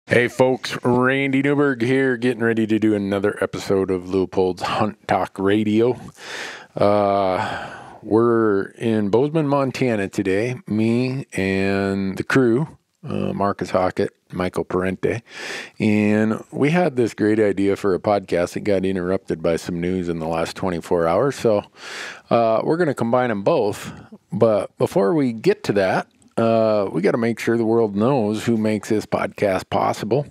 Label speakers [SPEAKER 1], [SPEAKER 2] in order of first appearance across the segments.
[SPEAKER 1] Hey folks, Randy Newberg here, getting ready to do another episode of Leopold's Hunt Talk Radio. We're in Bozeman, Montana today, me and the crew, Marcus Hockett, Michael Parente, and we had this great idea for a podcast that got interrupted by some news in the last 24 hours, so we're going to combine them both. But before we get to that, we got to make sure the world knows who makes this podcast possible.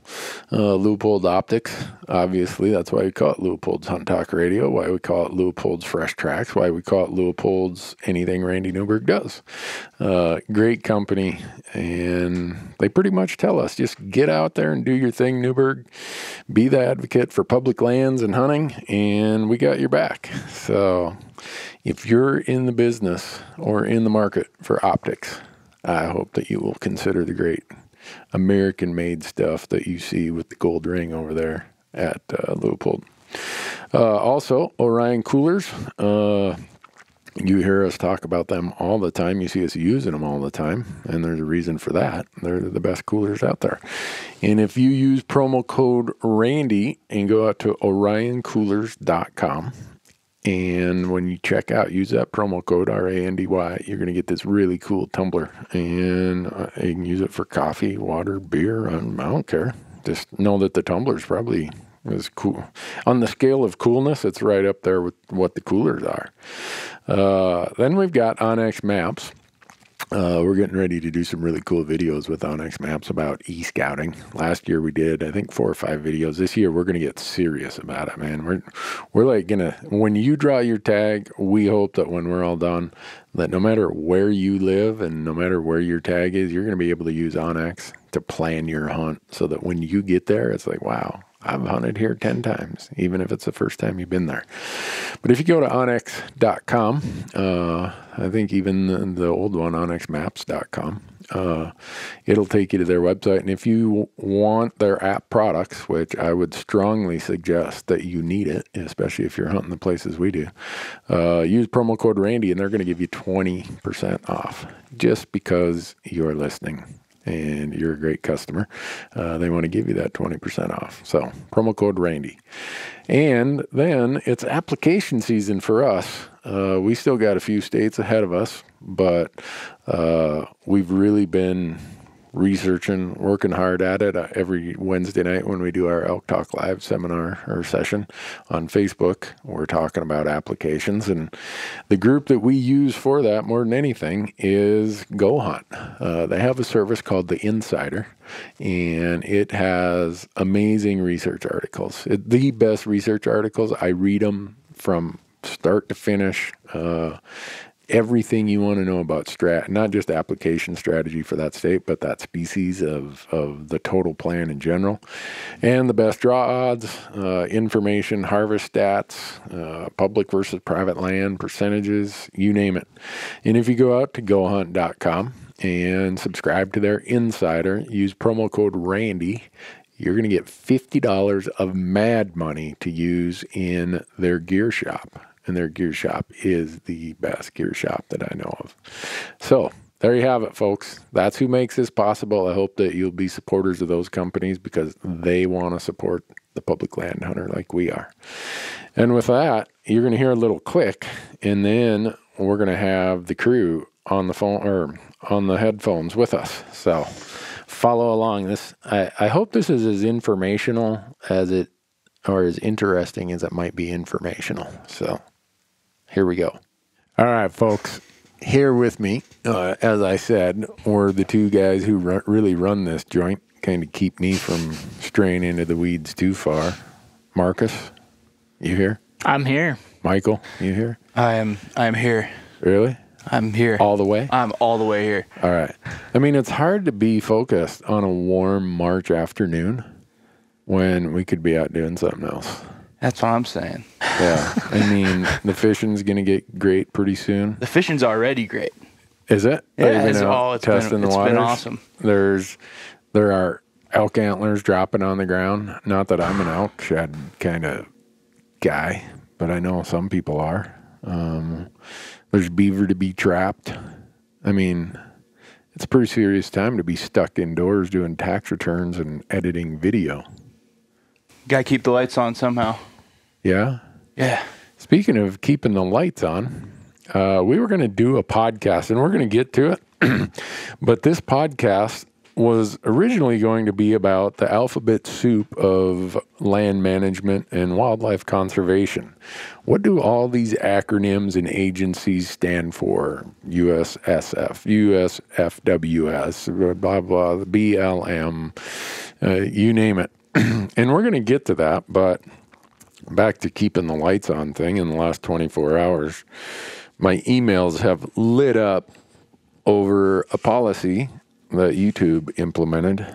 [SPEAKER 1] Leopold Optics, obviously. That's why we call it Leopold's Hunt Talk Radio, why we call it Leopold's Fresh Tracks, why we call it Leopold's Anything Randy Newberg Does. Great company, and they pretty much tell us, just get out there and do your thing, Newberg. Be the advocate for public lands and hunting, and we got your back. So if you're in the business or in the market for optics, I hope that you will consider the great American-made stuff that you see with the gold ring over there at Leopold. Also, Orion coolers. You hear us talk about them all the time. You see us using them all the time, and there's a reason for that. They're the best coolers out there. And if you use promo code RANDY and go out to orioncoolers.com, and when you check out, use that promo code, RANDY, you're going to get this really cool tumbler. And you can use it for coffee, water, beer. I don't care. Just know that the tumbler's probably is cool. On the scale of coolness, it's right up there with what the coolers are. Then we've got Onyx Maps. We're getting ready to do some really cool videos with Onyx Maps about e-scouting. Last year we did, I think, 4 or 5 videos. This year we're going to get serious about it, man. We're like when you draw your tag, we hope that when we're all done, that no matter where you live and no matter where your tag is, you're going to be able to use Onyx to plan your hunt so that when you get there, it's like, wow, I've hunted here 10 times, even if it's the first time you've been there. But if you go to onyx.com, I think even the old one, onyxmaps.com, it'll take you to their website. And if you want their app products, which I would strongly suggest that you need it, especially if you're hunting the places we do, use promo code Randy and they're going to give you 20% off just because you're listening. And you're a great customer, they want to give you that 20% off. So promo code Randy. And then it's application season for us. We still got a few states ahead of us, but we've really been researching, working hard at it every Wednesday night when we do our Elk Talk Live seminar or session on Facebook. We're talking about applications, and the group that we use for that more than anything is Go Hunt. They have a service called The Insider, and it has amazing research articles. The best research articles. I read them from start to finish. Everything you want to know about not just application strategy for that state, but that species of the total plan in general. And the best draw odds, information, harvest stats, public versus private land, percentages, you name it. And if you go out to gohunt.com and subscribe to their Insider, use promo code RANDY, you're going to get $50 of mad money to use in their gear shop. And their gear shop is the best gear shop that I know of. So there you have it, folks. That's who makes this possible. I hope that you'll be supporters of those companies because they want to support the public land hunter like we are. And with that, you're going to hear a little click, and then we're going to have the crew on the phone or on the headphones with us. So follow along. I hope this is as informational as it or as interesting as it might be informational. So here we go. All right, folks. Here with me, as I said, were the two guys who really run this joint, kind of keep me from straying into the weeds too far. Marcus, you here?
[SPEAKER 2] I'm here.
[SPEAKER 1] Michael, you here?
[SPEAKER 2] I'm here.
[SPEAKER 1] Really?
[SPEAKER 2] I'm here.
[SPEAKER 1] All the way?
[SPEAKER 2] I'm all the way here.
[SPEAKER 1] All right. I mean, it's hard to be focused on a warm March afternoon when we could be out doing something else.
[SPEAKER 2] That's what I'm saying.
[SPEAKER 1] Yeah. I mean, the fishing's going to get great pretty soon.
[SPEAKER 2] The fishing's already great.
[SPEAKER 1] Is it?
[SPEAKER 2] Yeah, it's been awesome.
[SPEAKER 1] There are elk antlers dropping on the ground. Not that I'm an elk shed kind of guy, but I know some people are. There's beaver to be trapped. I mean, it's a pretty serious time to be stuck indoors doing tax returns and editing video.
[SPEAKER 2] Got to keep the lights on somehow.
[SPEAKER 1] Yeah?
[SPEAKER 2] Yeah.
[SPEAKER 1] Speaking of keeping the lights on, we were going to do a podcast, and we're going to get to it. But this podcast was originally going to be about the alphabet soup of land management and wildlife conservation. What do all these acronyms and agencies stand for? USSF, USFWS, blah, blah, BLM, you name it. And we're going to get to that, but back to keeping the lights on thing in the last 24 hours, my emails have lit up over a policy that YouTube implemented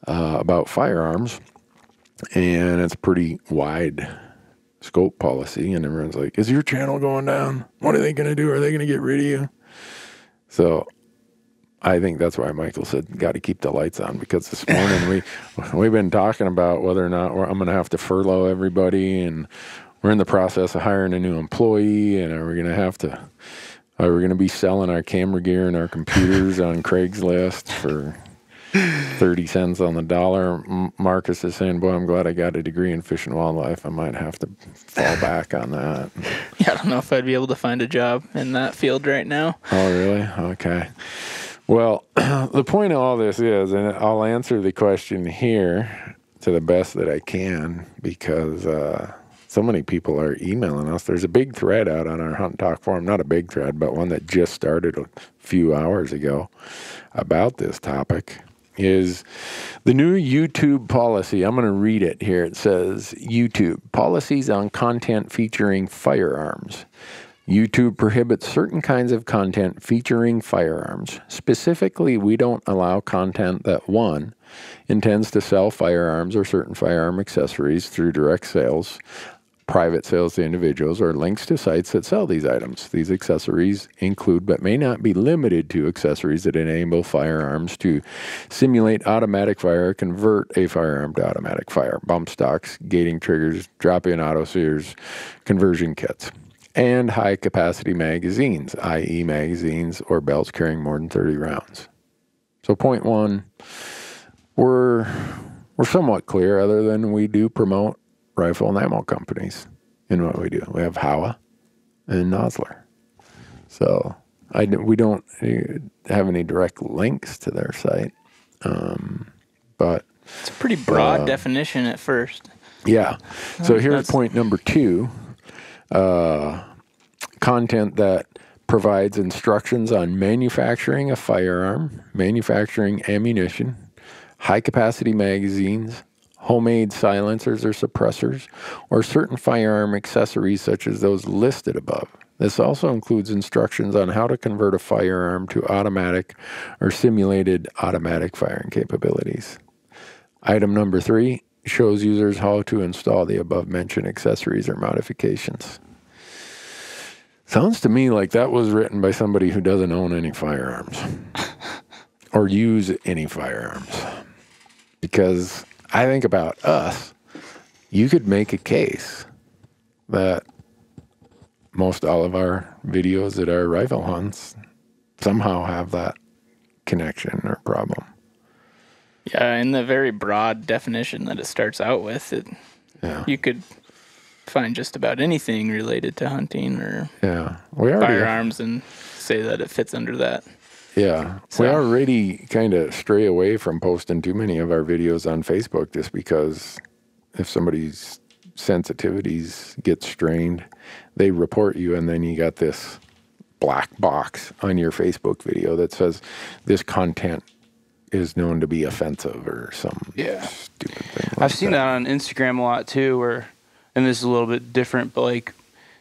[SPEAKER 1] about firearms, and it's a pretty wide scope policy, and everyone's like, is your channel going down? What are they going to do? Are they going to get rid of you? So I think that's why Michael said, got to keep the lights on, because this morning we've been talking about whether or not I'm going to have to furlough everybody, and we're in the process of hiring a new employee, and are we going to be selling our camera gear and our computers on Craigslist for 30 cents on the dollar? Marcus is saying, boy, I'm glad I got a degree in fish and wildlife. I might have to fall back on that.
[SPEAKER 3] Yeah, I don't know if I'd be able to find a job in that field right now.
[SPEAKER 1] Oh, really? Okay. Well, the point of all this is, and I'll answer the question here to the best that I can, because so many people are emailing us. There's a big thread out on our Hunt Talk forum, not a big thread, but one that just started a few hours ago about this topic, is the new YouTube policy. I'm going to read it here. It says, YouTube, policies on content featuring firearms. YouTube prohibits certain kinds of content featuring firearms. Specifically, we don't allow content that, one, intends to sell firearms or certain firearm accessories through direct sales, private sales to individuals, or links to sites that sell these items. These accessories include, but may not be limited to, accessories that enable firearms to simulate automatic fire, convert a firearm to automatic fire, bump stocks, gating triggers, drop-in auto sears, conversion kits, and high-capacity magazines, i.e. magazines or belts carrying more than 30 rounds. So point one, we're somewhat clear, other than we do promote rifle and ammo companies in what we do. We have Howa and Nosler. So we don't have any direct links to their site, but
[SPEAKER 3] it's a pretty broad definition at first.
[SPEAKER 1] Yeah. So here's point number two. Content that provides instructions on manufacturing a firearm, manufacturing ammunition, high-capacity magazines, homemade silencers or suppressors, or certain firearm accessories such as those listed above. This also includes instructions on how to convert a firearm to automatic or simulated automatic firing capabilities. Item number 3 shows users how to install the above-mentioned accessories or modifications. Sounds to me like that was written by somebody who doesn't own any firearms or use any firearms. Because I think about us, you could make a case that most all of our videos at our rifle hunts somehow have that connection or problem.
[SPEAKER 3] Yeah, in the very broad definition that it starts out with, you could find just about anything related to hunting or firearms and say that it fits under that.
[SPEAKER 1] Yeah, so we already kind of stray away from posting too many of our videos on Facebook, just because if somebody's sensitivities get strained, they report you, and then you got this black box on your Facebook video that says this content is known to be offensive or some stupid thing like
[SPEAKER 2] I've seen that on Instagram a lot too, and this is a little bit different, but like,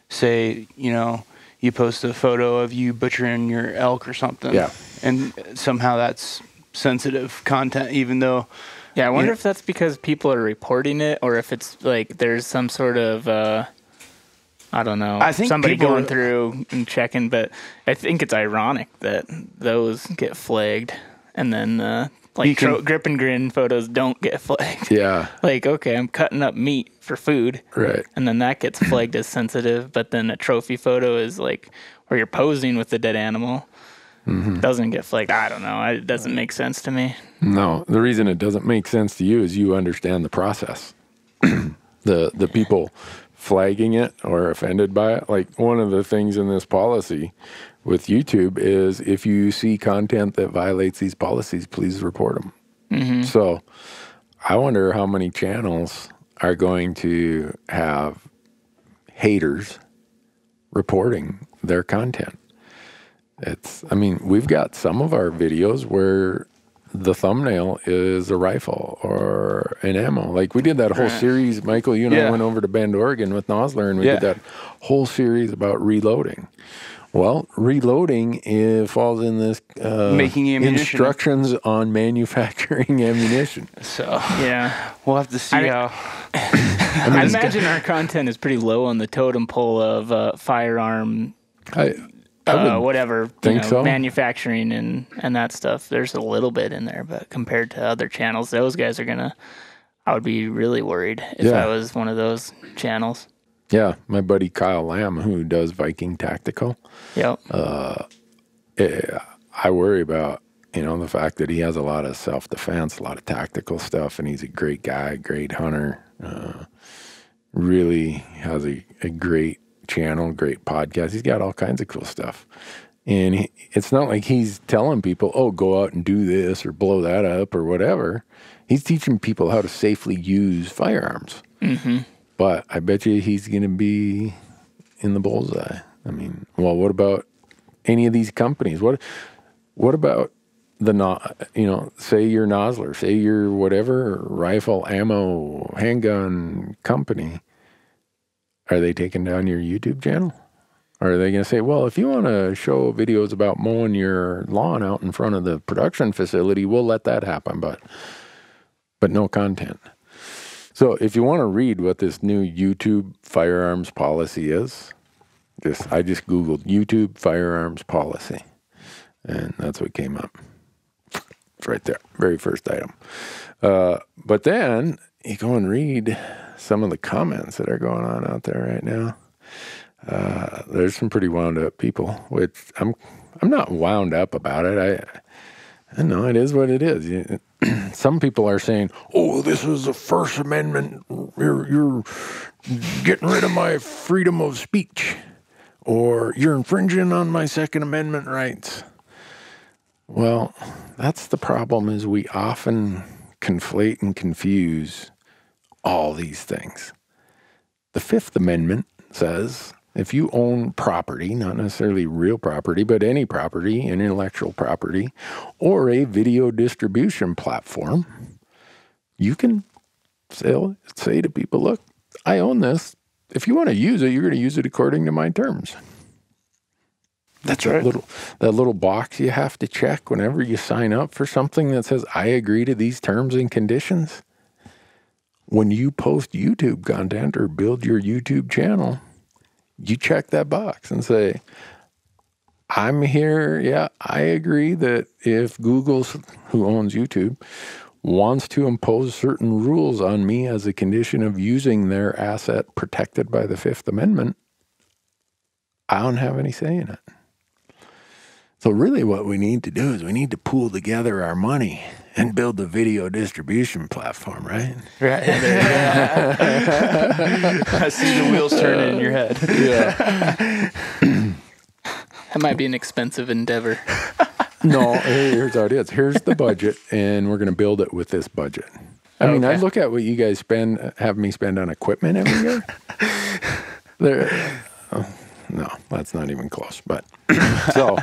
[SPEAKER 2] say, you post a photo of you butchering your elk or something.
[SPEAKER 1] Yeah.
[SPEAKER 2] And somehow that's sensitive content, even though...
[SPEAKER 3] Yeah, I wonder if that's because people are reporting it, or if it's like there's some sort of, I don't know,
[SPEAKER 2] I think
[SPEAKER 3] somebody going through and checking, but I think it's ironic that those get flagged, and then grip and grin photos don't get flagged.
[SPEAKER 1] Yeah.
[SPEAKER 3] Like, okay, I'm cutting up meat for food.
[SPEAKER 1] Right.
[SPEAKER 3] And then that gets flagged as sensitive, but then a trophy photo is like where you're posing with the dead animal. doesn't get flagged. I don't know. It doesn't make sense to me.
[SPEAKER 1] No, the reason it doesn't make sense to you is you understand the process. The people flagging it or offended by it, like one of the things in this policy with YouTube is if you see content that violates these policies, please report them.
[SPEAKER 3] Mm-hmm.
[SPEAKER 1] So I wonder how many channels are going to have haters reporting their content. We've got some of our videos where the thumbnail is a rifle or an ammo. Like we did that whole series, Michael, you and I went over to Bend, Oregon with Nosler, and we did that whole series about reloading. Well, reloading falls in this
[SPEAKER 2] making ammunition.
[SPEAKER 1] Instructions on manufacturing ammunition.
[SPEAKER 2] So we'll have to see how.
[SPEAKER 3] I imagine our content is pretty low on the totem pole of firearm. Whatever,
[SPEAKER 1] so.
[SPEAKER 3] Manufacturing and that stuff. There's a little bit in there, but compared to other channels, those guys are I would be really worried if I was one of those channels.
[SPEAKER 1] Yeah, my buddy Kyle Lamb, who does Viking Tactical.
[SPEAKER 3] Yep.
[SPEAKER 1] I worry about, the fact that he has a lot of self-defense, a lot of tactical stuff, and he's a great guy, great hunter. Really has a great channel, great podcast. He's got all kinds of cool stuff. And it's not like he's telling people, oh, go out and do this or blow that up or whatever. He's teaching people how to safely use firearms.
[SPEAKER 3] Mm-hmm.
[SPEAKER 1] But I bet you he's going to be in the bullseye. What about any of these companies? What about say you're Nosler, say you're whatever rifle, ammo, handgun company. Are they taking down your YouTube channel? Or are they going to say, well, if you want to show videos about mowing your lawn out in front of the production facility, we'll let that happen, but no content. So if you want to read what this new YouTube firearms policy is, I just Googled YouTube firearms policy, and that's what came up. It's right there, very first item. But then you go and read some of the comments that are going on out there right now. There's some pretty wound up people, which I'm not wound up about it. I know it is what it is. Some people are saying, "Oh, this is the First Amendment. You're getting rid of my freedom of speech, or you're infringing on my Second Amendment rights." Well, that's the problem. Is we often conflate and confuse all these things. The Fifth Amendment says if you own property, not necessarily real property, but any property, intellectual property, or a video distribution platform, you can say to people, look, I own this. If you want to use it, you're going to use it according to my terms. That's right. That little box you have to check whenever you sign up for something that says, I agree to these terms and conditions. When you post YouTube content or build your YouTube channel, you check that box and say, I'm here. I agree that if Google, who owns YouTube, wants to impose certain rules on me as a condition of using their asset protected by the Fifth Amendment, I don't have any say in it. So really what we need to do is we need to pool together our money and build the video distribution platform, right?
[SPEAKER 2] Right. I see the wheels turning in your head.
[SPEAKER 1] Yeah.
[SPEAKER 3] That might be an expensive endeavor.
[SPEAKER 1] No, here's how it is. Here's the budget, and we're going to build it with this budget. I mean, I look at what you guys have me spend on equipment every year. No, that's not even close. But so,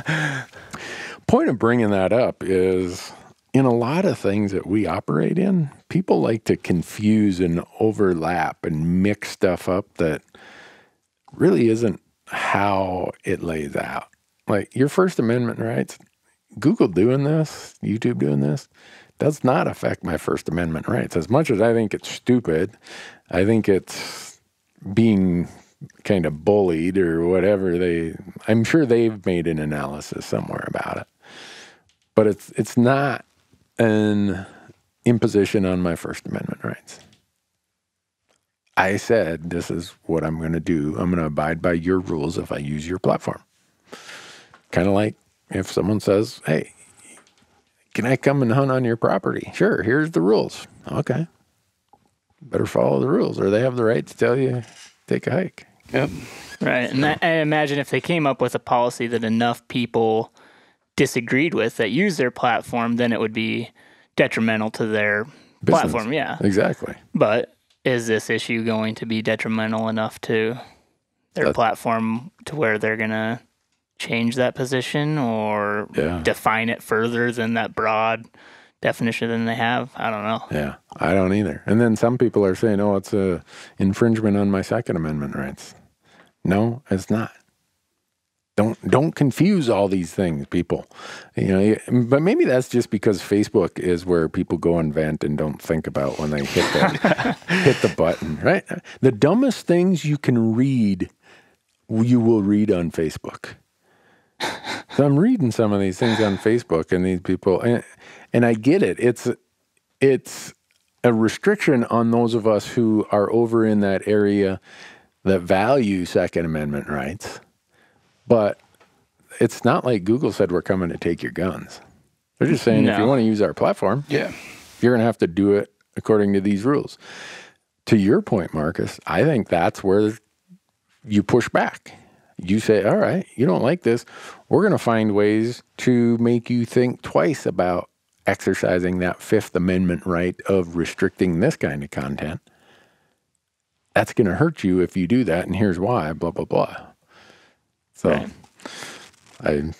[SPEAKER 1] point of bringing that up is in a lot of things that we operate in, people like to confuse and overlap and mix stuff up that really isn't how it lays out. Like your First Amendment rights, Google doing this, YouTube doing this, does not affect my First Amendment rights. As much as I think it's stupid, I think it's being kind of bullied or whatever. I'm sure they've made an analysis somewhere about it. But it's not an imposition on my First Amendment rights. I said, this is what I'm going to do. I'm going to abide by your rules if I use your platform. Kind of like if someone says, hey, can I come and hunt on your property? Sure, here's the rules. Okay. Better follow the rules, or they have the right to tell you, take a hike.
[SPEAKER 2] Yep.
[SPEAKER 3] Right. And I imagine if they came up with a policy that enough people disagreed with that use their platform, then it would be detrimental to their platform. Yeah.
[SPEAKER 1] Exactly.
[SPEAKER 3] But is this issue going to be detrimental enough to their platform to where they're going to change that position or define it further than that broad definition than they have? I don't know.
[SPEAKER 1] Yeah, I don't either. And then some people are saying, oh, it's a infringement on my Second Amendment rights. No, it's not. Don't confuse all these things, people. But maybe that's just because Facebook is where people go and vent and don't think about when they hit the button, right? The dumbest things you can read, you will read on Facebook. So I'm reading some of these things on Facebook, and these people, and I get it. It's a restriction on those of us who are over in that area that value Second Amendment rights. But it's not like Google said we're coming to take your guns. They're just saying if you want to use our platform, you're going to have to do it according to these rules. To your point, Marcus, I think that's where you push back. You say, all right, you don't like this. We're going to find ways to make you think twice about exercising that Fifth Amendment right of restricting this kind of content. That's going to hurt you if you do that, and here's why, blah, blah, blah. So,
[SPEAKER 3] right.
[SPEAKER 1] I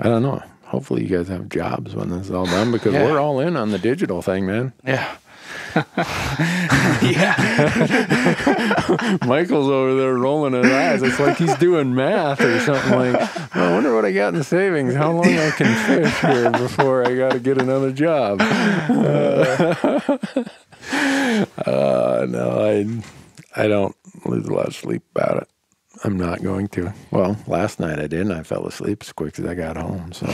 [SPEAKER 1] don't know. Hopefully you guys have jobs when this is all done, because we're all in on the digital thing, man.
[SPEAKER 2] Yeah.
[SPEAKER 1] Michael's over there rolling his eyes. It's like he's doing math or something. Like, I wonder what I got in savings. How long I can fish here before I got to get another job. No, I don't lose a lot of sleep about it. I'm not going to. Well, last night I did, and I fell asleep as quick as I got home, so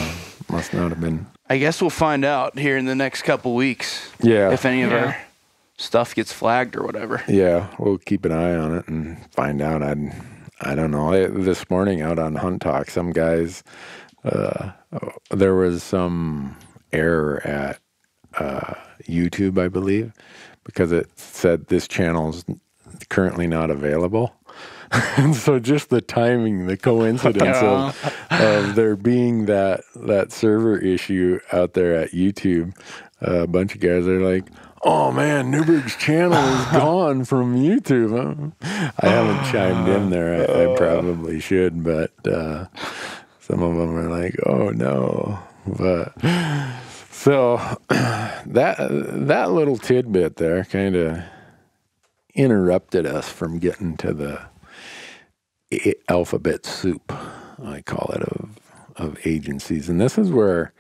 [SPEAKER 1] must not have been.
[SPEAKER 2] I guess we'll find out here in the next couple weeks.
[SPEAKER 1] Yeah.
[SPEAKER 2] If any of our stuff gets flagged or whatever.
[SPEAKER 1] Yeah, we'll keep an eye on it and find out. I don't know. This morning out on Hunt Talk, some guys, there was some error at YouTube, I believe, because it said this channel's currently not available. And so just the timing, the coincidence of there being that server issue out there at YouTube, a bunch of guys are like, oh man, Newberg's channel is gone from YouTube. I haven't chimed in there. I probably should, but some of them are like, oh no. But so that little tidbit there kind of interrupted us from getting to the alphabet soup, I call it, of agencies. And this is where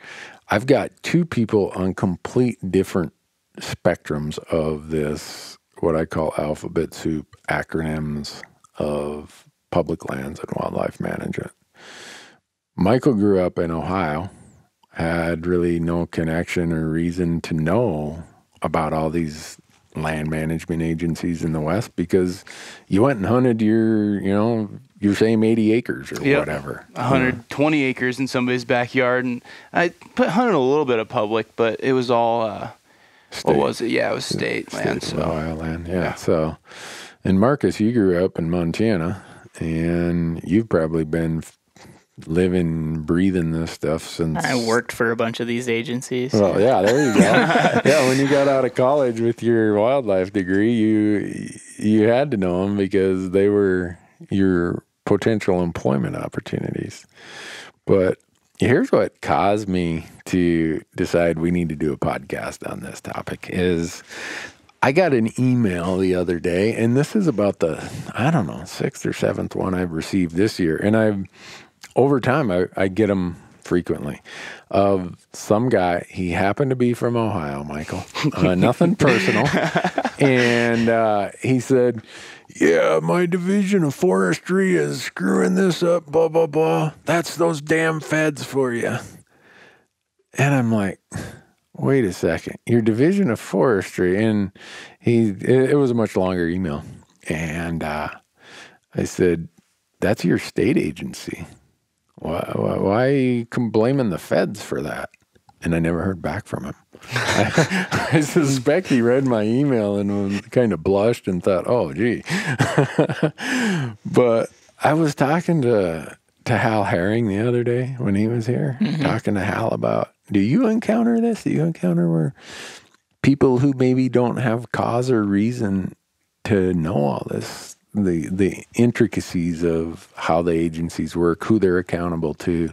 [SPEAKER 1] I've got two people on complete different spectrums of this, what I call alphabet soup acronyms of public lands and wildlife management. Michael grew up in Ohio, had really no connection or reason to know about all these land management agencies in the West, because you went and hunted your same 80 acres or whatever.
[SPEAKER 2] 120 acres in somebody's backyard. And I hunted a little bit of public, but it was all, what was it? Yeah, it was state land. So.
[SPEAKER 1] Ohio land, yeah. So, and Marcus, you grew up in Montana, and you've probably been living, breathing this stuff since...
[SPEAKER 3] I worked for a bunch of these agencies.
[SPEAKER 1] Well, yeah, there you go. Yeah, when you got out of college with your wildlife degree, you had to know them because they were your potential employment opportunities. But here's what caused me to decide we need to do a podcast on this topic is I got an email the other day, and this is about the, 6th or 7th one I've received this year. And over time, I get them frequently, of some guy. He happened to be from Ohio, Michael. Nothing personal. And he said, yeah, my division of forestry is screwing this up, blah, blah, blah. That's those damn feds for you. And I'm like, wait a second. Your division of forestry. And it was a much longer email. And I said, that's your state agency. why are you blaming the feds for that? And I never heard back from him. I suspect he read my email and kind of blushed and thought, oh, gee. But I was talking to Hal Herring the other day when he was here, talking to Hal about, do you encounter this? Do you encounter where people who maybe don't have cause or reason to know all this, the intricacies of how the agencies work, who they're accountable to?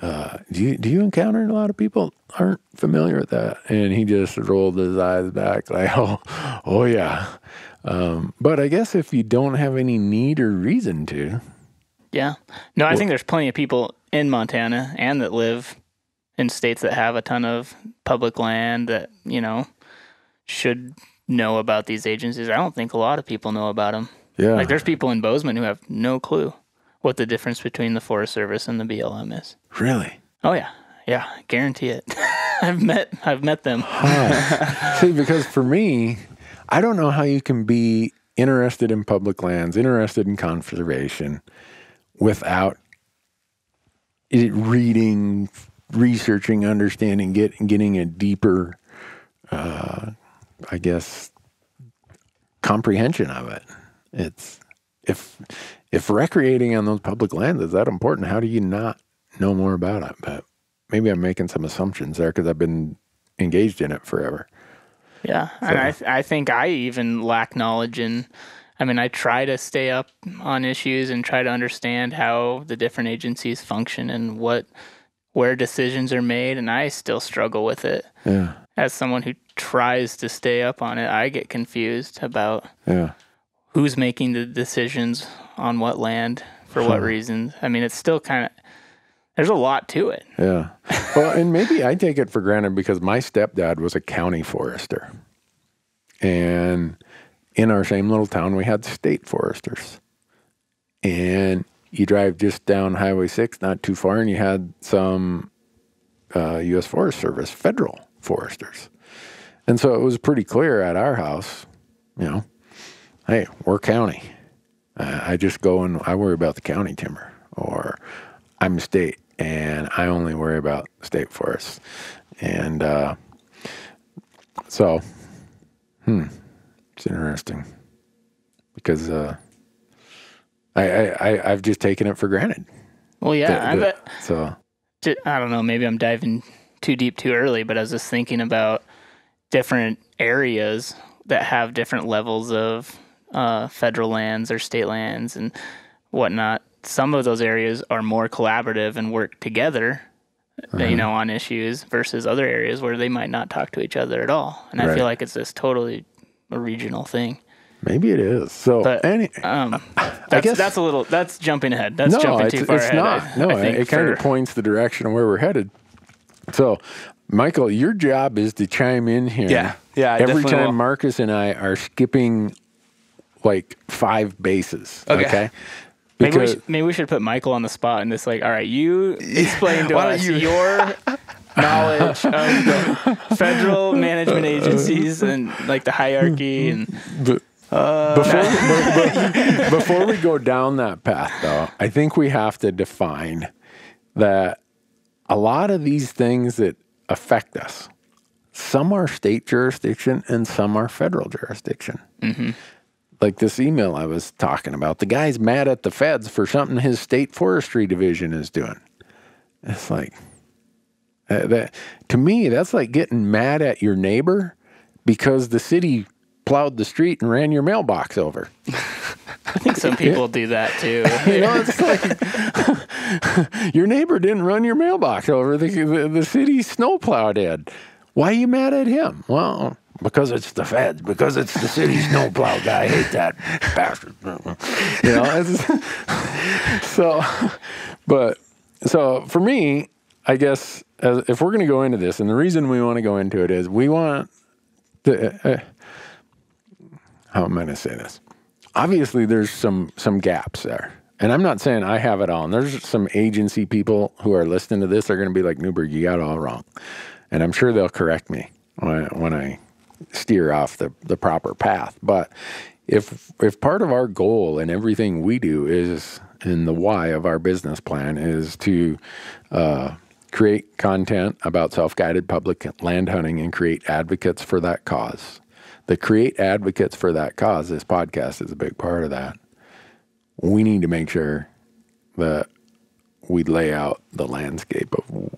[SPEAKER 1] Do you encounter a lot of people aren't familiar with that? And he just rolled his eyes back like, oh yeah. But I guess if you don't have any need or reason to.
[SPEAKER 3] Yeah. No, I think there's plenty of people in Montana and that live in states that have a ton of public land that, should know about these agencies. I don't think a lot of people know about them.
[SPEAKER 1] Yeah.
[SPEAKER 3] Like there's people in Bozeman who have no clue what the difference between the Forest Service and the BLM is.
[SPEAKER 1] Really?
[SPEAKER 3] Oh yeah. Yeah, guarantee it. I've met them.
[SPEAKER 1] See, because for me, I don't know how you can be interested in public lands, interested in conservation without reading, researching, understanding, getting a deeper comprehension of it. It's if recreating on those public lands is that important, how do you not know more about it? But maybe I'm making some assumptions there because I've been engaged in it forever.
[SPEAKER 3] Yeah, so. And I think I even lack knowledge I try to stay up on issues and try to understand how the different agencies function and where decisions are made, and I still struggle with it.
[SPEAKER 1] Yeah.
[SPEAKER 3] As someone who tries to stay up on it, I get confused about who's making the decisions on what land for what reasons. It's still kind of, there's a lot to it.
[SPEAKER 1] Yeah. Well, and maybe I take it for granted because my stepdad was a county forester. And in our same little town, we had state foresters. And you drive just down Highway 6, not too far, and you had some U.S. Forest Service federal foresters. And so it was pretty clear at our house, hey, we're county. I just go and I worry about the county timber, or I'm state and I only worry about state forests. And so, it's interesting because I've just taken it for granted.
[SPEAKER 3] Well, yeah, I bet.
[SPEAKER 1] So
[SPEAKER 3] I don't know, maybe I'm diving too deep too early, but I was just thinking about different areas that have different levels of federal lands or state lands and whatnot. Some of those areas are more collaborative and work together, on issues versus other areas where they might not talk to each other at all. And I feel like it's just totally a regional thing.
[SPEAKER 1] Maybe it is. So,
[SPEAKER 3] I guess that's jumping ahead. That's jumping too far ahead.
[SPEAKER 1] It's not. It kind of points the direction of where we're headed. So, Michael, your job is to chime in here.
[SPEAKER 2] Yeah.
[SPEAKER 1] Every time Marcus and I are skipping like 5 bases. Okay.
[SPEAKER 3] Because maybe we should put Michael on the spot and just all right, you explain to us your knowledge of the federal management agencies and the hierarchy and.
[SPEAKER 1] Before we go down that path, though, I think we have to define that a lot of these things that affect us, some are state jurisdiction and some are federal jurisdiction. Mm-hmm. Like this email I was talking about, the guy's mad at the feds for something his state forestry division is doing. It's like, that to me, that's like getting mad at your neighbor because the city plowed the street and ran your mailbox over.
[SPEAKER 3] I think some people do that too.
[SPEAKER 1] It's like your neighbor didn't run your mailbox over. The city snowplow did. Why are you mad at him? Well, because it's the feds. Because it's the city snowplow guy. I hate that bastard. So for me, I guess if we're going to go into this, and the reason we want to go into it is we want to. How am I going to say this? Obviously, there's some gaps there. And I'm not saying I have it all. And there's some agency people who are listening to this are going to be like, Newberg, you got it all wrong. And I'm sure they'll correct me when I steer off the proper path. But if part of our goal in everything we do is and the why of our business plan is to create content about self-guided public land hunting and create advocates for that cause. The create advocates for that cause, this podcast is a big part of that. We need to make sure that we lay out the landscape of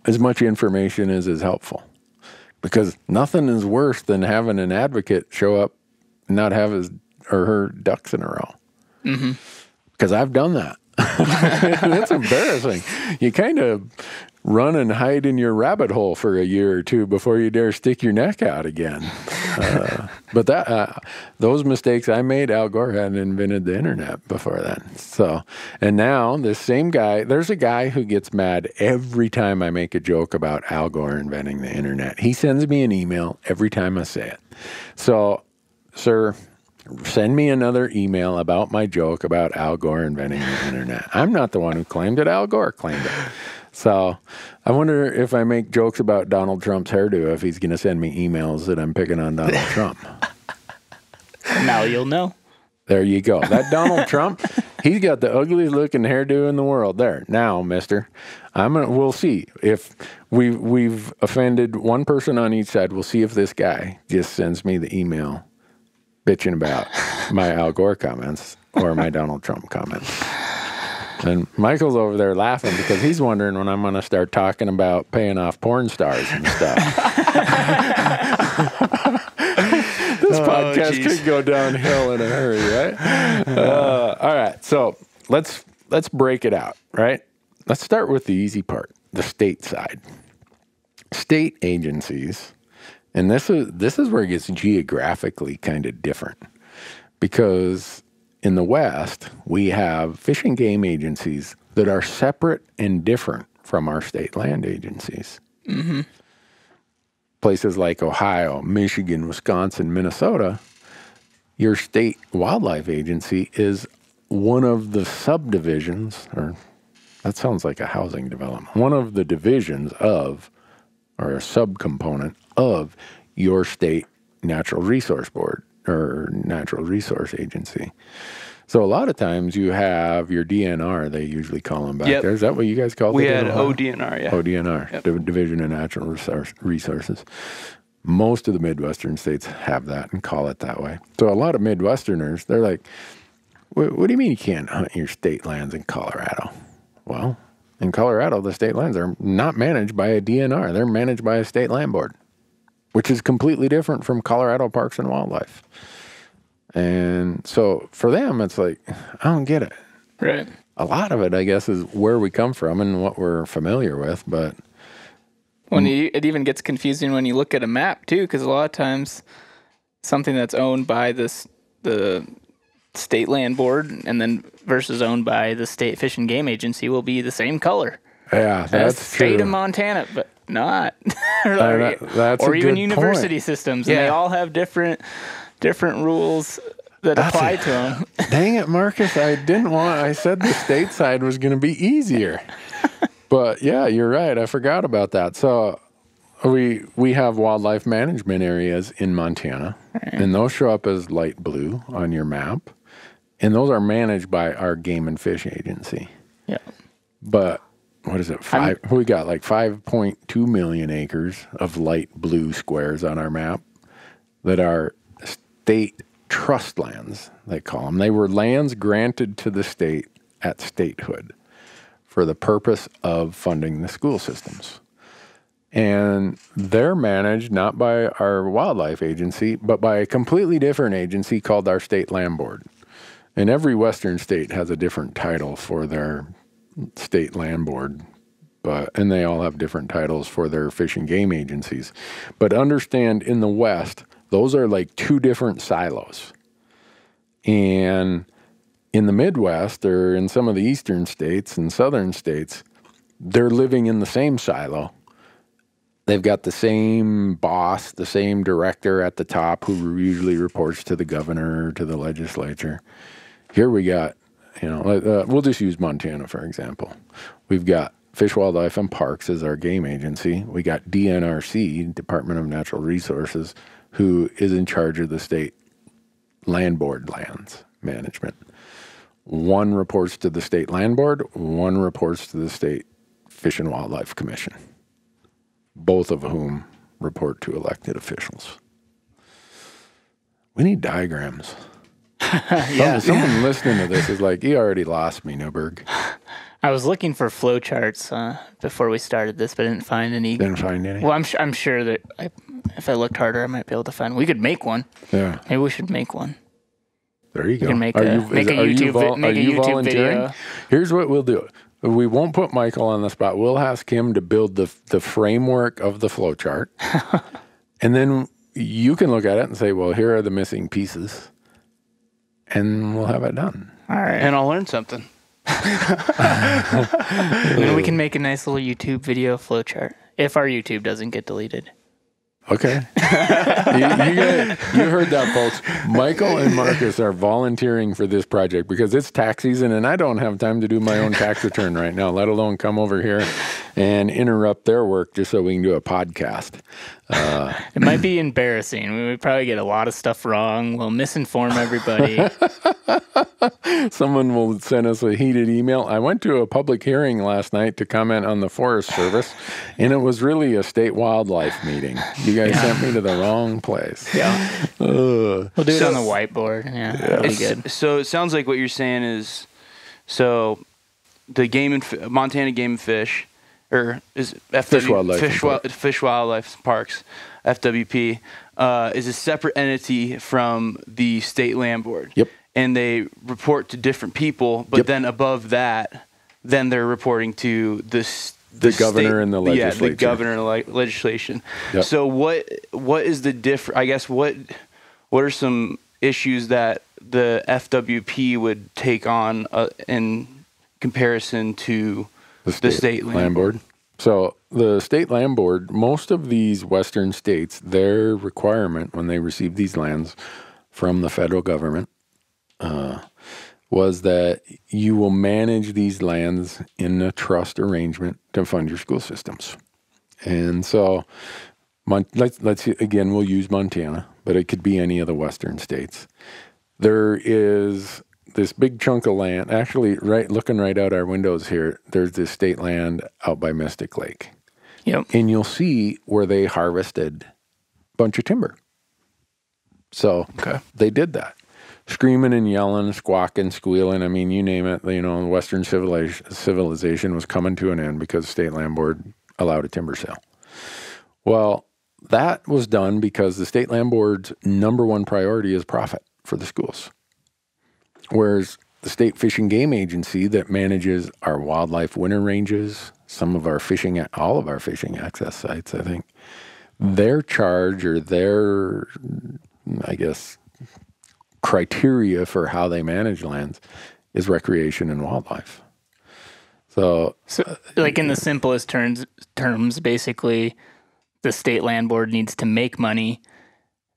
[SPEAKER 1] as much information as is helpful. Because nothing is worse than having an advocate show up and not have his or her ducks in a row.
[SPEAKER 3] Mm-hmm.
[SPEAKER 1] Because I've done that. That's embarrassing. You kind of run and hide in your rabbit hole for a year or two before you dare stick your neck out again. But those mistakes I made, Al Gore hadn't invented the internet before then. So, and now this same guy, there's a guy who gets mad every time I make a joke about Al Gore inventing the internet. He sends me an email every time I say it. So, sir, send me another email about my joke about Al Gore inventing the internet. I'm not the one who claimed it. Al Gore claimed it. So I wonder if I make jokes about Donald Trump's hairdo, if he's going to send me emails that I'm picking on Donald Trump.
[SPEAKER 3] Now you'll know.
[SPEAKER 1] There you go. That Donald Trump, he's got the ugliest looking hairdo in the world. There. Now, mister, we'll see. If we've offended one person on each side, we'll see if this guy just sends me the email bitching about my Al Gore comments or my Donald Trump comments. And Michael's over there laughing because he's wondering when I'm going to start talking about paying off porn stars and stuff. This podcast could go downhill in a hurry, right? All right, so let's break it out, right? Let's start with the easy part, the state side. State agencies, and this is where it gets geographically kind of different, because in the West, we have fish and game agencies that are separate and different from our state land agencies.
[SPEAKER 3] Mm-hmm.
[SPEAKER 1] Places like Ohio, Michigan, Wisconsin, Minnesota, your state wildlife agency is one of the subdivisions, or that sounds like a housing development, one of the divisions of, or a subcomponent of your state natural resource board or natural resource agency. So a lot of times you have your DNR, they usually call them back there. Is that what you guys call it?
[SPEAKER 2] We had ODNR, yeah.
[SPEAKER 1] ODNR, Division of Natural Resources. Most of the Midwestern states have that and call it that way. So a lot of Midwesterners, they're like, what do you mean you can't hunt your state lands in Colorado? Well, in Colorado, the state lands are not managed by a DNR. They're managed by a state land board, which is completely different from Colorado Parks and Wildlife. And so for them, it's like, I don't get it.
[SPEAKER 3] Right.
[SPEAKER 1] A lot of it, I guess, is where we come from and what we're familiar with. But
[SPEAKER 3] it even gets confusing when you look at a map, too, because a lot of times something that's owned by the state land board and then versus owned by the state fish and game agency will be the same color.
[SPEAKER 1] Yeah, that's
[SPEAKER 3] state
[SPEAKER 1] true.
[SPEAKER 3] of Montana, but not.
[SPEAKER 1] That's
[SPEAKER 3] or
[SPEAKER 1] a
[SPEAKER 3] even
[SPEAKER 1] good
[SPEAKER 3] university
[SPEAKER 1] point.
[SPEAKER 3] systems, and they all have different rules that apply to them.
[SPEAKER 1] Dang it, Marcus! I said the state side was going to be easier, but yeah, you're right. I forgot about that. So we have wildlife management areas in Montana, and those show up as light blue on your map, and those are managed by our Game and Fish Agency.
[SPEAKER 3] Yeah,
[SPEAKER 1] but what is it? We got like 5.2 million acres of light blue squares on our map that are state trust lands, they call them. They were lands granted to the state at statehood for the purpose of funding the school systems. And they're managed not by our wildlife agency, but by a completely different agency called our state land board. And every Western state has a different title for their state land board, and they all have different titles for their fish and game agencies. But understand, in the West, those are like two different silos. And in the Midwest, or in some of the eastern states and southern states, they're living in the same silo. They've got the same boss, the same director at the top who usually reports to the governor or to the legislature. Here we got, we'll just use Montana, for example. We've got Fish, Wildlife, and Parks as our game agency. We got DNRC, Department of Natural Resources, who is in charge of the state land board lands management. One reports to the State Land Board, one reports to the State Fish and Wildlife Commission, both of whom report to elected officials. We need diagrams. Someone listening to this is like, you already lost me, Newberg.
[SPEAKER 3] I was looking for flowcharts before we started this, but I didn't find any.
[SPEAKER 1] Didn't find any?
[SPEAKER 3] Well, I'm sure that if I looked harder, I might be able to find. We could make one.
[SPEAKER 1] Yeah.
[SPEAKER 3] Maybe we should make one.
[SPEAKER 1] There you go.
[SPEAKER 3] We can make a YouTube video.
[SPEAKER 1] Here's what we'll do. We won't put Michael on the spot. We'll ask him to build the framework of the flowchart. And then you can look at it and say, well, here are the missing pieces. And we'll have it done.
[SPEAKER 2] All right. And I'll learn something.
[SPEAKER 3] And then we can make a nice little YouTube video flowchart if our YouTube doesn't get deleted.
[SPEAKER 1] Okay. you heard that, folks. Michael and Marcus are volunteering for this project because it's tax season and I don't have time to do my own tax return right now, let alone come over here and interrupt their work just so we can do a podcast.
[SPEAKER 3] It might be embarrassing. We would probably get a lot of stuff wrong. We'll misinform everybody.
[SPEAKER 1] Someone will send us a heated email. I went to a public hearing last night to comment on the Forest Service, and it was really a state wildlife meeting. You guys sent me to the wrong place.
[SPEAKER 3] Yeah. We'll do it on the whiteboard. Yeah, that'll be good.
[SPEAKER 2] So it sounds like what you're saying is, so the Montana Game and Fish, or is Fish Wildlife Parks, FWP, is a separate entity from the State Land Board.
[SPEAKER 1] Yep.
[SPEAKER 2] And they report to different people, but then above that, then they're reporting to the
[SPEAKER 1] governor and the legislature.
[SPEAKER 2] Yeah, the governor and legislation. Yep. So what is the I guess what are some issues that the FWP would take on in comparison to the State Land Board?
[SPEAKER 1] So the State Land Board, most of these western states, their requirement when they receive these lands from the federal government was that you will manage these lands in a trust arrangement to fund your school systems. And so let's again, we'll use Montana, but it could be any of the western states. There is this big chunk of land, actually looking right out our windows here, there's this state land out by Mystic Lake.
[SPEAKER 3] Yep.
[SPEAKER 1] And you'll see where they harvested a bunch of timber. So they did that. Screaming and yelling, squawking, squealing. I mean, you name it. Western civilization was coming to an end because the State Land Board allowed a timber sale. Well, that was done because the State Land Board's number one priority is profit for the schools. Whereas the State Fish and Game Agency that manages our wildlife winter ranges, all of our fishing access sites, I think, their charge or their, I guess, criteria for how they manage lands is recreation and wildlife. So
[SPEAKER 3] like in the simplest terms, basically, the State Land Board needs to make money.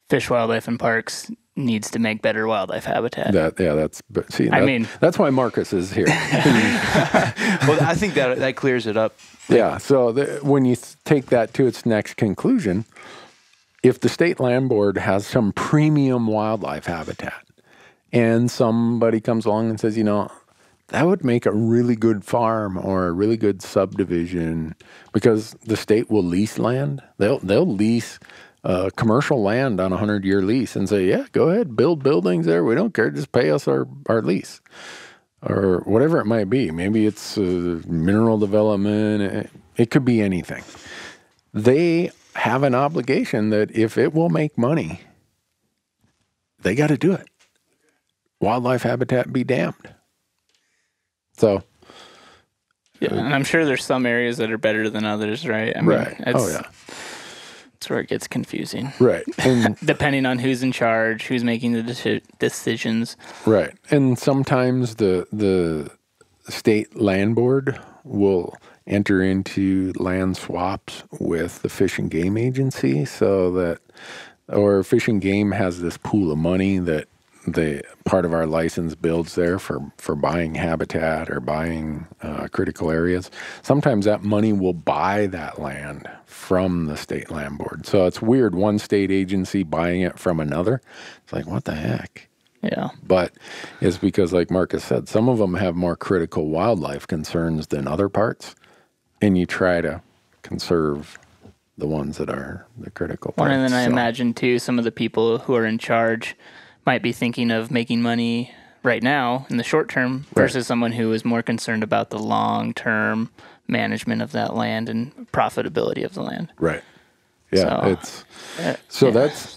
[SPEAKER 3] Fish, Wildlife, and Parks needs to make better wildlife habitat.
[SPEAKER 1] That's why Marcus is here.
[SPEAKER 2] Well, I think that clears it up.
[SPEAKER 1] Yeah. So when you take that to its next conclusion, if the State Land Board has some premium wildlife habitat and somebody comes along and says, that would make a really good farm or a really good subdivision, because the state will lease land. They'll lease commercial land on a 100-year lease and say, yeah, go ahead, build buildings there. We don't care. Just pay us our lease or whatever it might be. Maybe it's mineral development. It could be anything. They have an obligation that if it will make money, they got to do it. Wildlife habitat be damned. So,
[SPEAKER 3] yeah, and I'm sure there's some areas that are better than others, right? I mean,
[SPEAKER 1] right.
[SPEAKER 3] That's where it gets confusing.
[SPEAKER 1] Right. And
[SPEAKER 3] depending on who's in charge, who's making the decisions.
[SPEAKER 1] Right. And sometimes the State Land Board will enter into land swaps with the Fish and Game Agency or Fish and Game has this pool of money that part of our license builds there for buying habitat or buying critical areas. Sometimes that money will buy that land from the State Land Board. So it's weird, one state agency buying it from another. It's like, what the heck?
[SPEAKER 3] Yeah.
[SPEAKER 1] But it's because, like Marcus said, some of them have more critical wildlife concerns than other parts, and you try to conserve the ones that are the critical parts.
[SPEAKER 3] And then I imagine, too, some of the people who are in charge might be thinking of making money right now in the short term versus someone who is more concerned about the long-term management of that land and profitability of the land.
[SPEAKER 1] Right. Yeah.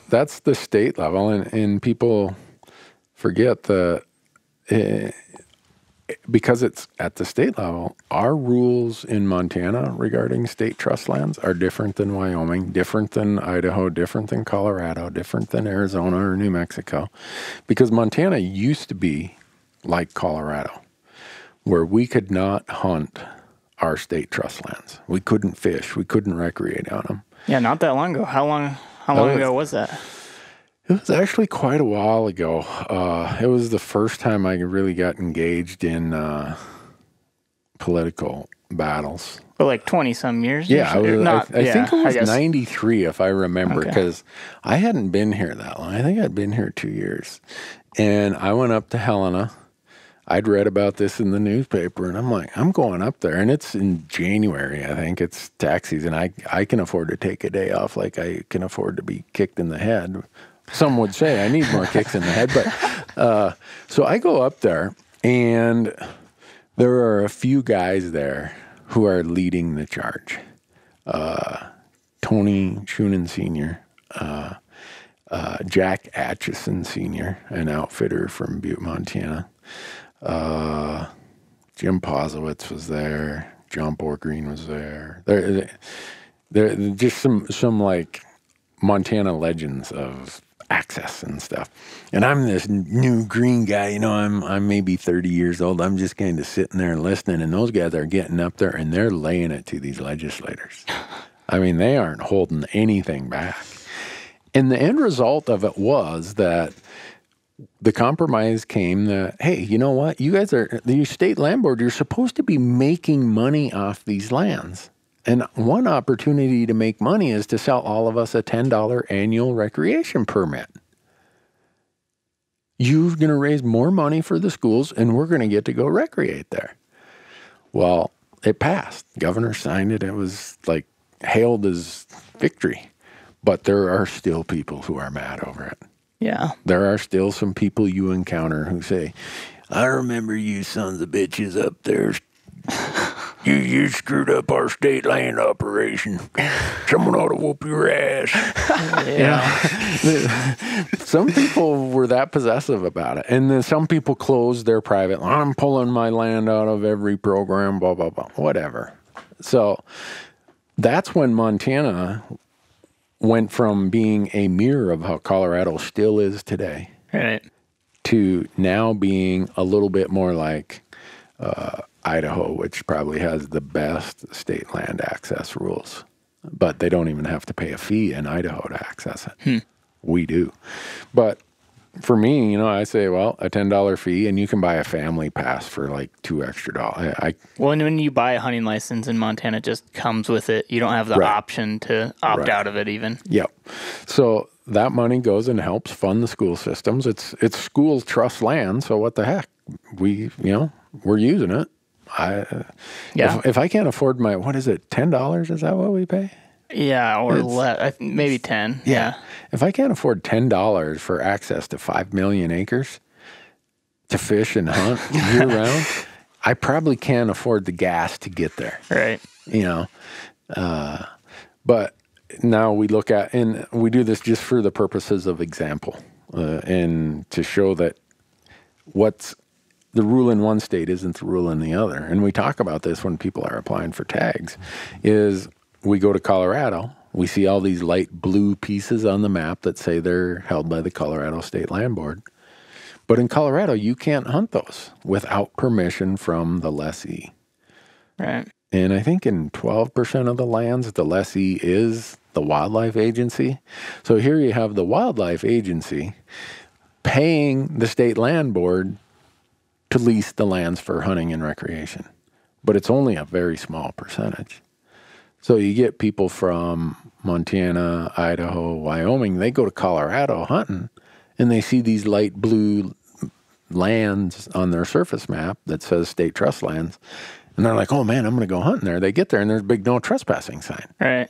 [SPEAKER 1] That's the state level, and people forget that because it's at the state level, our rules in Montana regarding state trust lands are different than Wyoming, different than Idaho, different than Colorado, different than Arizona or New Mexico, because Montana used to be like Colorado, where we could not hunt our state trust lands. We couldn't fish. We couldn't recreate on them.
[SPEAKER 3] Yeah, not that long ago. How long ago was that?
[SPEAKER 1] It was actually quite a while ago. It was the first time I really got engaged in political battles.
[SPEAKER 3] For like 20-some years?
[SPEAKER 1] Yeah, I think it was 93, if I remember, because I hadn't been here that long. I think I'd been here 2 years. And I went up to Helena. I'd read about this in the newspaper, and I'm like, I'm going up there. And it's in January, I think. It's tax season. I can afford to take a day off like I can afford to be kicked in the head. Some would say I need more kicks in the head. But so I go up there, and there are a few guys there who are leading the charge. Tony Schunen Sr., Jack Atchison Sr., an outfitter from Butte, Montana. Jim Posowitz was there. John Borgreen was there. They're just some like Montana legends of access and stuff. And I'm this new green guy, you know, I'm maybe 30 years old. I'm just kind of sitting there and listening, and those guys are getting up there and they're laying it to these legislators. I mean, they aren't holding anything back. And the end result of it was that the compromise came that, hey, you know what? You guys are, the state land board, you're supposed to be making money off these lands. And one opportunity to make money is to sell all of us a $10 annual recreation permit. You're going to raise more money for the schools, and we're going to get to go recreate there. Well, it passed. Governor signed it. It was like hailed as victory. But there are still people who are mad over it.
[SPEAKER 3] Yeah.
[SPEAKER 1] There are still some people you encounter who say, I remember you sons of bitches up there. You screwed up our state land operation. Someone ought to whoop your ass. Yeah. Some people were that possessive about it. And then some people closed their private, I'm pulling my land out of every program, blah, blah, blah, whatever. So that's when Montana went from being a mirror of how Colorado still is today,
[SPEAKER 3] right,
[SPEAKER 1] to now being a little bit more like Idaho, which probably has the best state land access rules. But they don't even have to pay a fee in Idaho to access it. We do. But for me, you know, I say, well, a $10 fee, and you can buy a family pass for like $2 extra.
[SPEAKER 3] Well, and when you buy a hunting license in Montana, it just comes with it. You don't have the option to opt out of it even.
[SPEAKER 1] Yep. So that money goes and helps fund the school systems. It's school trust land, so what the heck? We're using it. If I can't afford my, what is it, $10? Is that what we pay?
[SPEAKER 3] Yeah, or less, maybe 10. Yeah.
[SPEAKER 1] If I can't afford $10 for access to 5 million acres to fish and hunt year round, I probably can't afford the gas to get there.
[SPEAKER 3] Right.
[SPEAKER 1] You know, but now we look at, and we do this just for the purposes of example, and to show that what's the rule in one state isn't the rule in the other. And we talk about this when people are applying for tags, is we go to Colorado, we see all these light blue pieces on the map that say they're held by the Colorado State Land Board. But in Colorado, you can't hunt those without permission from the lessee.
[SPEAKER 3] Right.
[SPEAKER 1] And I think in 12% of the lands, the lessee is the wildlife agency. So here you have the wildlife agency paying the state land board to lease the lands for hunting and recreation. But it's only a very small percentage. So you get people from Montana, Idaho, Wyoming, they go to Colorado hunting, and they see these light blue lands on their surface map that says state trust lands, and they're like, oh man, I'm going to go hunting there. They get there and there's a big no trespassing sign.
[SPEAKER 3] Right.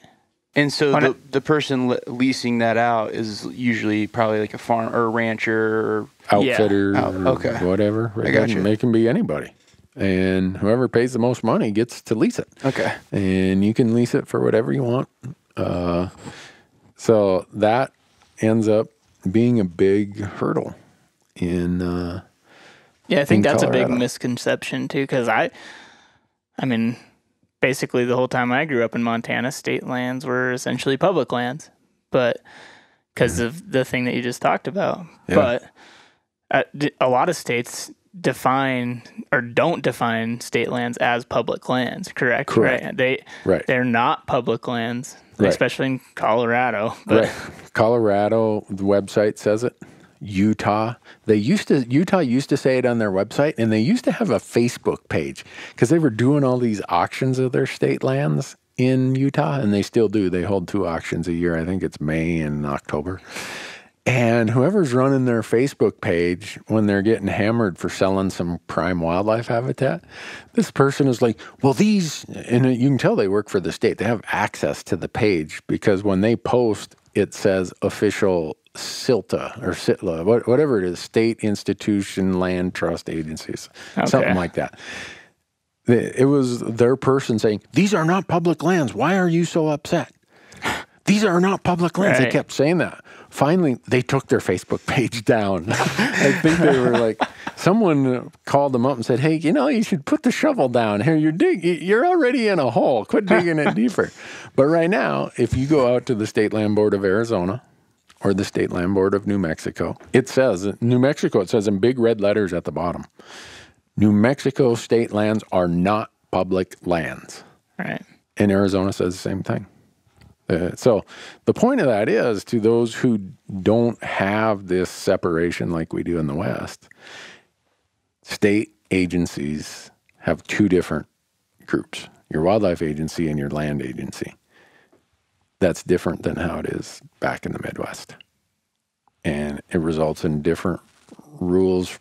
[SPEAKER 2] And so the person leasing that out is usually probably like a farm or a rancher or
[SPEAKER 1] outfitter or whatever.
[SPEAKER 2] I got you.
[SPEAKER 1] They can be anybody. And whoever pays the most money gets to lease it.
[SPEAKER 2] Okay.
[SPEAKER 1] And you can lease it for whatever you want. So that ends up being a big hurdle in
[SPEAKER 3] I think that's
[SPEAKER 1] Colorado.
[SPEAKER 3] a big misconception too, because I mean, basically the whole time I grew up in Montana, state lands were essentially public lands, but because of the thing that you just talked about.
[SPEAKER 1] Yeah.
[SPEAKER 3] But a lot of states define or don't define state lands as public lands, correct? Right. They're not public lands, especially in Colorado. But
[SPEAKER 1] Colorado, the website says it. Utah used to say it on their website, and they used to have a Facebook page because they were doing all these auctions of their state lands in Utah, and they still do. They hold 2 auctions a year. I think it's May and October. And whoever's running their Facebook page when they're getting hammered for selling some prime wildlife habitat, this person is like, well, these, and you can tell they work for the state. They have access to the page because when they post, it says official SILTA or SITLA, whatever it is, State Institution Land Trust Agencies, something like that. It was their person saying, these are not public lands. Why are you so upset? These are not public lands. They kept saying that. Finally, they took their Facebook page down. I think they were like, someone called them up and said, hey, you should put the shovel down here. You're already in a hole. Quit digging it deeper. But right now, if you go out to the State Land Board of Arizona or the State Land Board of New Mexico, it says in big red letters at the bottom, New Mexico state lands are not public lands.
[SPEAKER 3] Right.
[SPEAKER 1] And Arizona says the same thing. So the point of that is, to those who don't have this separation like we do in the West, state agencies have 2 different groups, your wildlife agency and your land agency. That's different than how it is back in the Midwest. And it results in different rules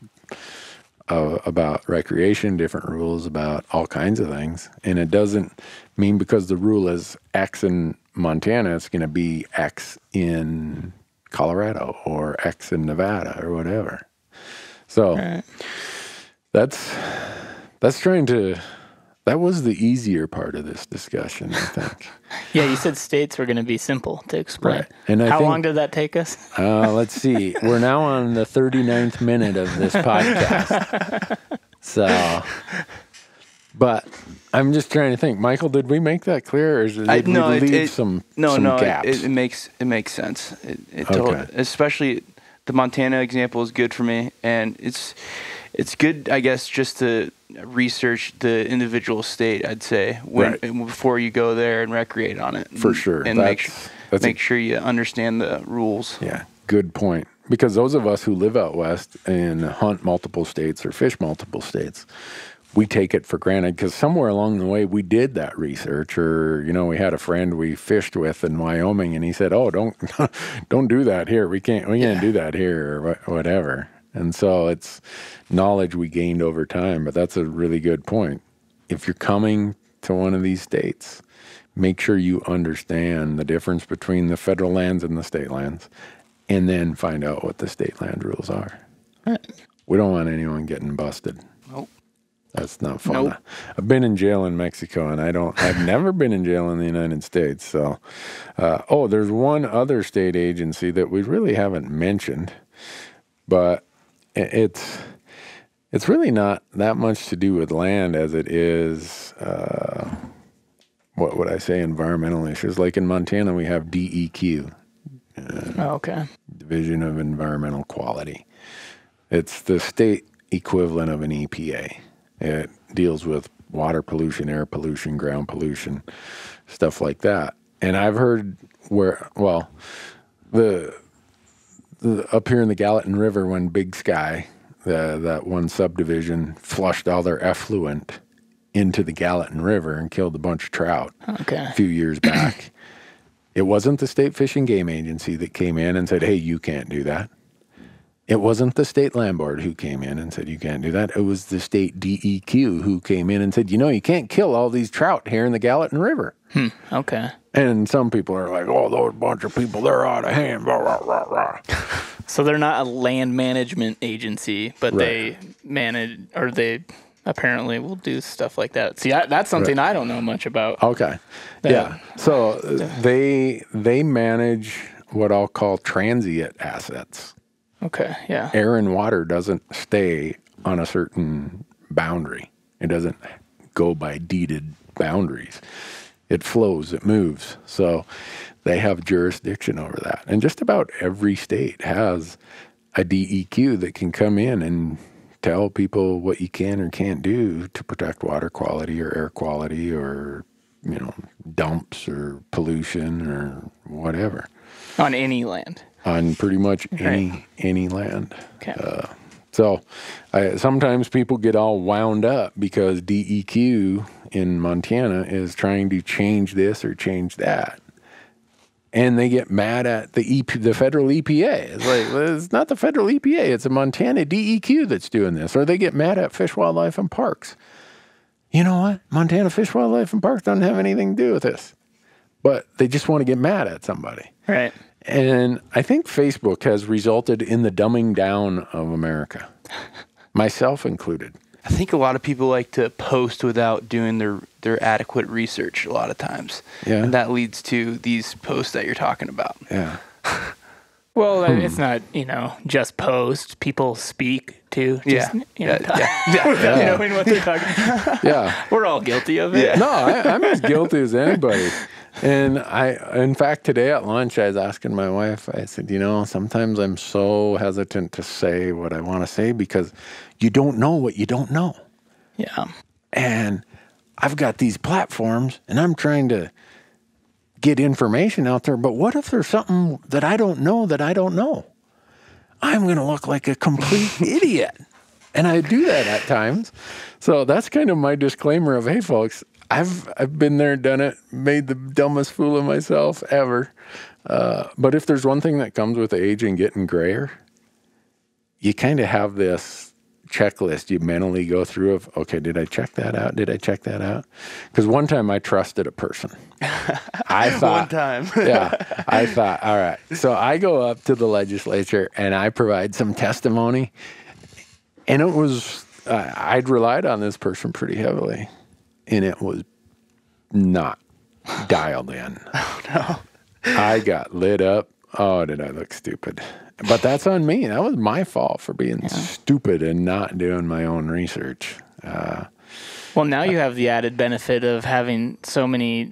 [SPEAKER 1] about recreation, different rules about all kinds of things. And it doesn't mean because the rule is X in Montana, it's going to be X in Colorado or X in Nevada or whatever. So that's trying to, that was the easier part of this discussion, I think.
[SPEAKER 3] Yeah, you said states were going to be simple to explain.
[SPEAKER 1] Right. And
[SPEAKER 3] How long did that take us?
[SPEAKER 1] Let's see. We're now on the 39th minute of this podcast. So, but I'm just trying to think. Michael, did we make that clear, or did we leave some gaps?
[SPEAKER 2] It makes sense. Totally, especially the Montana example is good for me, and it's good, I guess, just to research the individual state, I'd say, before you go there and recreate on it.
[SPEAKER 1] For sure.
[SPEAKER 2] And make sure you understand the rules.
[SPEAKER 1] Yeah, good point. Because those of us who live out west and hunt multiple states or fish multiple states, we take it for granted because somewhere along the way we did that research, or we had a friend we fished with in Wyoming, and he said, "Oh, don't do that here. We can't do that here," or whatever. And so it's knowledge we gained over time. But that's a really good point. If you're coming to one of these states, make sure you understand the difference between the federal lands and the state lands, and then find out what the state land rules are.
[SPEAKER 3] Right.
[SPEAKER 1] We don't want anyone getting busted.
[SPEAKER 2] Nope.
[SPEAKER 1] That's not fun.
[SPEAKER 2] Nope.
[SPEAKER 1] I've been in jail in Mexico, and I've never been in jail in the United States. So, there's one other state agency that we really haven't mentioned, but it's really not that much to do with land as it is, what would I say, environmental issues. Like in Montana, we have DEQ. Division of Environmental Quality. It's the state equivalent of an EPA. It deals with water pollution, air pollution, ground pollution, stuff like that. And I've heard the up here in the Gallatin River, when Big Sky, that one subdivision, flushed all their effluent into the Gallatin River and killed a bunch of trout a few years back. It wasn't the State Fish and Game Agency that came in and said, hey, you can't do that. It wasn't the state land board who came in and said, you can't do that. It was the state DEQ who came in and said, you can't kill all these trout here in the Gallatin River.
[SPEAKER 3] Okay.
[SPEAKER 1] And some people are like, oh, those bunch of people, they're out of hand. Rah, rah, rah, rah.
[SPEAKER 3] So they're not a land management agency, but they manage, or they apparently will do stuff like that. See, that's something I don't know much about.
[SPEAKER 1] Okay. Yeah. So they manage what I'll call transient assets.
[SPEAKER 3] Okay, yeah.
[SPEAKER 1] Air and water doesn't stay on a certain boundary. It doesn't go by deeded boundaries. It flows, it moves. So they have jurisdiction over that. And just about every state has a DEQ that can come in and tell people what you can or can't do to protect water quality or air quality or, dumps or pollution or whatever.
[SPEAKER 3] On any land.
[SPEAKER 1] On pretty much any land.
[SPEAKER 3] Okay.
[SPEAKER 1] So sometimes people get all wound up because DEQ in Montana is trying to change this or change that. And they get mad at the federal EPA. It's like, well, it's not the federal EPA. It's a Montana DEQ that's doing this. Or they get mad at Fish, Wildlife, and Parks. You know what? Montana Fish, Wildlife, and Parks don't have anything to do with this. But they just want to get mad at somebody.
[SPEAKER 3] Right.
[SPEAKER 1] And I think Facebook has resulted in the dumbing down of America, myself included.
[SPEAKER 2] I think a lot of people like to post without doing their adequate research a lot of times.
[SPEAKER 1] Yeah.
[SPEAKER 2] And that leads to these posts that you're talking about.
[SPEAKER 1] Yeah.
[SPEAKER 3] Well, it's not, just post. People speak too. Just, without knowing what they're talking about.
[SPEAKER 1] Yeah.
[SPEAKER 3] We're all guilty of it.
[SPEAKER 1] Yeah. No, I'm as guilty as anybody. And in fact, today at lunch, I was asking my wife, I said, sometimes I'm so hesitant to say what I want to say because you don't know what you don't know.
[SPEAKER 3] Yeah.
[SPEAKER 1] And I've got these platforms and I'm trying to get information out there. But what if there's something that I don't know that I don't know? I'm going to look like a complete idiot. And I do that at times. So that's kind of my disclaimer of, hey, folks, I've been there, done it, made the dumbest fool of myself ever. But if there's one thing that comes with age and getting grayer, you kind of have this checklist you mentally go through of, okay, did I check that out? Did I check that out? Because one time I trusted a person. I thought.
[SPEAKER 2] One time.
[SPEAKER 1] Yeah. I thought, all right. So I go up to the legislature and I provide some testimony. And it was, I'd relied on this person pretty heavily. And it was not dialed in.
[SPEAKER 2] Oh, no.
[SPEAKER 1] I got lit up. Oh, did I look stupid? But that's on me. That was my fault for being stupid and not doing my own research.
[SPEAKER 3] Well, now you have the added benefit of having so many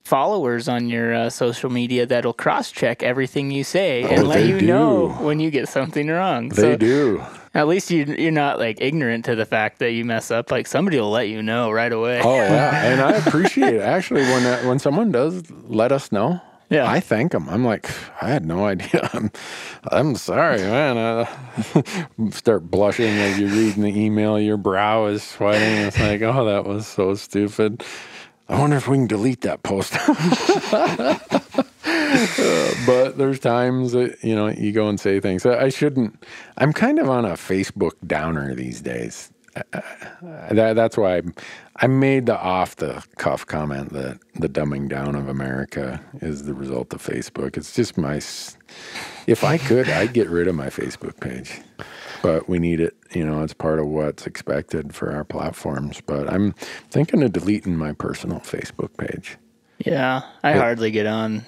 [SPEAKER 3] followers on your social media that'll cross-check everything you say and let you know when you get something wrong.
[SPEAKER 1] They do.
[SPEAKER 3] At least you're not ignorant to the fact that you mess up. Somebody will let you know right away.
[SPEAKER 1] Oh yeah, and I appreciate it. Actually, when someone does let us know, I thank them. I'm like, I had no idea. I'm sorry, man. Start blushing as you're reading the email. Your brow is sweating. It's like, oh, that was so stupid. I wonder if we can delete that post. But there's times that, you go and say things. I shouldn't. I'm kind of on a Facebook downer these days. That's why I made the off-the-cuff comment that the dumbing down of America is the result of Facebook. It's just if I could, I'd get rid of my Facebook page. But we need it, it's part of what's expected for our platforms. But I'm thinking of deleting my personal Facebook page.
[SPEAKER 3] Yeah, I hardly get on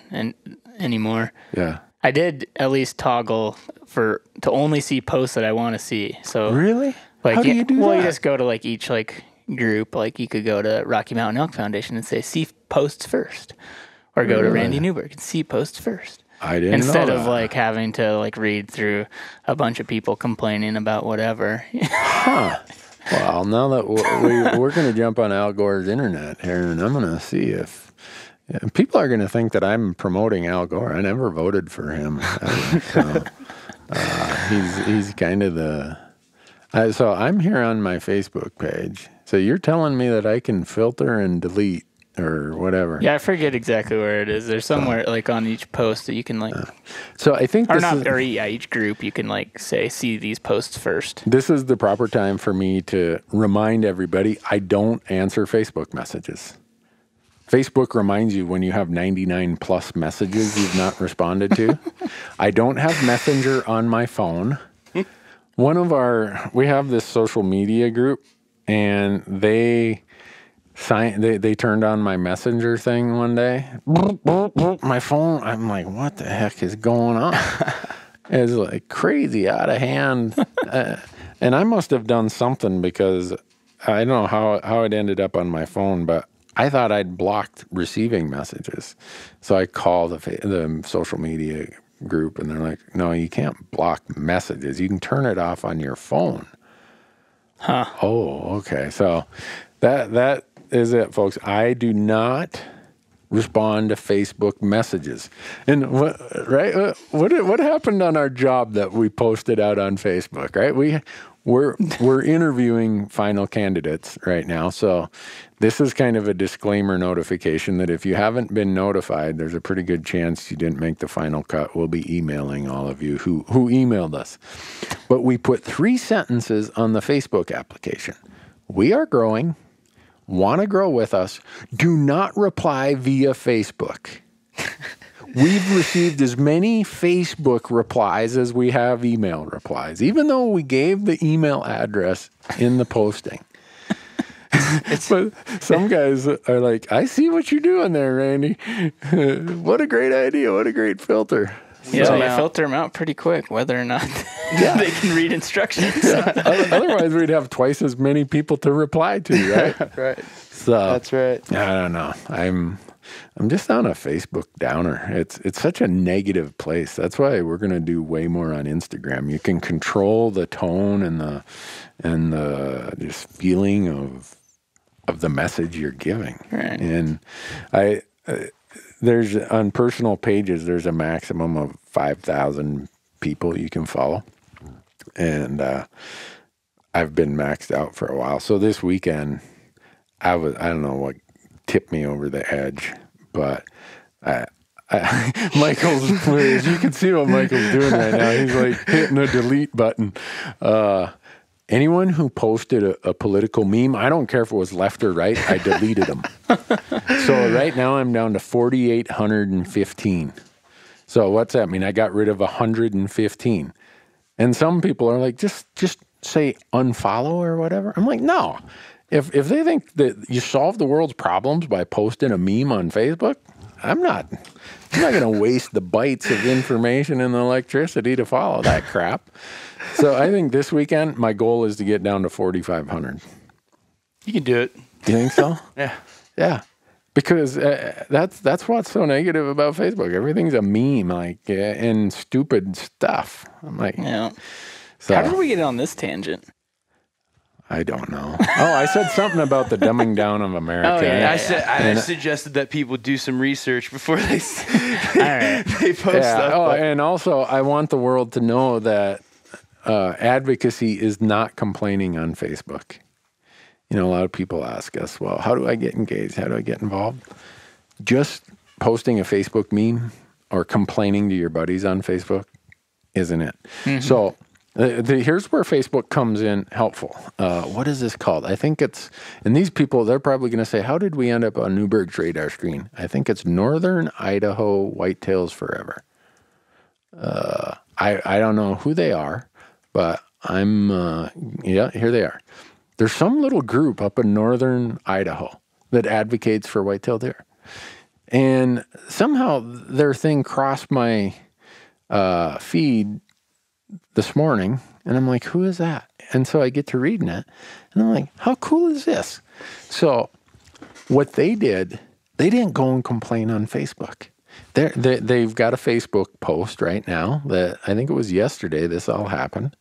[SPEAKER 3] anymore.
[SPEAKER 1] Yeah.
[SPEAKER 3] I did at least toggle to only see posts that I want to see. So
[SPEAKER 1] really? How do you do that?
[SPEAKER 3] Well, you just go to each group. You could go to Rocky Mountain Elk Foundation and say see posts first, or go to Randy Newberg and see posts first.
[SPEAKER 1] I didn't
[SPEAKER 3] Instead
[SPEAKER 1] know
[SPEAKER 3] of
[SPEAKER 1] that.
[SPEAKER 3] having to read through a bunch of people complaining about whatever.
[SPEAKER 1] Huh. Well, now that we're going to jump on Al Gore's internet here, and I'm going to see if people are going to think that I'm promoting Al Gore. I never voted for him. So, he's kind of the... so I'm here on my Facebook page. So you're telling me that I can filter and delete or whatever.
[SPEAKER 3] Yeah, I forget exactly where it is. There's somewhere like on each post that you can like.
[SPEAKER 1] So I think
[SPEAKER 3] each group you can like say see these posts first.
[SPEAKER 1] This is the proper time for me to remind everybody I don't answer Facebook messages. Facebook reminds you when you have 99 plus messages you've not responded to. I don't have Messenger on my phone. We have this social media group, and they turned on my Messenger thing one day. My phone, I'm like, what the heck is going on? It's like crazy, out of hand. And I must have done something because I don't know how it ended up on my phone, but I thought I'd blocked receiving messages. So I called the social media group, and they're like, no, you can't block messages. You can turn it off on your phone.
[SPEAKER 3] Huh.
[SPEAKER 1] Oh, okay. So that is it, folks. I do not respond to Facebook messages. And what happened on our job that we posted out on Facebook, right? We're interviewing final candidates right now. So this is kind of a disclaimer notification that if you haven't been notified, there's a pretty good chance you didn't make the final cut. We'll be emailing all of you who emailed us. But we put 3 sentences on the Facebook application. We are growing. Want to grow with us. Do not reply via Facebook. We've received as many Facebook replies as we have email replies, even though we gave the email address in the posting. But some guys are like, I see what you're doing there, Randy. What a great idea. What a great filter.
[SPEAKER 3] Yeah, you filter them out pretty quick, whether or not they can read instructions.
[SPEAKER 1] Yeah. Otherwise, we'd have twice as many people to reply to, right?
[SPEAKER 2] Right.
[SPEAKER 1] So
[SPEAKER 2] that's right.
[SPEAKER 1] I don't know. I'm just on a Facebook downer. It's such a negative place. That's why we're going to do way more on Instagram. You can control the tone and the just feeling of the message you're giving.
[SPEAKER 3] Right.
[SPEAKER 1] And there's on personal pages, there's a maximum of 5,000 people you can follow. And I've been maxed out for a while. So this weekend, I don't know what tipped me over the edge, but Michael's, as you can see what Michael's doing right now, he's like hitting a delete button. Anyone who posted a political meme, I don't care if it was left or right, I deleted them. So right now I'm down to 4,815. So what's that mean? I got rid of 115. And some people are like, just say unfollow or whatever. I'm like, no. If they think that you solve the world's problems by posting a meme on Facebook, I'm not going to waste the bytes of information and the electricity to follow that crap. So I think this weekend, my goal is to get down to 4,500.
[SPEAKER 2] You can do it.
[SPEAKER 1] You think so?
[SPEAKER 2] Yeah.
[SPEAKER 1] Yeah. Because that's what's so negative about Facebook. Everything's a meme, like, and stupid stuff. I'm like,
[SPEAKER 3] yeah.
[SPEAKER 1] So,
[SPEAKER 3] how did we get on this tangent?
[SPEAKER 1] I don't know. Oh, I said something about the dumbing down of America.
[SPEAKER 2] Oh, yeah. I suggested that people do some research before they post stuff.
[SPEAKER 1] Oh, and also, I want the world to know that advocacy is not complaining on Facebook. You know, a lot of people ask us, well, how do I get engaged? How do I get involved? Just posting a Facebook meme or complaining to your buddies on Facebook isn't it. Mm-hmm. So here's where Facebook comes in helpful. What is this called? I think it's, and these people, they're probably going to say, how did we end up on Newberg's radar screen? I think it's Northern Idaho Whitetails Forever. I don't know who they are, but here they are. There's some little group up in northern Idaho that advocates for whitetail deer. And somehow their thing crossed my feed this morning, and I'm like, who is that? And so I get to reading it, and I'm like, how cool is this? So what they did, they didn't go and complain on Facebook. They've got a Facebook post right now that I think it was yesterday this all happened.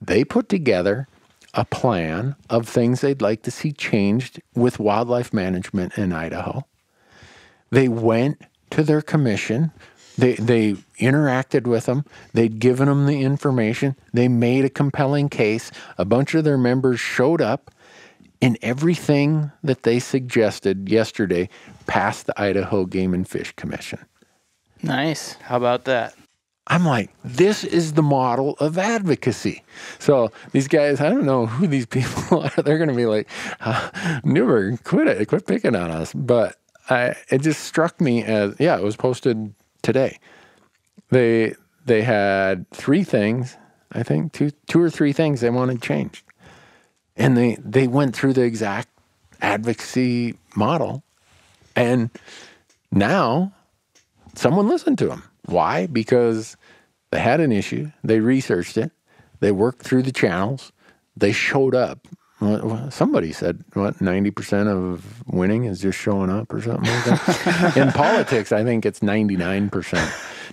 [SPEAKER 1] They put together a plan of things they'd like to see changed with wildlife management in Idaho. They went to their commission. They interacted with them. They'd given them the information. They made a compelling case. A bunch of their members showed up, And everything that they suggested yesterday passed the Idaho Game and Fish Commission.
[SPEAKER 3] Nice.
[SPEAKER 2] How about that?
[SPEAKER 1] I'm like, this is the model of advocacy. So these guys, I don't know who these people are. They're going to be like, Newberg, quit picking on us. But it just struck me as, it was posted today. They had 3 things, I think, two or three things they wanted changed. And they went through the exact advocacy model. And now someone listened to them. Why? Because they had an issue. They researched it. They worked through the channels. They showed up. Somebody said, 90% of winning is just showing up or something like that? In politics, I think it's 99%.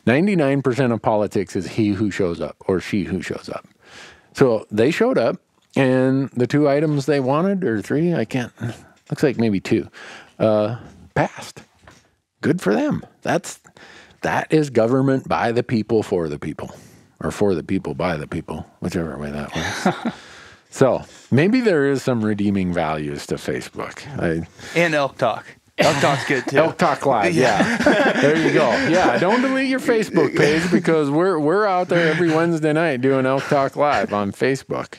[SPEAKER 1] 99% of politics is he who shows up or she who shows up. So they showed up, and the 2 items they wanted, or 3, looks like maybe 2, passed. Good for them. That is government by the people for the people, or for the people by the people, whichever way that works. So maybe there is some redeeming values to Facebook.
[SPEAKER 2] And Elk Talk. Elk Talk's good too.
[SPEAKER 1] Elk Talk Live, yeah. There you go. Yeah, don't delete your Facebook page because we're out there every Wednesday night doing Elk Talk Live on Facebook.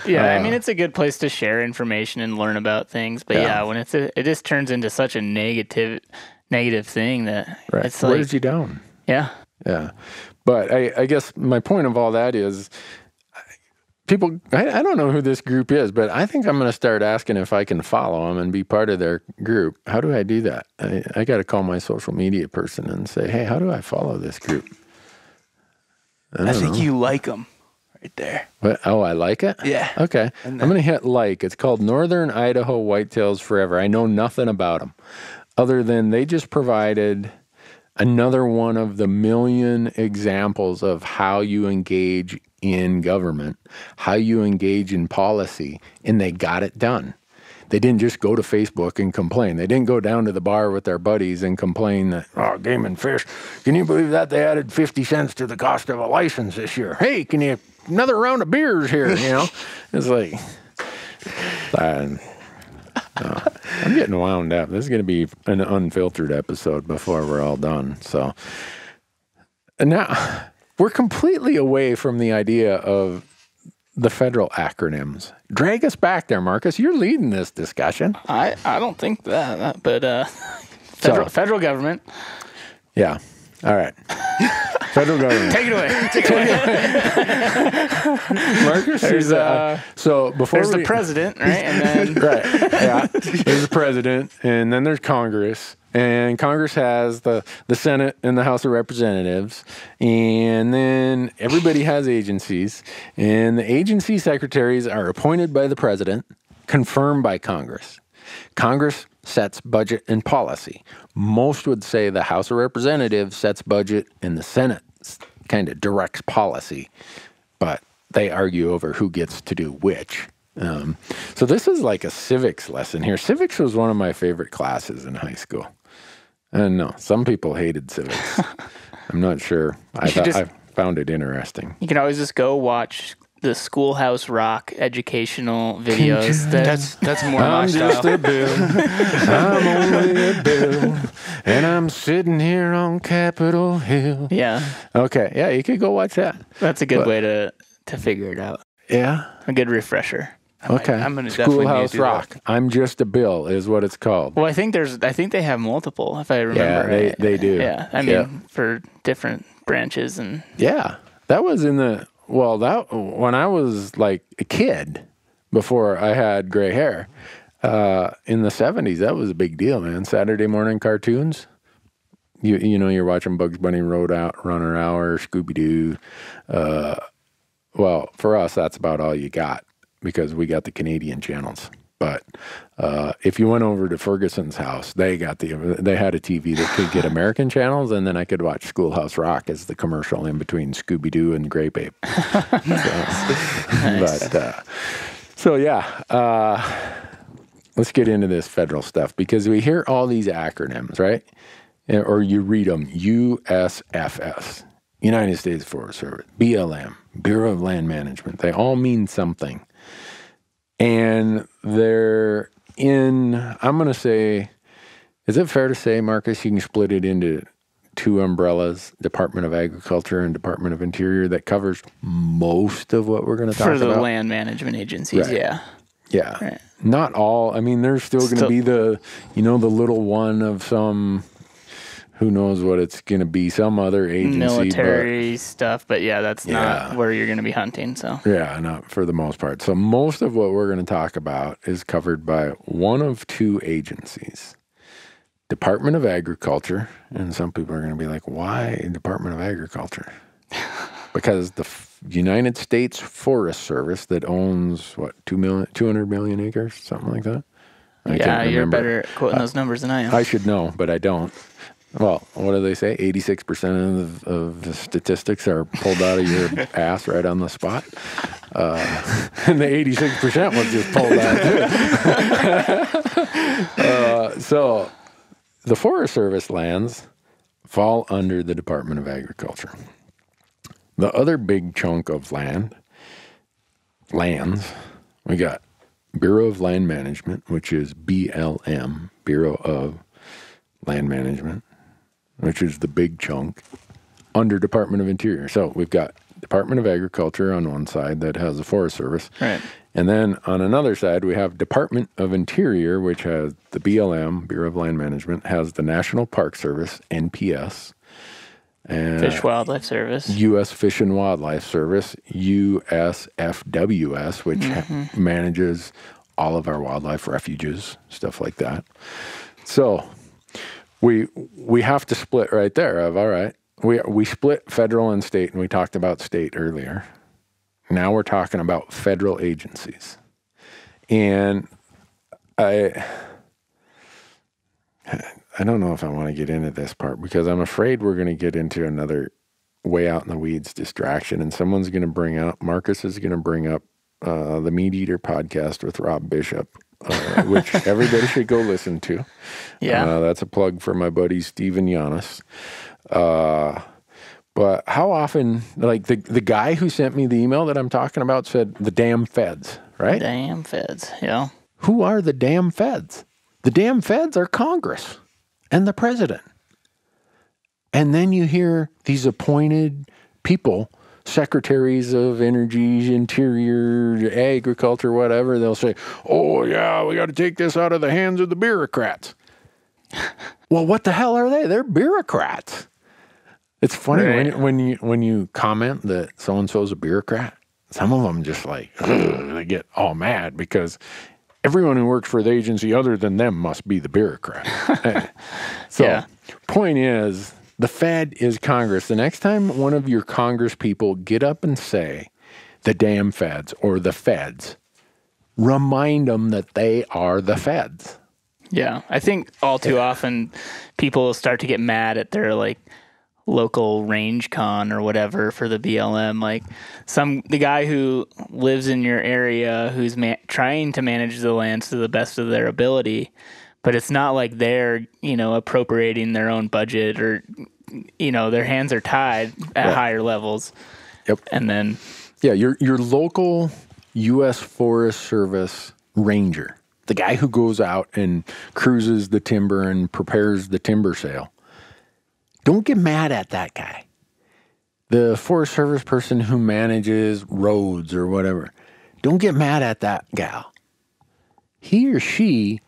[SPEAKER 3] Yeah, I mean, it's a good place to share information and learn about things. But when it just turns into such a negative thing that it's like,
[SPEAKER 1] wears you down.
[SPEAKER 3] Yeah.
[SPEAKER 1] Yeah. But I guess my point of all that is people, I don't know who this group is, but I think I'm going to start asking if I can follow them and be part of their group. How do I do that? I got to call my social media person and say, hey, how do I follow this group?
[SPEAKER 2] I think you like them right there.
[SPEAKER 1] What? Oh, I like it?
[SPEAKER 2] Yeah.
[SPEAKER 1] Okay. I'm going to hit like. It's called Northern Idaho Whitetails Forever. I know nothing about them other than they just provided another one of the million examples of how you engage in government, how you engage in policy, and they got it done. They didn't just go to Facebook and complain. They didn't go down to the bar with their buddies and complain that, Game and Fish, can you believe that they added 50 cents to the cost of a license this year? Hey, can you another round of beers here, It's like, I'm getting wound up. This is going to be an unfiltered episode before we're all done. So now we're completely away from the idea of the federal acronyms. Drag us back there, Marcus. You're leading this discussion.
[SPEAKER 3] I don't think that, but federal government.
[SPEAKER 1] Yeah. All right. Federal government.
[SPEAKER 3] Take it away.
[SPEAKER 1] Marcus is so before
[SPEAKER 3] there's the president, right? And then
[SPEAKER 1] there's the president, and then there's Congress, and Congress has the Senate and the House of Representatives, and then everybody has agencies, and the agency secretaries are appointed by the president, confirmed by Congress. Congress sets budget and policy. Most would say the House of Representatives sets budget and the Senate kind of directs policy, but they argue over who gets to do which. So this is like a civics lesson here. Civics was one of my favorite classes in high school. And no, some people hated civics. I'm not sure. I found it interesting.
[SPEAKER 3] You can always just go watch the Schoolhouse Rock educational videos.
[SPEAKER 2] That's more my style.
[SPEAKER 1] I'm just a bill. I'm only a bill. And I'm sitting here on Capitol Hill.
[SPEAKER 3] Yeah.
[SPEAKER 1] Okay. Yeah, you could go watch that.
[SPEAKER 3] That's a good way to figure it out.
[SPEAKER 1] Yeah.
[SPEAKER 3] A good refresher.
[SPEAKER 1] Okay.
[SPEAKER 2] I'm gonna definitely
[SPEAKER 1] Schoolhouse
[SPEAKER 2] do
[SPEAKER 1] Rock.
[SPEAKER 2] that.
[SPEAKER 1] I'm just a bill is what it's called.
[SPEAKER 3] Well, I think they have multiple, if I remember.
[SPEAKER 1] Yeah, they do.
[SPEAKER 3] Yeah. I mean, for different branches and.
[SPEAKER 1] Yeah. That was when I was like a kid, before I had gray hair, in the 70s, that was a big deal, man. Saturday morning cartoons. You're watching Bugs Bunny Runner Hour, Scooby-Doo. Well, for us, that's about all you got because we got the Canadian channels. But if you went over to Ferguson's house, they had a TV that could get American channels, and then I could watch Schoolhouse Rock as the commercial in between Scooby-Doo and Grape Ape. Let's get into this federal stuff because we hear all these acronyms, right? Or you read them, USFS, United States Forest Service, BLM, Bureau of Land Management. They all mean something. And they're in, I'm going to say, is it fair to say, Marcus, you can split it into two umbrellas, Department of Agriculture and Department of Interior, that covers most of what we're going to talk about?
[SPEAKER 3] For the land management agencies,
[SPEAKER 1] right.
[SPEAKER 3] Yeah.
[SPEAKER 1] Yeah. Right. Not all. I mean, there's still going to be the little one of some, who knows what it's going to be, some other agency.
[SPEAKER 3] Military stuff, but that's not where you're going to be hunting, so.
[SPEAKER 1] Yeah, not for the most part. So most of what we're going to talk about is covered by one of two agencies. Department of Agriculture, and some people are going to be like, why Department of Agriculture? Because the United States Forest Service that owns, 200 million acres, something like that?
[SPEAKER 3] You're better at quoting those numbers than I am.
[SPEAKER 1] I should know, but I don't. Well, what do they say? 86% of the statistics are pulled out of your ass right on the spot. And the 86% was just pulled out too. So the Forest Service lands fall under the Department of Agriculture. The other big chunk of lands, we got Bureau of Land Management, which is BLM, Bureau of Land Management, which is the big chunk, under Department of Interior. So we've got Department of Agriculture on one side that has the Forest Service.
[SPEAKER 3] Right.
[SPEAKER 1] And then on another side, we have Department of Interior, which has the BLM, Bureau of Land Management, has the National Park Service, NPS, and
[SPEAKER 3] Fish Wildlife Service,
[SPEAKER 1] U.S. Fish and Wildlife Service, USFWS, which manages all of our wildlife refuges, stuff like that. So we have to split right there. All right, we split federal and state, and we talked about state earlier. Now we're talking about federal agencies, and I don't know if I want to get into this part because I'm afraid we're going to get into another way out in the weeds distraction, and someone's going to bring up, Marcus is going to bring up the Meat Eater podcast with Rob Bishop, which everybody should go listen to.
[SPEAKER 3] Yeah.
[SPEAKER 1] That's a plug for my buddy Steven Giannis. But how often, like the guy who sent me the email that I'm talking about said the damn feds, right?
[SPEAKER 3] Damn feds, yeah.
[SPEAKER 1] Who are the damn feds? The damn feds are Congress and the president. And then you hear these appointed people, secretaries of energy, interior, agriculture, whatever, they'll say, oh, yeah, we got to take this out of the hands of the bureaucrats. Well, what the hell are they? They're bureaucrats. It's funny right. when you comment that so-and-so's a bureaucrat, some of them just like, they get all mad because everyone who works for the agency other than them must be the bureaucrat. So, point is, the Fed is Congress. The next time one of your Congress people get up and say the damn feds or the feds, remind them that they are the feds.
[SPEAKER 3] Yeah, I think all too often people start to get mad at their like local range con or whatever for the BLM. Like the guy who lives in your area who's trying to manage the lands to the best of their ability, but it's not like they're, appropriating their own budget or, their hands are tied at higher levels.
[SPEAKER 1] Yep.
[SPEAKER 3] And then...
[SPEAKER 1] Yeah, your local U.S. Forest Service ranger, the guy who goes out and cruises the timber and prepares the timber sale, don't get mad at that guy. The Forest Service person who manages roads or whatever, don't get mad at that gal. He or she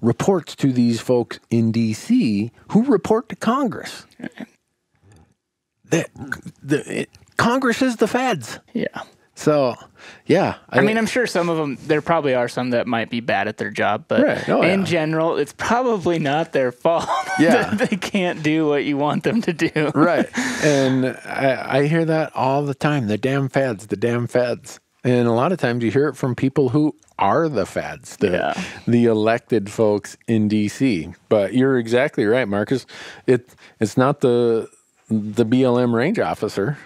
[SPEAKER 1] reports to these folks in D.C. who report to Congress. Congress is the feds.
[SPEAKER 3] Yeah.
[SPEAKER 1] So, yeah.
[SPEAKER 3] I mean, I'm sure some of them, there probably are some that might be bad at their job, but in general, it's probably not their fault that they can't do what you want them to do.
[SPEAKER 1] Right. And I hear that all the time, the damn feds, the damn feds. And a lot of times you hear it from people who are the feds, the elected folks in D.C. But you're exactly right, Marcus. It's not the BLM range officer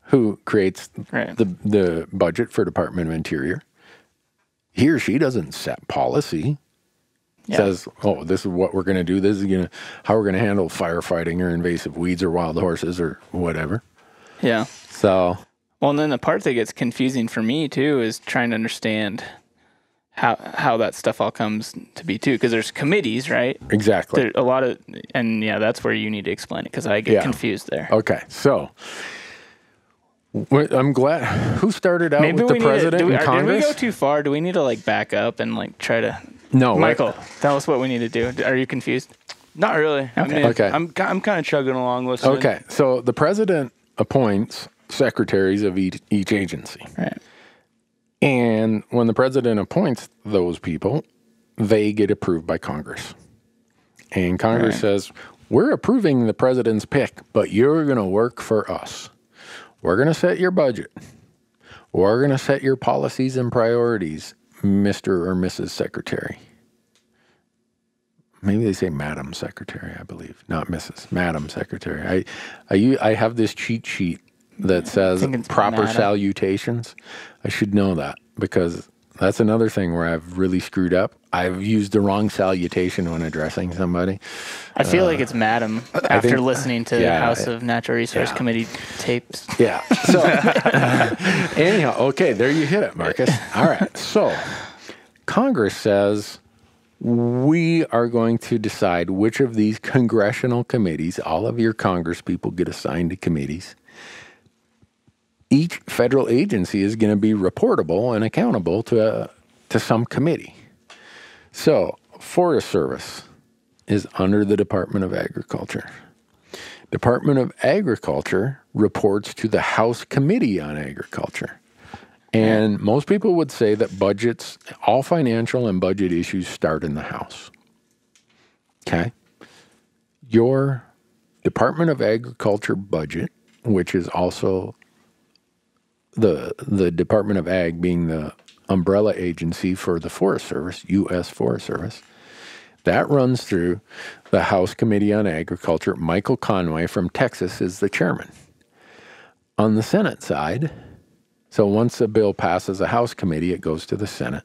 [SPEAKER 1] who creates the budget for Department of Interior. He or she doesn't set policy. Says, oh, this is what we're going to do. This is how we're going to handle firefighting or invasive weeds or wild horses or whatever.
[SPEAKER 3] Yeah.
[SPEAKER 1] So...
[SPEAKER 3] Well, and then the part that gets confusing for me, too, is trying to understand how that stuff all comes to be too, because there's committees, right?
[SPEAKER 1] Exactly.
[SPEAKER 3] There's a lot of, and yeah, that's where you need to explain it because I get confused there.
[SPEAKER 1] Okay, so I'm glad. Who started out with the president and Congress?
[SPEAKER 3] Did we go too far? Do we need to like back up and like try to?
[SPEAKER 1] No,
[SPEAKER 3] Michael, tell us what we need to do. Are you confused?
[SPEAKER 2] Not really.
[SPEAKER 3] Okay.
[SPEAKER 2] I'm kind of chugging along listening.
[SPEAKER 1] Okay, so the president appoints secretaries of each agency.
[SPEAKER 3] Right.
[SPEAKER 1] And when the president appoints those people, they get approved by Congress. And Congress says, we're approving the president's pick, but you're going to work for us. We're going to set your budget. We're going to set your policies and priorities, Mr. or Mrs. Secretary. Maybe they say Madam Secretary, I believe, not Mrs. Madam Secretary. I have this cheat sheet that says proper salutations. I should know that because that's another thing where I've really screwed up. I've used the wrong salutation when addressing somebody.
[SPEAKER 3] I feel like it's Madam after listening to the House of Natural Resource Committee tapes.
[SPEAKER 1] Yeah. So anyhow, okay, there you hit it, Marcus. All right. So Congress says we are going to decide which of these congressional committees, all of your Congress people get assigned to committees. Each federal agency is going to be reportable and accountable to some committee. So, Forest Service is under the Department of Agriculture. Department of Agriculture reports to the House Committee on Agriculture. And most people would say that budgets, all financial and budget issues start in the House. Okay? Your Department of Agriculture budget, which is also the Department of Ag being the umbrella agency for the Forest Service, U.S. Forest Service, that runs through the House Committee on Agriculture. Michael Conway from Texas is the chairman. On the Senate side, so once a bill passes a House committee, it goes to the Senate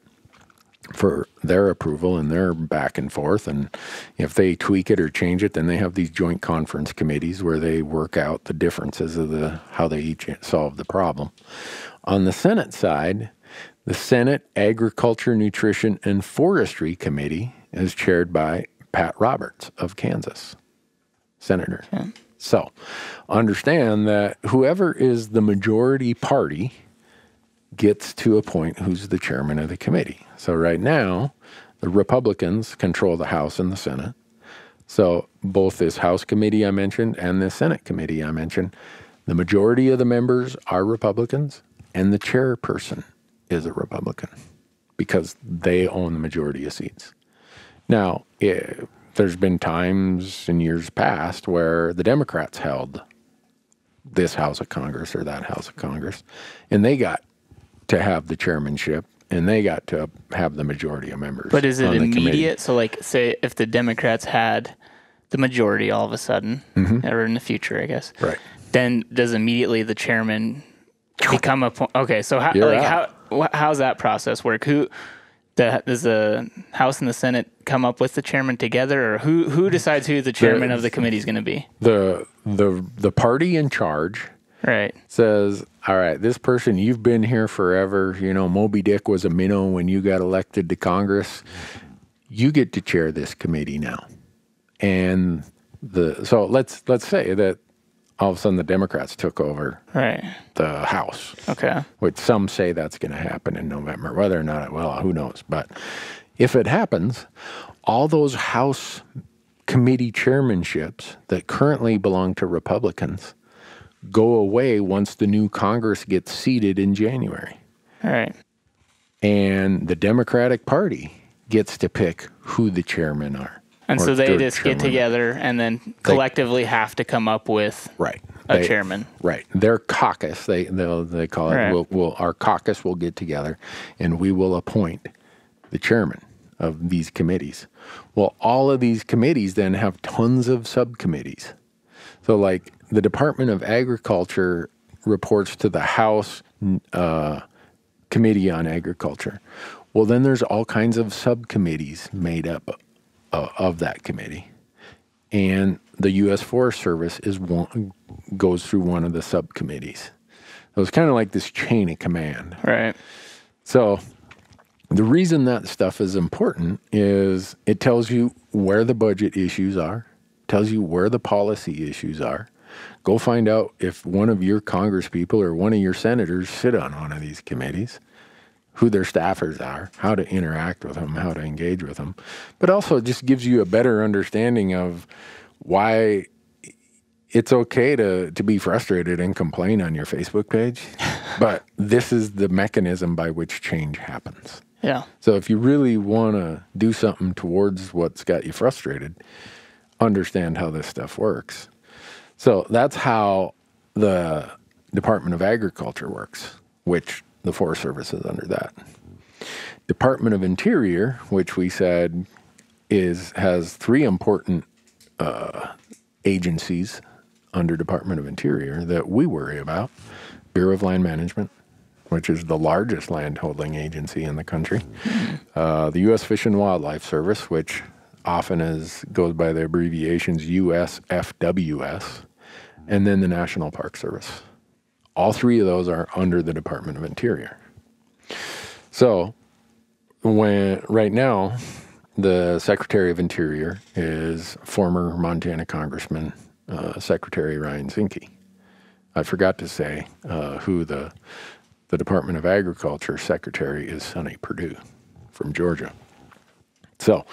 [SPEAKER 1] for their approval and their back and forth. And if they tweak it or change it, then they have these joint conference committees where they work out the differences of how they each solve the problem. On the Senate side, the Senate Agriculture, Nutrition, and Forestry Committee is chaired by Pat Roberts of Kansas, Senator. Okay. So understand that whoever is the majority party gets to appoint who's the chairman of the committee. So right now, the Republicans control the House and the Senate. So both this House committee I mentioned and this Senate committee I mentioned, the majority of the members are Republicans and the chairperson is a Republican because they own the majority of seats. Now, there's been times in years past where the Democrats held this House of Congress or that House of Congress, and they got to have the chairmanship, and they got to have the majority of members.
[SPEAKER 3] But is it immediate? So, like, say if the Democrats had the majority all of a sudden, or in the future, I guess,
[SPEAKER 1] right?
[SPEAKER 3] Then does immediately the chairman become okay? So how's that process work? Does the House and the Senate come up with the chairman together, or who decides who the chairman of the committee is going to be?
[SPEAKER 1] The party in charge.
[SPEAKER 3] Right.
[SPEAKER 1] Says, all right, this person, you've been here forever. You know, Moby Dick was a minnow when you got elected to Congress. You get to chair this committee now. And so let's say that all of a sudden the Democrats took over the House.
[SPEAKER 3] Okay.
[SPEAKER 1] Which some say that's going to happen in November. Whether or not it will, who knows. But if it happens, all those House committee chairmanships that currently belong to Republicans go away once the new Congress gets seated in January.
[SPEAKER 3] All right.
[SPEAKER 1] And the Democratic Party gets to pick who the chairmen are.
[SPEAKER 3] And so they just get together and then collectively have to come up with a chairman.
[SPEAKER 1] Right. Their caucus, they call it, our caucus will get together and we will appoint the chairman of these committees. Well, all of these committees then have tons of subcommittees. So like the Department of Agriculture reports to the House Committee on Agriculture. Well, then there's all kinds of subcommittees made up of that committee. And the U.S. Forest Service goes through one of the subcommittees. So it's kind of like this chain of command.
[SPEAKER 3] Right.
[SPEAKER 1] So the reason that stuff is important is it tells you where the budget issues are, tells you where the policy issues are. Go find out if one of your congresspeople or one of your senators sit on one of these committees, who their staffers are, how to interact with them, how to engage with them. But also it just gives you a better understanding of why it's okay to be frustrated and complain on your Facebook page, but this is the mechanism by which change happens.
[SPEAKER 3] Yeah.
[SPEAKER 1] So if you really want to do something towards what's got you frustrated, understand how this stuff works. So that's how the Department of Agriculture works, which the Forest Service is under that. Department of Interior, which we said has three important agencies under Department of Interior that we worry about. Bureau of Land Management, which is the largest landholding agency in the country. The U.S. Fish and Wildlife Service, which often goes by the abbreviations USFWS, and then the National Park Service. All three of those are under the Department of Interior. So right now, the Secretary of Interior is former Montana Congressman Secretary Ryan Zinke. I forgot to say who the Department of Agriculture Secretary is Sonny Perdue from Georgia. So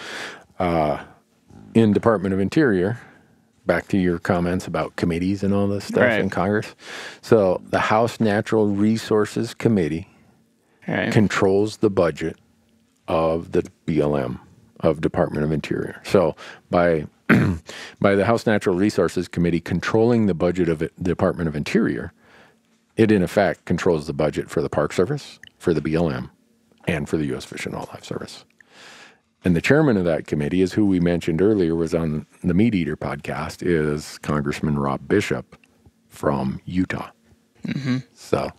[SPEAKER 1] in Department of Interior, back to your comments about committees and all this stuff in Congress. So the House Natural Resources Committee controls the budget of the BLM, of Department of Interior. So by the House Natural Resources Committee controlling the budget of the Department of Interior, it in effect controls the budget for the Park Service, for the BLM, and for the U.S. Fish and Wildlife Service. And the chairman of that committee is who we mentioned earlier was on the Meat Eater podcast, is Congressman Rob Bishop from Utah. Mm-hmm. So,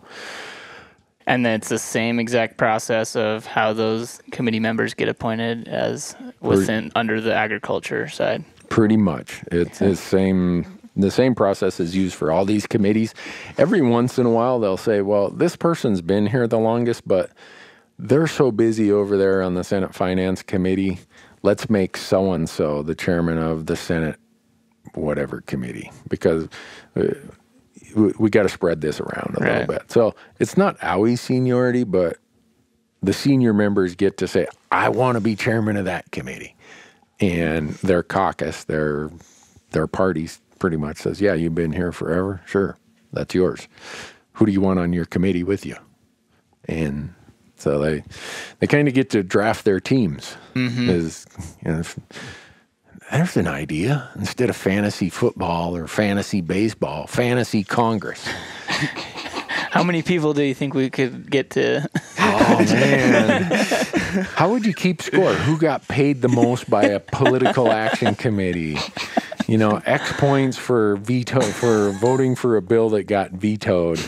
[SPEAKER 3] and then it's the same exact process of how those committee members get appointed as under the agriculture side.
[SPEAKER 1] Pretty much. It's the same process is used for all these committees. Every once in a while they'll say, well, this person's been here the longest, but they're so busy over there on the Senate Finance Committee. Let's make so-and-so the chairman of the Senate whatever committee, because we got to spread this around a little bit. So it's not always seniority, but the senior members get to say, I want to be chairman of that committee. And their caucus, their party pretty much says, yeah, you've been here forever. Sure, that's yours. Who do you want on your committee with you? And so they kind of get to draft their teams. Mm-hmm. There's an idea. Instead of fantasy football or fantasy baseball, fantasy Congress.
[SPEAKER 3] How many people do you think we could get to?
[SPEAKER 1] Oh, man. How would you keep score? Who got paid the most by a political action committee? You know, X points for voting for a bill that got vetoed.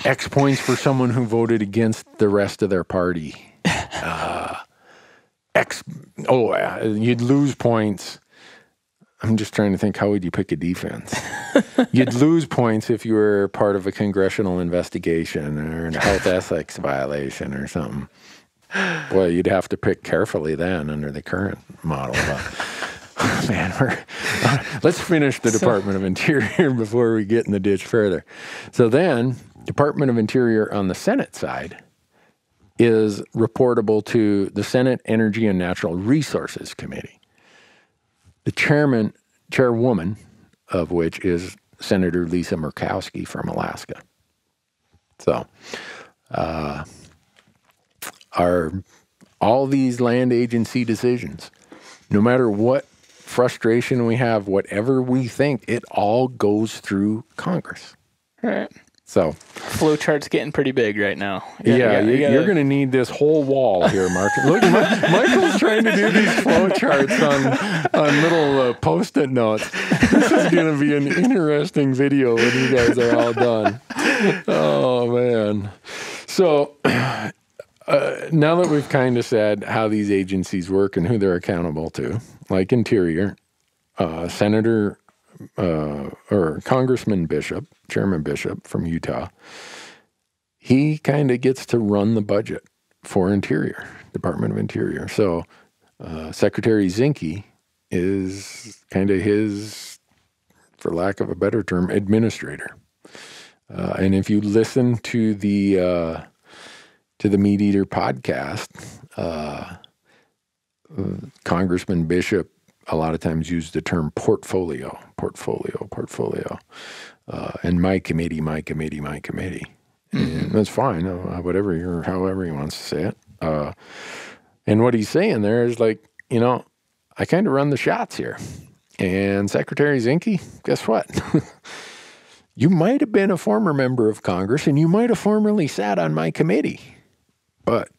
[SPEAKER 1] X points for someone who voted against the rest of their party. You'd lose points. I'm just trying to think, how would you pick a defense? You'd lose points if you were part of a congressional investigation or a health ethics violation or something. Boy, you'd have to pick carefully then under the current model. But, man, let's finish the Department of Interior before we get in the ditch further. So then, Department of Interior on the Senate side is reportable to the Senate Energy and Natural Resources Committee. The chairwoman of which is Senator Lisa Murkowski from Alaska. So, all these land agency decisions, no matter what frustration we have, whatever we think, it all goes through Congress.
[SPEAKER 3] Right.
[SPEAKER 1] So
[SPEAKER 3] flowchart's getting pretty big right now.
[SPEAKER 1] You're going to need this whole wall here, Mark. Look, Michael's trying to do these flowcharts on little Post-it notes. This is going to be an interesting video when you guys are all done. Oh, man. So now that we've kind of said how these agencies work and who they're accountable to, like Interior, Senator or Congressman Bishop, Chairman Bishop from Utah, he kind of gets to run the budget for Interior, Department of Interior. So Secretary Zinke is kind of his, for lack of a better term, administrator. And if you listen to the Meat Eater podcast, Congressman Bishop a lot of times use the term portfolio, and my committee. And that's fine, however he wants to say it. And what he's saying there is like, I kind of run the shots here. And Secretary Zinke, guess what? You might have been a former member of Congress and you might have formerly sat on my committee, but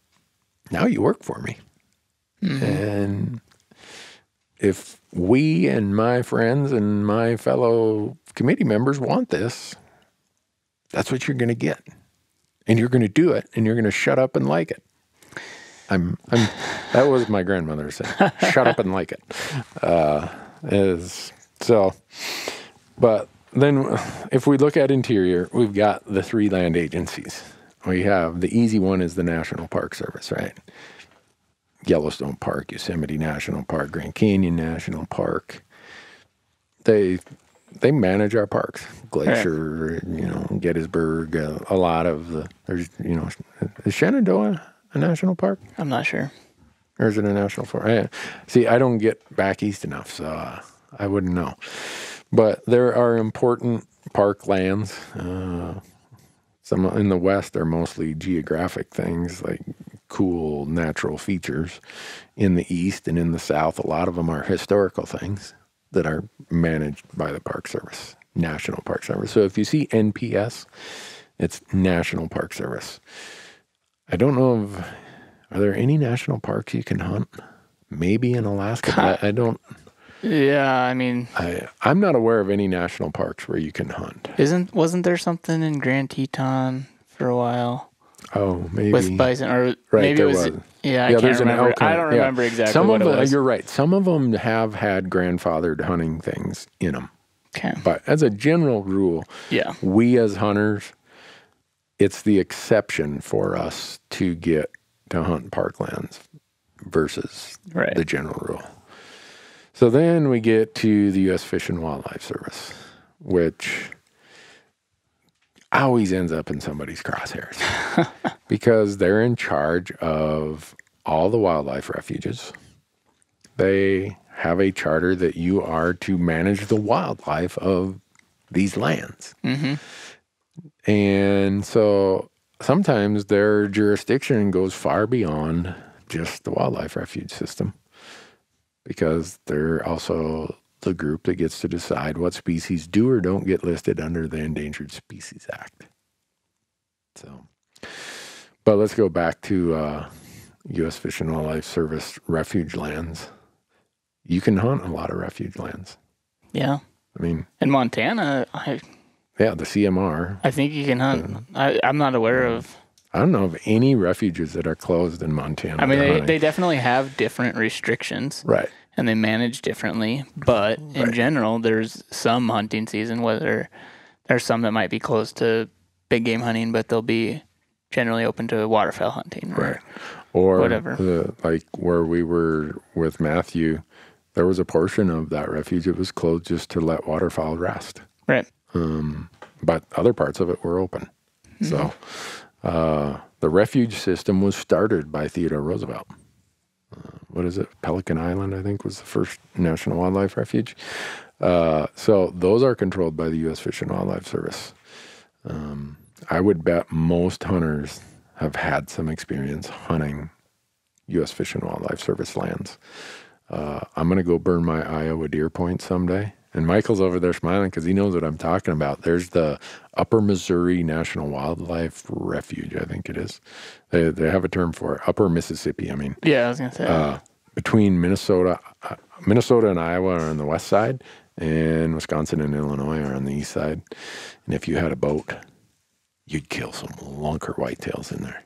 [SPEAKER 1] now you work for me. Mm-hmm. And if we and my friends and my fellow committee members want this, that's what you're going to get. And you're going to do it, and you're going to shut up and like it. That was my grandmother saying, shut up and like it. But then if we look at Interior, we've got the 3 land agencies. We have, the easy one is the National Park Service, right? Yellowstone Park, Yosemite National Park, Grand Canyon National Park. They manage our parks. Glacier, Gettysburg, a lot of the, there's, is Shenandoah a national park?
[SPEAKER 3] I'm not sure.
[SPEAKER 1] Or is it a national park? See, I don't get back east enough, so I wouldn't know. But there are important park lands. Some in the west are mostly geographic things like cool natural features. In the east and in the south, a lot of them are historical things that are managed by the Park Service, National Park Service. So if you see NPS, it's National Park Service. I don't know are there any national parks you can hunt? Maybe in Alaska, but I don't.
[SPEAKER 3] Yeah, I mean,
[SPEAKER 1] I'm not aware of any national parks where you can hunt.
[SPEAKER 3] Wasn't there something in Grand Teton for a while?
[SPEAKER 1] Oh, maybe
[SPEAKER 3] with bison, or
[SPEAKER 1] right,
[SPEAKER 3] maybe it was. Yeah, I can't remember. I don't remember exactly what it was.
[SPEAKER 1] You're right. Some of them have had grandfathered hunting things in them.
[SPEAKER 3] Okay.
[SPEAKER 1] But as a general rule, we as hunters, it's the exception for us to get to hunt parklands versus the general rule. So then we get to the U.S. Fish and Wildlife Service, which always ends up in somebody's crosshairs because they're in charge of all the wildlife refuges. They have a charter that you are to manage the wildlife of these lands. Mm-hmm. And so sometimes their jurisdiction goes far beyond just the wildlife refuge system, because they're also the group that gets to decide what species do or don't get listed under the Endangered Species Act. So, but let's go back to U.S. Fish and Wildlife Service refuge lands. You can hunt a lot of refuge lands.
[SPEAKER 3] Yeah.
[SPEAKER 1] I mean,
[SPEAKER 3] in Montana,
[SPEAKER 1] the CMR.
[SPEAKER 3] I think you can hunt. I'm not aware of.
[SPEAKER 1] I don't know of any refuges that are closed in Montana.
[SPEAKER 3] I mean, they definitely have different restrictions.
[SPEAKER 1] Right.
[SPEAKER 3] And they manage differently. But in general, there's some hunting season, whether there's some that might be closed to big game hunting, but they'll be generally open to waterfowl hunting.
[SPEAKER 1] Or
[SPEAKER 3] whatever.
[SPEAKER 1] Like where we were with Matthew, there was a portion of that refuge that was closed just to let waterfowl rest.
[SPEAKER 3] Right.
[SPEAKER 1] But other parts of it were open. Mm-hmm. So the refuge system was started by Theodore Roosevelt. What is it? Pelican Island, I think, was the first national wildlife refuge. So those are controlled by the U.S. Fish and Wildlife Service. I would bet most hunters have had some experience hunting U.S. Fish and Wildlife Service lands. I'm going to go burn my Iowa deer point someday. And Michael's over there smiling because he knows what I'm talking about. There's the Upper Missouri National Wildlife Refuge, I think it is. They have a term for it. Upper Mississippi, I mean.
[SPEAKER 3] Yeah, I was going to say.
[SPEAKER 1] Between Minnesota and Iowa are on the west side, and Wisconsin and Illinois are on the east side. And if you had a boat, you'd kill some lunker whitetails in there.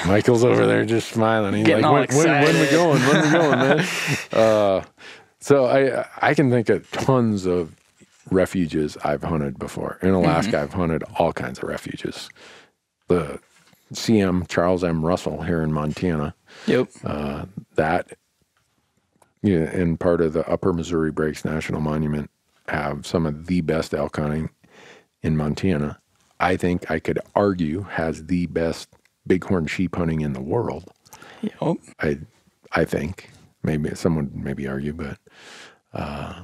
[SPEAKER 1] Michael's over there just smiling. He's
[SPEAKER 3] getting
[SPEAKER 1] like, when we going? When we going, man? So I can think of tons of refuges I've hunted before. In Alaska, I've hunted all kinds of refuges. the CM Charles M. Russell here in Montana.
[SPEAKER 3] Yep.
[SPEAKER 1] That and part of the Upper Missouri Breaks National Monument have some of the best elk hunting in Montana. I think I could argue has the best bighorn sheep hunting in the world.
[SPEAKER 3] Yep.
[SPEAKER 1] I think. Maybe someone maybe argue, but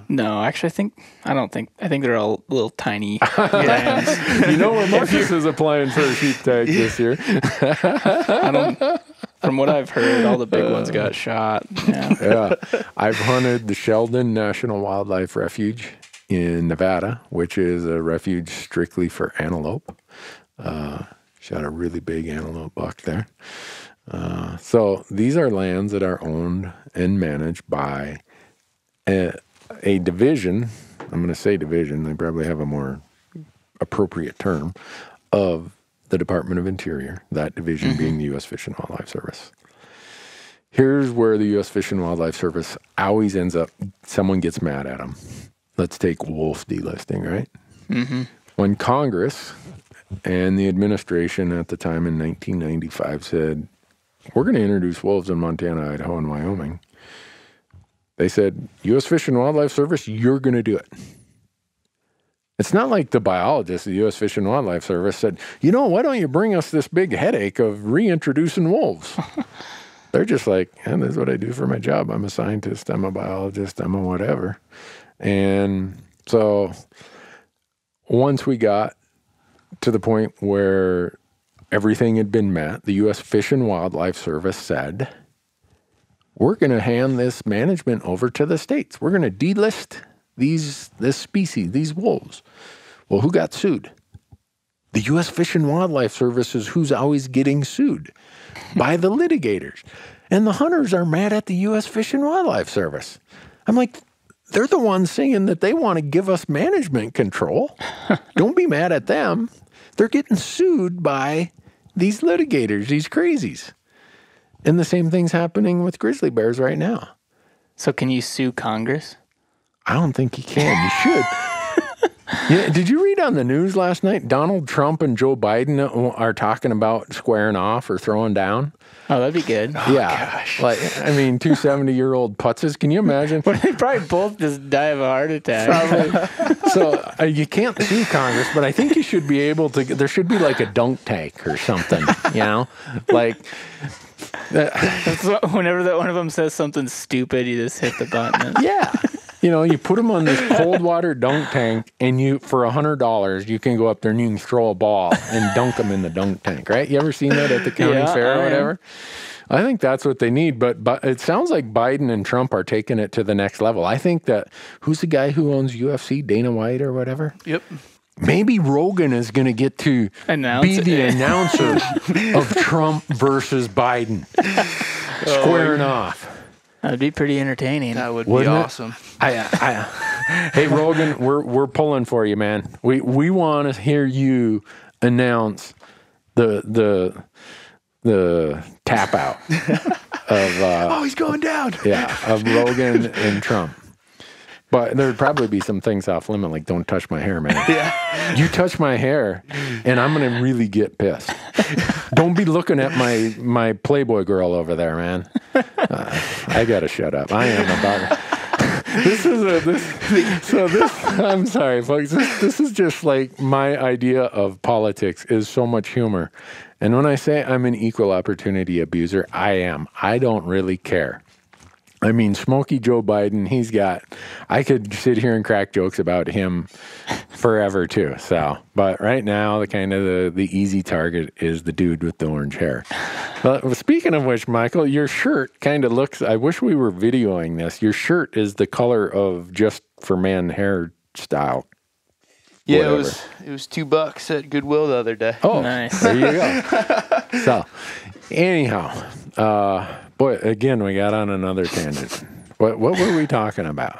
[SPEAKER 3] no, actually, I think they're all little tiny lambs.
[SPEAKER 1] You know where Marcus is applying for a sheep tag this year.
[SPEAKER 3] From what I've heard, all the big ones got shot.
[SPEAKER 1] Yeah. I've hunted the Sheldon National Wildlife Refuge in Nevada, which is a refuge strictly for antelope. Shot a really big antelope buck there. So these are lands that are owned and managed by a division. I'm going to say division. They probably have a more appropriate term of the Department of Interior, that division being the U.S. Fish and Wildlife Service. Here's where the U.S. Fish and Wildlife Service always ends up, someone gets mad at them. Let's take wolf delisting, right? Mm-hmm. When Congress and the administration at the time in 1995 said, we're going to introduce wolves in Montana, Idaho, and Wyoming, they said, U.S. Fish and Wildlife Service, you're going to do it. It's not like the biologists of the U.S. Fish and Wildlife Service said, why don't you bring us this big headache of reintroducing wolves? They're just like, this is what I do for my job. I'm a scientist. I'm a biologist. I'm a whatever. And so once we got to the point where everything had been met, the U.S. Fish and Wildlife Service said, we're going to hand this management over to the states. We're going to delist this species, these wolves. Well, who got sued? The U.S. Fish and Wildlife Service is who's always getting sued by the litigators. And the hunters are mad at the U.S. Fish and Wildlife Service. I'm like, they're the ones saying that they want to give us management control. Don't be mad at them. They're getting sued by these litigators, these crazies. And the same thing's happening with grizzly bears right now.
[SPEAKER 3] So can you sue Congress?
[SPEAKER 1] I don't think you can. You should. Yeah, did you read on the news last night? Donald Trump and Joe Biden are talking about squaring off or throwing down.
[SPEAKER 3] Oh, that'd be good.
[SPEAKER 1] Yeah.
[SPEAKER 3] Gosh.
[SPEAKER 1] Like, I mean, 2 70-year-old putzes. Can you imagine?
[SPEAKER 3] Well, they probably both just die of a heart attack.
[SPEAKER 1] Probably. So you can't sue Congress, but I think you should be able to. There should be like a dunk tank or something, like.
[SPEAKER 3] Whenever one of them says something stupid, you just hit the button.
[SPEAKER 1] Yeah. You put them on this cold water dunk tank, and for $100, you can go up there and you can throw a ball and dunk them in the dunk tank, right? You ever seen that at the county fair or whatever? I think that's what they need, but it sounds like Biden and Trump are taking it to the next level. I think that, who's the guy who owns UFC, Dana White or whatever?
[SPEAKER 2] Yep.
[SPEAKER 1] Maybe Rogan is going to get to be the announcer of Trump versus Biden, squaring off.
[SPEAKER 3] That'd be pretty entertaining.
[SPEAKER 2] That would be awesome.
[SPEAKER 1] Hey Rogan, we're pulling for you, man. We want to hear you announce the tap out of
[SPEAKER 2] he's going down.
[SPEAKER 1] Yeah, of Rogan and Trump. But there'd probably be some things off limit, like don't touch my hair, man. Yeah. You touch my hair, and I'm gonna really get pissed. Don't be looking at my Playboy girl over there, man. I gotta shut up. I am about. I'm sorry, folks. This is just like my idea of politics is so much humor, and when I say I'm an equal opportunity abuser, I am. I don't really care. I mean, Smokey Joe Biden, I could sit here and crack jokes about him forever too. So, but right now, the easy target is the dude with the orange hair. Well, speaking of which, Michael, your shirt kind of looks, I wish we were videoing this. Your shirt is the color of Just for Men hairstyle.
[SPEAKER 2] Yeah, whatever. It was $2 at Goodwill the other day.
[SPEAKER 1] Oh,
[SPEAKER 3] nice.
[SPEAKER 1] There you go. So, anyhow, boy, again, we got on another tangent. What were we talking about?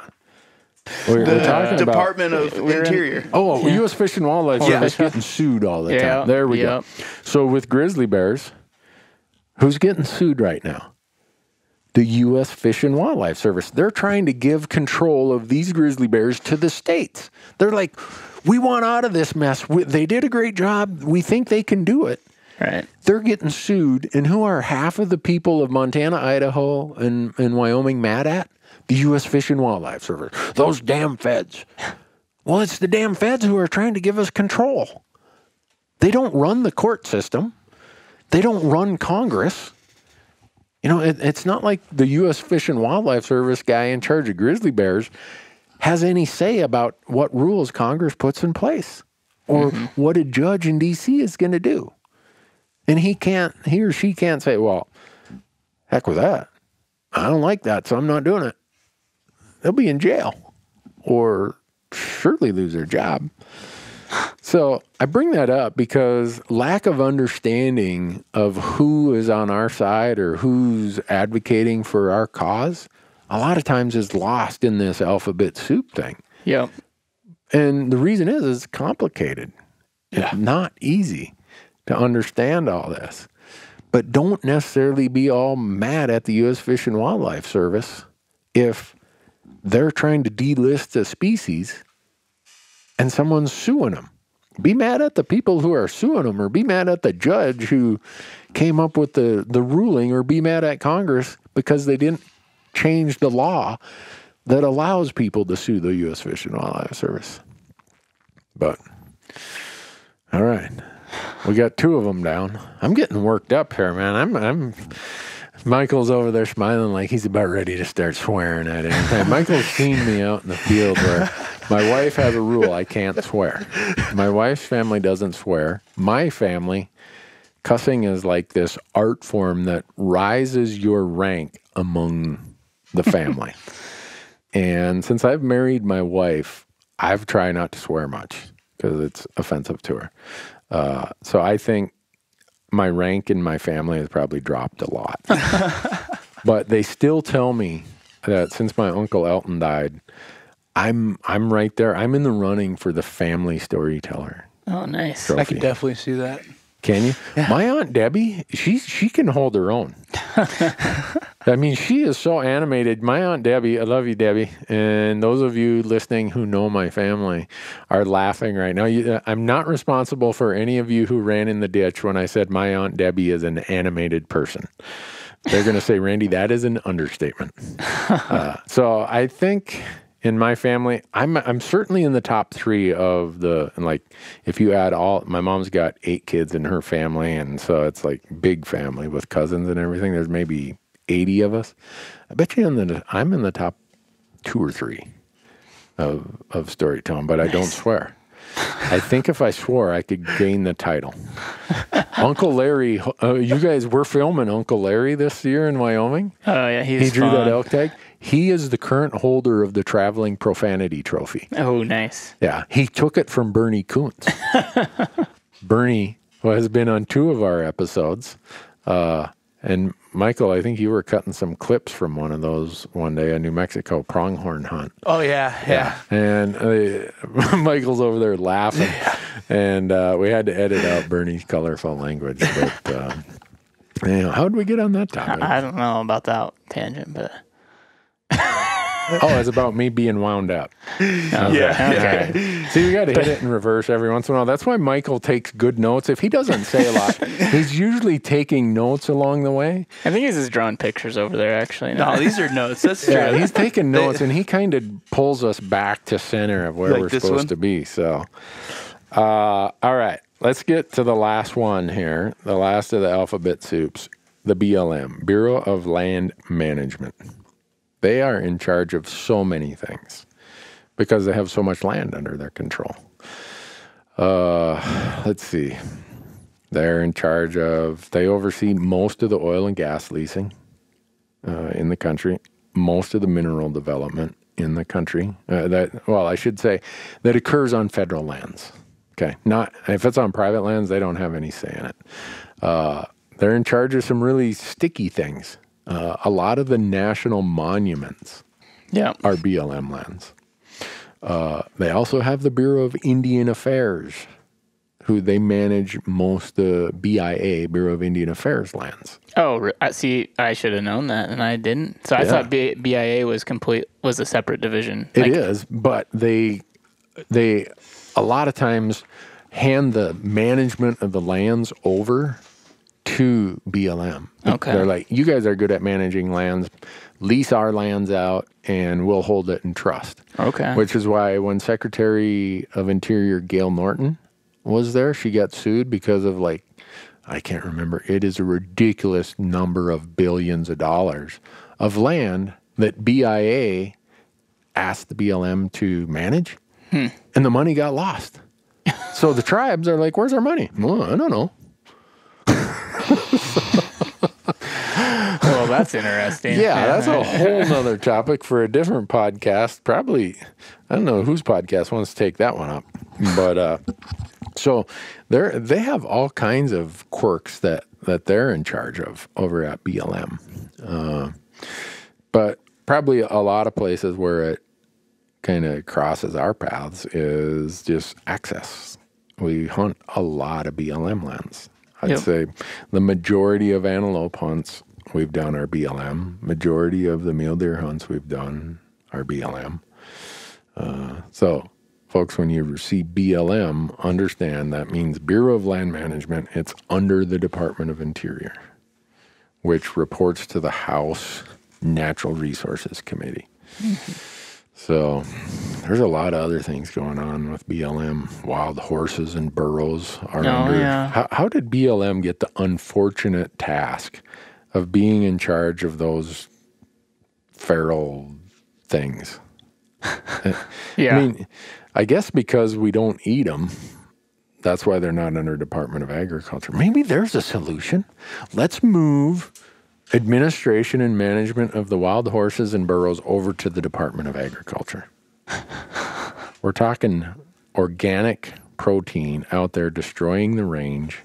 [SPEAKER 1] We're talking
[SPEAKER 2] Department of Interior.
[SPEAKER 1] U.S. Fish and Wildlife Service getting sued all the time. There we go. So with grizzly bears, who's getting sued right now? The U.S. Fish and Wildlife Service. They're trying to give control of these grizzly bears to the states. They're like, we want out of this mess. They did a great job. We think they can do it.
[SPEAKER 3] Right.
[SPEAKER 1] They're getting sued, and who are half of the people of Montana, Idaho, and Wyoming mad at? The U.S. Fish and Wildlife Service. Those damn feds. Well, it's the damn feds who are trying to give us control. They don't run the court system. They don't run Congress. You know, it's not like the U.S. Fish and Wildlife Service guy in charge of grizzly bears has any say about what rules Congress puts in place or what a judge in D.C. is going to do. And he or she can't say, well, heck with that. I don't like that, so I'm not doing it. They'll be in jail or surely lose their job. So I bring that up because lack of understanding of who is on our side or who's advocating for our cause a lot of times is lost in this alphabet soup thing.
[SPEAKER 3] Yep.
[SPEAKER 1] And the reason is it's complicated. It's not easy to understand all this. But don't necessarily be all mad at the U.S. Fish and Wildlife Service if they're trying to delist a species and someone's suing them. Be mad at the people who are suing them, or be mad at the judge who came up with the ruling, or be mad at Congress because they didn't change the law that allows people to sue the U.S. Fish and Wildlife Service. But, all right. We got 2 of them down. I'm getting worked up here, man. Michael's over there smiling like he's about ready to start swearing at any time. Michael's seen me out in the field where my wife has a rule: I can't swear. My wife's family doesn't swear. My family, cussing is like this art form that rises your rank among the family. And since I've married my wife, I've tried not to swear much because it's offensive to her. So I think my rank in my family has probably dropped a lot. But they still tell me that since my Uncle Elton died, I'm right there. I'm in the running for the family storyteller.
[SPEAKER 3] Oh, nice.
[SPEAKER 1] Trophy.
[SPEAKER 2] I can definitely see that.
[SPEAKER 1] Can you? Yeah. My Aunt Debbie, she can hold her own. I mean, she is so animated. My Aunt Debbie, I love you, Debbie. And those of you listening who know my family are laughing right now. I'm not responsible for any of you who ran in the ditch when I said my Aunt Debbie is an animated person. They're going to say, Randy, that is an understatement. So I think in my family, I'm certainly in the top 3 of the, like, if you add all, my mom's got 8 kids in her family, and so it's like big family with cousins and everything. There's maybe 80 of us. I bet you I'm in the top 2 or 3 of storytelling, but I don't swear. I think if I swore, I could gain the title. Uncle Larry, you guys, we're filming Uncle Larry this year in Wyoming.
[SPEAKER 3] Oh, yeah,
[SPEAKER 1] he drew that elk tag. He is the current holder of the traveling profanity trophy.
[SPEAKER 3] Oh, nice.
[SPEAKER 1] Yeah, he took it from Bernie Kuntz. Bernie has been on 2 of our episodes. And Michael, I think you were cutting some clips from one of those one day, a New Mexico pronghorn hunt.
[SPEAKER 2] Oh, yeah.
[SPEAKER 1] And Michael's over there laughing. And we had to edit out Bernie's colorful language. But how did we get on that topic?
[SPEAKER 3] I don't know about that tangent, but...
[SPEAKER 1] Oh, it's about me being wound up.
[SPEAKER 2] Yeah.
[SPEAKER 1] Right. See, you got to hit it in reverse every once in a while. That's why Michael takes good notes. If he doesn't say a lot, he's usually taking notes along the way.
[SPEAKER 3] I think he's just drawing pictures over there, actually.
[SPEAKER 2] No, these are notes. That's true.
[SPEAKER 1] Yeah, he's taking notes, and he kind of pulls us back to center of where we're supposed to be. So, all right. Let's get to the last one here, the last of the alphabet soups, the BLM, Bureau of Land Management. They are in charge of so many things because they have so much land under their control. Let's see. They're in charge of, they oversee most of the oil and gas leasing in the country, most of the mineral development in the country. I should say that occurs on federal lands. Okay. Not, if it's on private lands, they don't have any say in it. They're in charge of some really sticky things. A lot of the national monuments are BLM lands. They also have the Bureau of Indian Affairs, who they manage most the BIA, Bureau of Indian Affairs lands.
[SPEAKER 3] Oh, see, I should have known that, and I didn't. So I thought BIA was a separate division.
[SPEAKER 1] It is, but they a lot of times hand the management of the lands over to BLM.
[SPEAKER 2] Okay.
[SPEAKER 1] They're like, you guys are good at managing lands. Lease our lands out and we'll hold it in trust.
[SPEAKER 2] Okay.
[SPEAKER 1] Which is why when Secretary of Interior Gail Norton was there, she got sued because of like, I can't remember. It is a ridiculous number of billions of dollars of land that BIA asked the BLM to manage, and the money got lost. So the tribes are like, where's our money? Well, I don't know.
[SPEAKER 3] Well, that's interesting.
[SPEAKER 1] Yeah, that's a whole nother topic for a different podcast. Probably, I don't know whose podcast wants to take that one up. But so they have all kinds of quirks that they're in charge of over at BLM. But probably a lot of places where it kind of crosses our paths is just access. We hunt a lot of BLM lands. I'd say the majority of antelope hunts we've done are BLM. Majority of the mule deer hunts we've done are BLM. So, folks, when you see BLM, understand that means Bureau of Land Management. It's under the Department of Interior, which reports to the House Natural Resources Committee. So there's a lot of other things going on with BLM. Wild horses and burros are under. Yeah. How did BLM get the unfortunate task of being in charge of those feral things?
[SPEAKER 3] Yeah.
[SPEAKER 1] I mean, I guess because we don't eat them, that's why they're not under Department of Agriculture. Maybe there's a solution. Let's move administration and management of the wild horses and burros over to the Department of Agriculture. We're talking organic protein out there destroying the range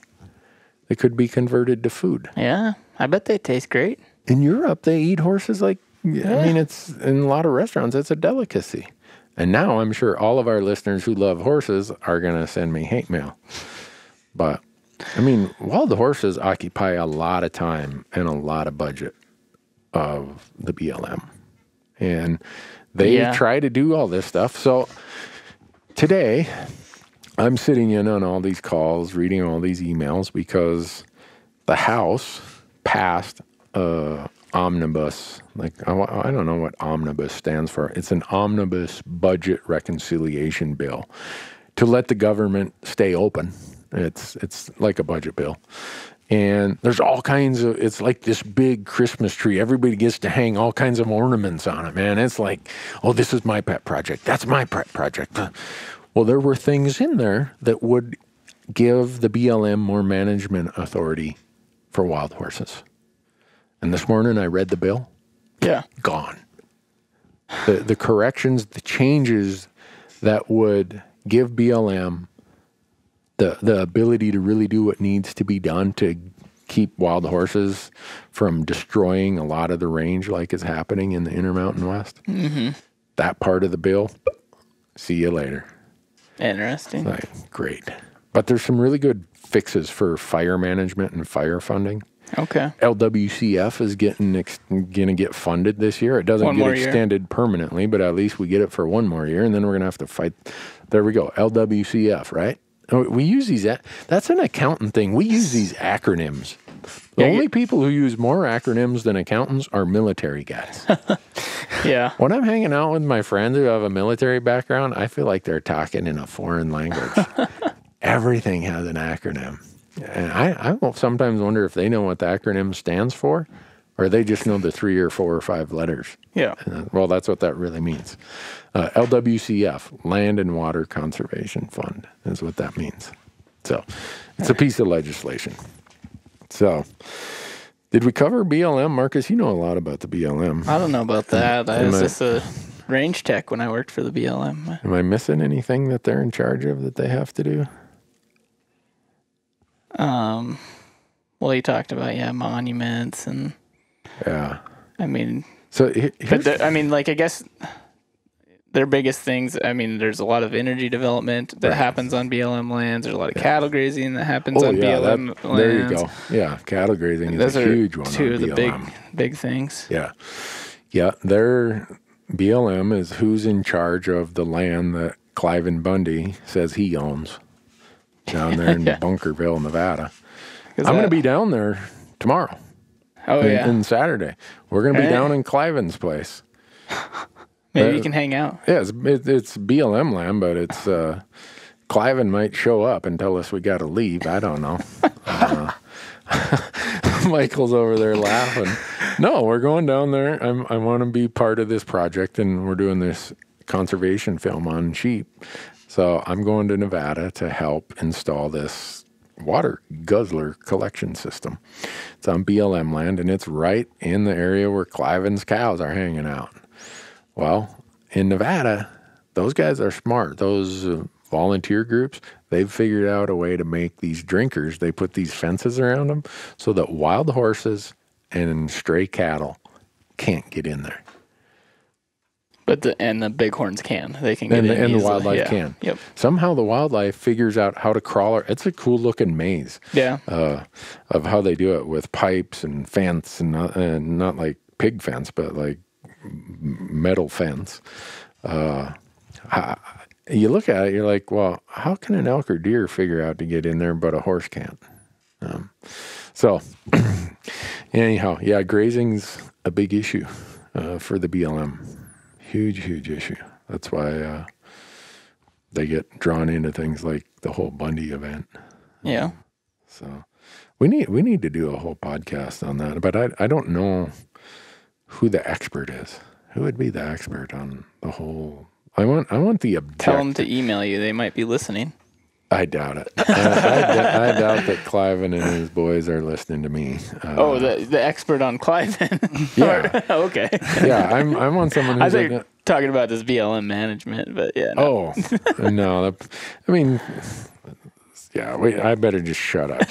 [SPEAKER 1] that could be converted to food.
[SPEAKER 3] Yeah, I bet they taste great.
[SPEAKER 1] In Europe, they eat horses like, I mean, it's in a lot of restaurants, it's a delicacy. And now I'm sure all of our listeners who love horses are going to send me hate mail. But I mean, wild horses occupy a lot of time and a lot of budget of the BLM. And they try to do all this stuff. So today, I'm sitting in on all these calls, reading all these emails because the House passed omnibus. Like, I don't know what omnibus stands for. It's an omnibus budget reconciliation bill to let the government stay open. It's like a budget bill. And there's all kinds of, it's like this big Christmas tree. Everybody gets to hang all kinds of ornaments on it, man. It's like, oh, this is my pet project. That's my pet project. Well, there were things in there that would give the BLM more management authority for wild horses. And this morning I read the bill.
[SPEAKER 3] Yeah.
[SPEAKER 1] Gone. The corrections, the changes that would give BLM the ability to really do what needs to be done to keep wild horses from destroying a lot of the range like is happening in the Intermountain West. Mm-hmm. That part of the bill, see you later.
[SPEAKER 3] Interesting.
[SPEAKER 1] Like, great. But there's some really good fixes for fire management and fire funding.
[SPEAKER 3] Okay.
[SPEAKER 1] LWCF is going to get funded this year. It doesn't get extended permanently, but at least we get it for one more year, and then we're going to have to fight. There we go. LWCF, right? We use these. That's an accountant thing. We use these acronyms. The only people who use more acronyms than accountants are military guys.
[SPEAKER 3] Yeah.
[SPEAKER 1] When I'm hanging out with my friends who have a military background, I feel like they're talking in a foreign language. Everything has an acronym. And I will sometimes wonder if they know what the acronym stands for, or they just know the 3 or 4 or 5 letters.
[SPEAKER 3] Yeah.
[SPEAKER 1] Well, that's what that really means. LWCF, Land and Water Conservation Fund, is what that means. So it's a piece of legislation. So did we cover BLM? Marcus, you know a lot about the BLM.
[SPEAKER 3] I don't know about that. I was just a range tech when I worked for the BLM.
[SPEAKER 1] Am I missing anything that they're in charge of that they have to do?
[SPEAKER 3] Well, you talked about, monuments and...
[SPEAKER 1] Yeah.
[SPEAKER 3] I mean...
[SPEAKER 1] So
[SPEAKER 3] I guess their biggest things, there's a lot of energy development that happens on BLM lands. There's a lot of cattle grazing that happens on BLM lands.
[SPEAKER 1] There you go. Yeah, cattle grazing is a huge one.
[SPEAKER 3] Two of the big things.
[SPEAKER 1] Yeah. Yeah, their BLM is who's in charge of the land that Cliven Bundy says he owns down there in Bunkerville, Nevada. I'm going to be down there tomorrow.
[SPEAKER 3] Oh, yeah.
[SPEAKER 1] And Saturday. We're going to be down in Cliven's place.
[SPEAKER 3] Maybe you can hang out.
[SPEAKER 1] Yeah, it's BLM land, but it's Cliven might show up and tell us we got to leave. I don't know. Michael's over there laughing. No, we're going down there. I want to be part of this project, and we're doing this conservation film on sheep. So I'm going to Nevada to help install this water guzzler collection system. It's on BLM land, and it's right in the area where Cliven's cows are hanging out. Well, in Nevada, those guys are smart. Those volunteer groups, they've figured out a way to make these drinkers, they put these fences around them so that wild horses and stray cattle can't get in there.
[SPEAKER 3] But the bighorns can. They can get in
[SPEAKER 1] and
[SPEAKER 3] easily.
[SPEAKER 1] the wildlife can.
[SPEAKER 3] Yep.
[SPEAKER 1] Somehow the wildlife figures out how to crawl. It's a cool looking maze.
[SPEAKER 3] Yeah.
[SPEAKER 1] Of how they do it with pipes and fence and not like pig fence, but like metal fence. You look at it, you're like, well, how can an elk or deer figure out to get in there, but a horse can't? So anyhow, yeah, grazing's a big issue for the BLM. Huge issue. That's why they get drawn into things like the whole Bundy event.
[SPEAKER 3] Yeah.
[SPEAKER 1] So we need to do a whole podcast on that. But I don't know who the expert is. Who would be the expert on the whole? I want the objective.
[SPEAKER 3] Tell them to email you. They might be listening.
[SPEAKER 1] I doubt it. I doubt that Cliven and his boys are listening to me.
[SPEAKER 3] The expert on Cliven.
[SPEAKER 1] Yeah.
[SPEAKER 3] Okay.
[SPEAKER 1] Yeah, I'm on someone who's
[SPEAKER 3] I think talking about this BLM management, but yeah.
[SPEAKER 1] No. Oh no! I mean, yeah. Wait, I better just shut up.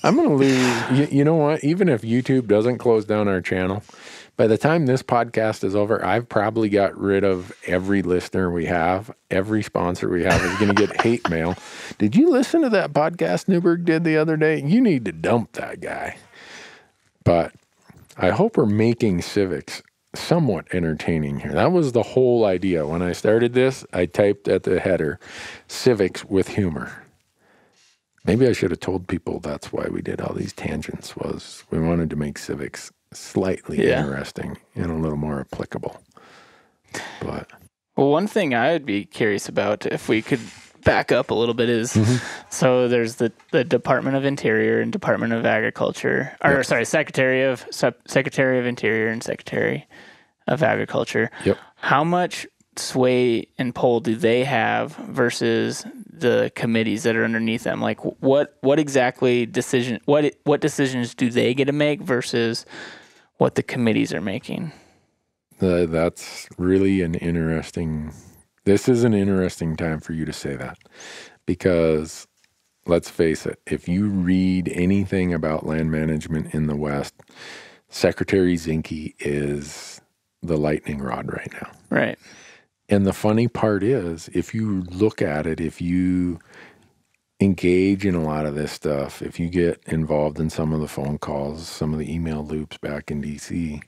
[SPEAKER 1] I'm going to lose. You know what? Even if YouTube doesn't close down our channel, by the time this podcast is over, I've probably got rid of every listener we have. Every sponsor we have is going to get hate mail. Did you listen to that podcast Newberg did the other day? You need to dump that guy. But I hope we're making civics somewhat entertaining here. That was the whole idea. When I started this, I typed at the header, civics with humor. Maybe I should have told people that's why we did all these tangents, was we wanted to make civics slightly interesting and a little more applicable. But
[SPEAKER 3] one thing I would be curious about, if we could back up a little bit, is so there's the Department of Interior and Department of Agriculture, or sorry, Secretary of Interior and Secretary of Agriculture.
[SPEAKER 1] Yep.
[SPEAKER 3] How much sway and pull do they have versus the committees that are underneath them? Like what decisions do they get to make versus what the committees are making?
[SPEAKER 1] That's really this is an interesting time for you to say that, because let's face it, if you read anything about land management in the West, Secretary Zinke is the lightning rod right now.
[SPEAKER 3] Right.
[SPEAKER 1] And the funny part is, if you look at it, if you engage in a lot of this stuff, if you get involved in some of the phone calls, some of the email loops back in DC,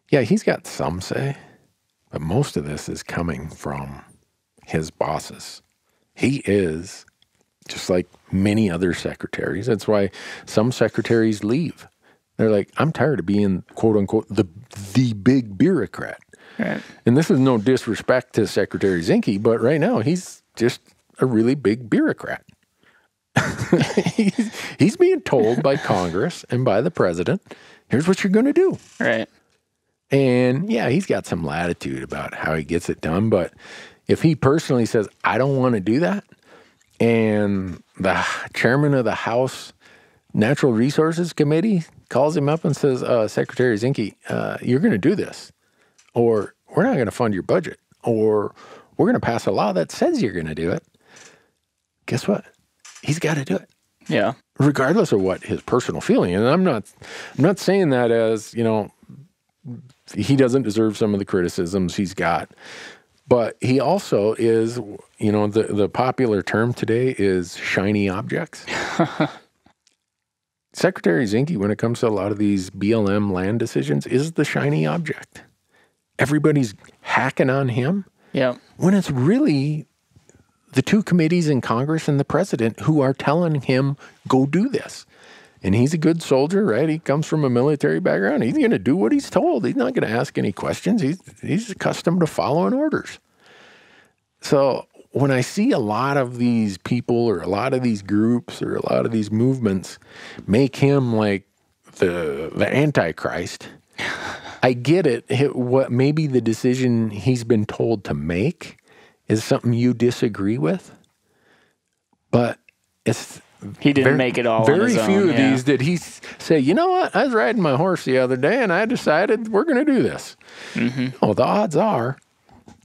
[SPEAKER 1] yeah, he's got some say, but most of this is coming from his bosses. He is, just like many other secretaries, that's why some secretaries leave. They're like, I'm tired of being, quote unquote, the big bureaucrat.
[SPEAKER 3] Right.
[SPEAKER 1] And this is no disrespect to Secretary Zinke, but right now he's just a really big bureaucrat. he's being told by Congress and by the president, here's what you're going to do.
[SPEAKER 3] Right.
[SPEAKER 1] And yeah, he's got some latitude about how he gets it done. But if he personally says, I don't want to do that, and the chairman of the House Natural Resources Committee calls him up and says, Secretary Zinke, you're going to do this, or we're not going to fund your budget, or we're going to pass a law that says you're going to do it, guess what? He's got to do it.
[SPEAKER 3] Yeah.
[SPEAKER 1] Regardless of what his personal feeling. And I'm not saying that as, he doesn't deserve some of the criticisms he's got, but he also is, the popular term today is shiny objects. Secretary Zinke, when it comes to a lot of these BLM land decisions, is the shiny object. Everybody's hacking on him.
[SPEAKER 3] Yeah.
[SPEAKER 1] When it's really the two committees in Congress and the president who are telling him, go do this. And he's a good soldier, right? He comes from a military background. He's going to do what he's told. He's not going to ask any questions. He's accustomed to following orders. So when I see a lot of these people or a lot of these groups or a lot of these movements make him like the Antichrist, I get it. What maybe the decision he's been told to make is something you disagree with, but
[SPEAKER 3] he didn't make it all on his own.
[SPEAKER 1] Very few of these did he say, you know what, I was riding my horse the other day and I decided we're going to do this. Oh, the odds are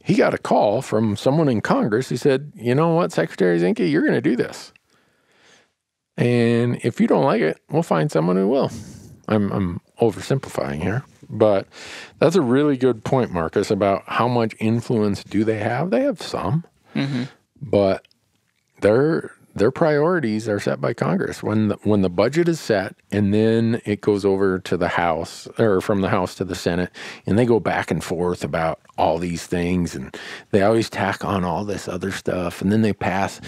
[SPEAKER 1] he got a call from someone in Congress who said, you know what, Secretary Zinke, you're going to do this. And if you don't like it, we'll find someone who will. I'm oversimplifying here, but that's a really good point, Marcus, about how much influence do they have. They have some, but their priorities are set by Congress. When the budget is set and then it goes over to the House or from the House to the Senate and they go back and forth about all these things and they always tack on all this other stuff and then they pass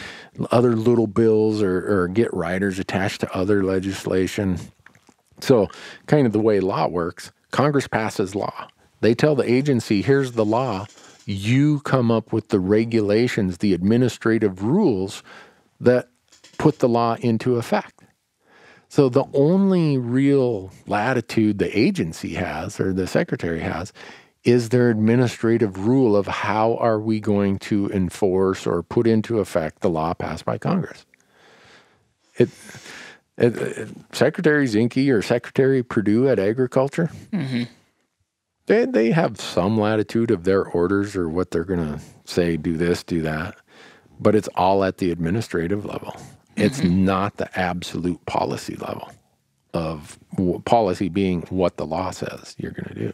[SPEAKER 1] other little bills or get riders attached to other legislation. So kind of the way law works, Congress passes law. They tell the agency, here's the law. You come up with the regulations, the administrative rules that put the law into effect. So the only real latitude the agency has or the secretary has is their administrative rule of how are we going to enforce or put into effect the law passed by Congress. Secretary Zinke or Secretary Perdue at Agriculture, they have some latitude of their orders or what they're going to say, do this, do that. But it's all at the administrative level. It's not the absolute policy level of policy being what the law says you're going to do.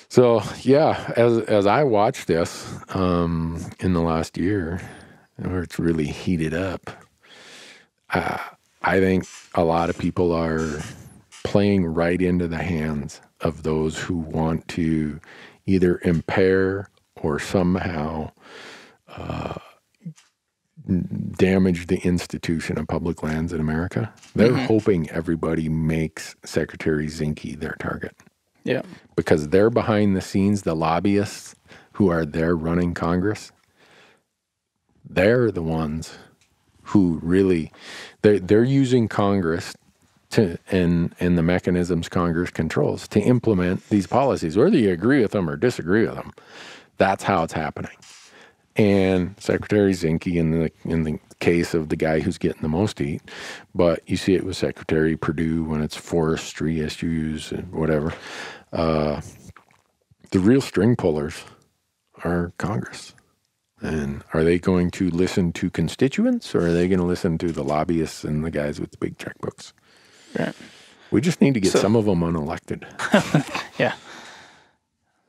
[SPEAKER 1] So, yeah, as I watched this in the last year, where it's really heated up, I think a lot of people are playing right into the hands of those who want to either impair or somehow damage the institution of public lands in America. They're hoping everybody makes Secretary Zinke their target.
[SPEAKER 3] Yeah.
[SPEAKER 1] Because they're behind the scenes, the lobbyists who are there running Congress, they're the ones who really, they're using Congress to and the mechanisms Congress controls to implement these policies, whether you agree with them or disagree with them. That's how it's happening. And Secretary Zinke in the case of the guy who's getting the most heat, but you see it with Secretary Perdue when it's forestry issues and whatever. The real string pullers are Congress. And are they going to listen to constituents or are they going to listen to the lobbyists and the guys with the big checkbooks?
[SPEAKER 3] Right.
[SPEAKER 1] We just need to get some of them unelected.
[SPEAKER 3] Yeah.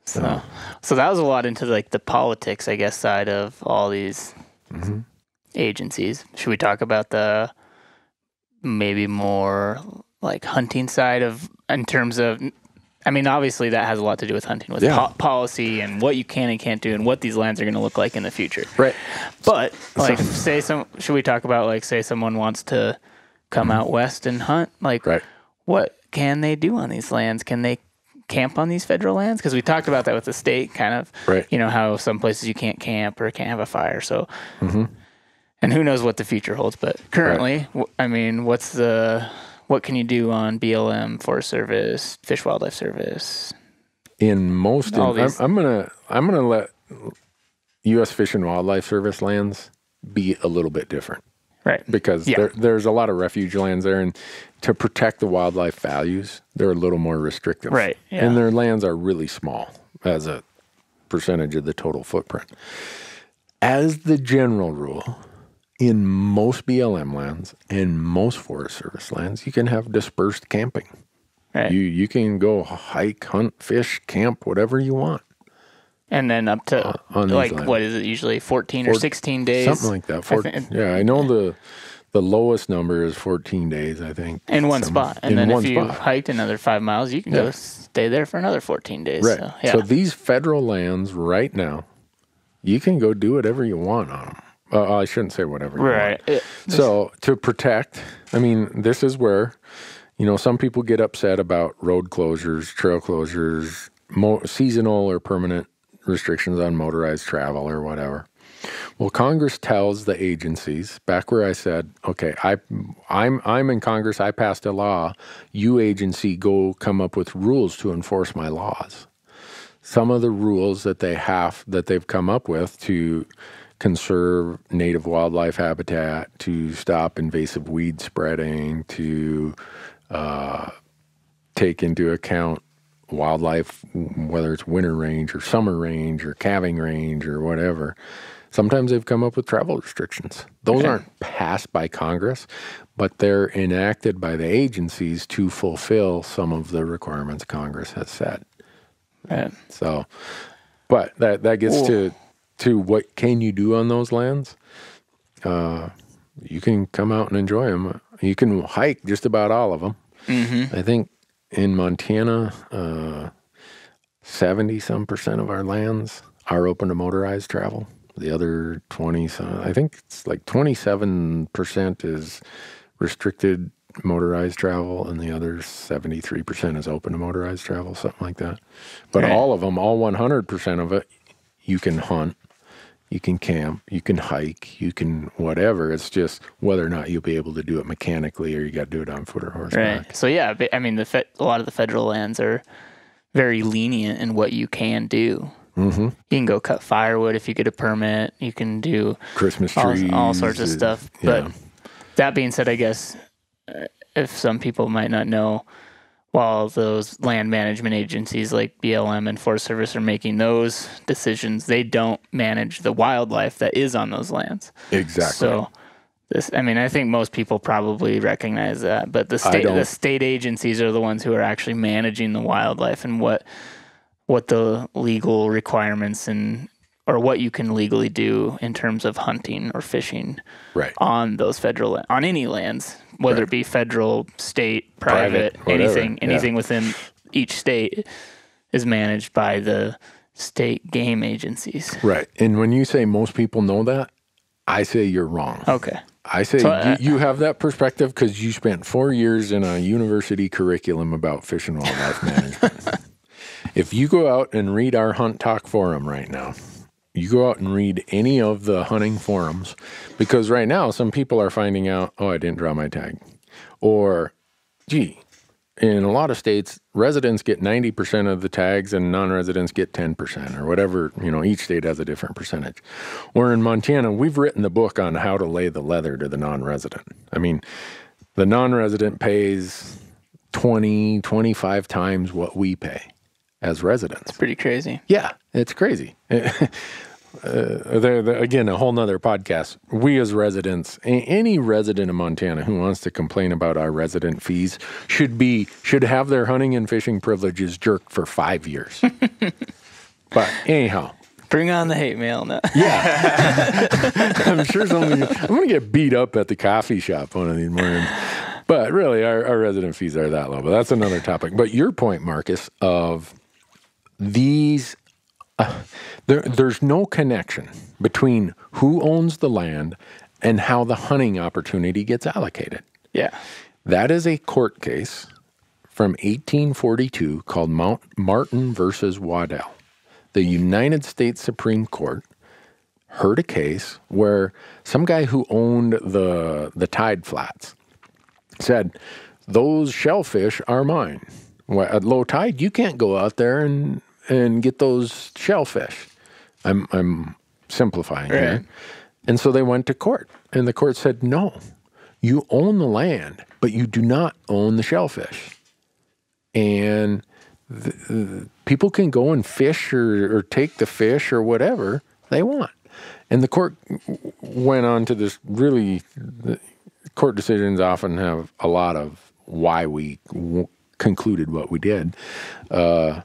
[SPEAKER 3] So that was a lot into like the politics, I guess, side of all these agencies. Should we talk about the maybe more like hunting side of, in terms of, I mean, obviously that has a lot to do with hunting, with policy and what you can and can't do and what these lands are going to look like in the future.
[SPEAKER 1] Right.
[SPEAKER 3] But like, should we talk about like, say someone wants to come out west and hunt? Like, what can they do on these lands? Can they camp on these federal lands? Because we talked about that with the state, kind of, you know, how some places you can't camp or can't have a fire. So, and who knows what the future holds. But currently, I mean, what can you do on BLM, Forest Service, Fish Wildlife Service?
[SPEAKER 1] I'm gonna let U.S. Fish and Wildlife Service lands be a little bit different.
[SPEAKER 3] Right.
[SPEAKER 1] Because there's a lot of refuge lands there, and to protect the wildlife values, they're a little more restrictive.
[SPEAKER 3] Right. Yeah.
[SPEAKER 1] And their lands are really small as a percentage of the total footprint. As the general rule, in most BLM lands and most Forest Service lands, you can have dispersed camping.
[SPEAKER 3] Right.
[SPEAKER 1] You can go hike, hunt, fish, camp, whatever you want.
[SPEAKER 3] And then up to, like, what is it, usually 14 or 16 days?
[SPEAKER 1] Something like that. I know the lowest number is 14 days, I think.
[SPEAKER 3] In one spot. And then if you hiked another 5 miles, you can go stay there for another 14 days.
[SPEAKER 1] Right. So these federal lands right now you can go do whatever you want on them. I shouldn't say whatever you
[SPEAKER 2] want.
[SPEAKER 1] So to protect, I mean, this is where, some people get upset about road closures, trail closures, seasonal or permanent restrictions on motorized travel or whatever. Well, Congress tells the agencies, back where I said, okay, I'm in Congress, I passed a law, you agency go come up with rules to enforce my laws. Some of the rules that they've come up with to conserve native wildlife habitat, to stop invasive weed spreading, to take into account wildlife, whether it's winter range or summer range or calving range or whatever. Sometimes they've come up with travel restrictions. Those aren't passed by Congress, but they're enacted by the agencies to fulfill some of the requirements Congress has set.
[SPEAKER 2] Right.
[SPEAKER 1] So, but that gets to what can you do on those lands? You can come out and enjoy them. You can hike just about all of them. Mm-hmm. I think in Montana, 70% of our lands are open to motorized travel. The other 20, I think it's like 27% is restricted motorized travel, and the other 73% is open to motorized travel, something like that. But all of them, all 100% of it, you can hunt, you can camp, you can hike, you can whatever. It's just whether or not you'll be able to do it mechanically or you got to do it on foot or horseback.
[SPEAKER 2] Right. So, yeah, I mean, a lot of the federal lands are very lenient in what you can do. Mm-hmm. You can go cut firewood if you get a permit. You can do
[SPEAKER 1] Christmas trees,
[SPEAKER 2] all sorts of stuff. But that being said, I guess if some people might not know, while those land management agencies like BLM and Forest Service are making those decisions, they don't manage the wildlife that is on those lands.
[SPEAKER 1] Exactly.
[SPEAKER 2] So I think most people probably recognize that, but the state agencies are the ones who are actually managing the wildlife and what the legal requirements or what you can legally do in terms of hunting or fishing on those on any lands, whether it be federal, state, private anything within each state is managed by the state game agencies.
[SPEAKER 1] Right. And when you say most people know that, I say you're wrong.
[SPEAKER 2] Okay.
[SPEAKER 1] I say you have that perspective because you spent 4 years in a university curriculum about fish and wildlife management. If you go out and read our Hunt Talk forum right now, you go out and read any of the hunting forums, because right now some people are finding out, I didn't draw my tag. Or, in a lot of states, residents get 90% of the tags and non-residents get 10% or whatever. Each state has a different percentage. Or in Montana, we've written the book on how to lay the leather to the non-resident. I mean, the non-resident pays 20, 25 times what we pay as residents.
[SPEAKER 2] It's pretty crazy.
[SPEAKER 1] Yeah, it's crazy. Again, a whole nother podcast. We as residents, any resident of Montana who wants to complain about our resident fees should have their hunting and fishing privileges jerked for 5 years. But anyhow.
[SPEAKER 2] Bring on the hate mail now.
[SPEAKER 1] Yeah. I'm sure I'm going to get beat up at the coffee shop one of these mornings. But really, our resident fees are that low. But that's another topic. But your point, Marcus, of these, there's no connection between who owns the land and how the hunting opportunity gets allocated.
[SPEAKER 2] Yeah.
[SPEAKER 1] That is a court case from 1842 called Martin versus Waddell. The United States Supreme Court heard a case where some guy who owned the tide flats said, those shellfish are mine. Well, at low tide, you can't go out there and get those shellfish. I'm simplifying here. And so they went to court, and the court said, no, you own the land, but you do not own the shellfish. And people can go and fish or take the fish or whatever they want. And the court went on to this court decisions often have a lot of why we concluded what we did. When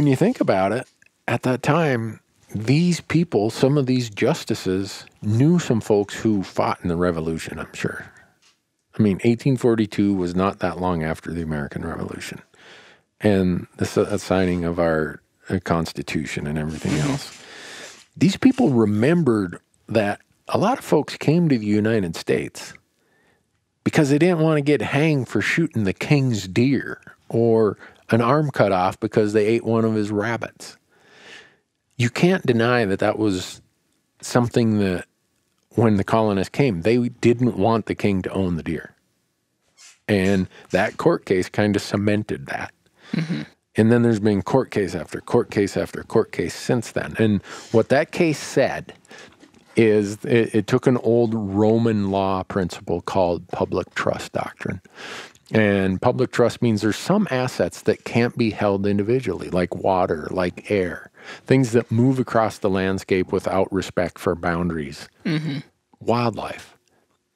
[SPEAKER 1] you think about it, at that time, these people, some of these justices, knew some folks who fought in the Revolution, I'm sure. I mean, 1842 was not that long after the American Revolution and the signing of our Constitution and everything else. these people remembered that a lot of folks came to the United States because they didn't want to get hanged for shooting the king's deer or an arm cut off because they ate one of his rabbits. You can't deny that that was something that when the colonists came, they didn't want the king to own the deer. And that court case kind of cemented that. Mm-hmm. And then there's been court case after court case after court case since then. And what that case said is it took an old Roman law principle called public trust doctrine. And public trust means there's some assets that can't be held individually, like water, like air, things that move across the landscape without respect for boundaries. Mm-hmm. Wildlife.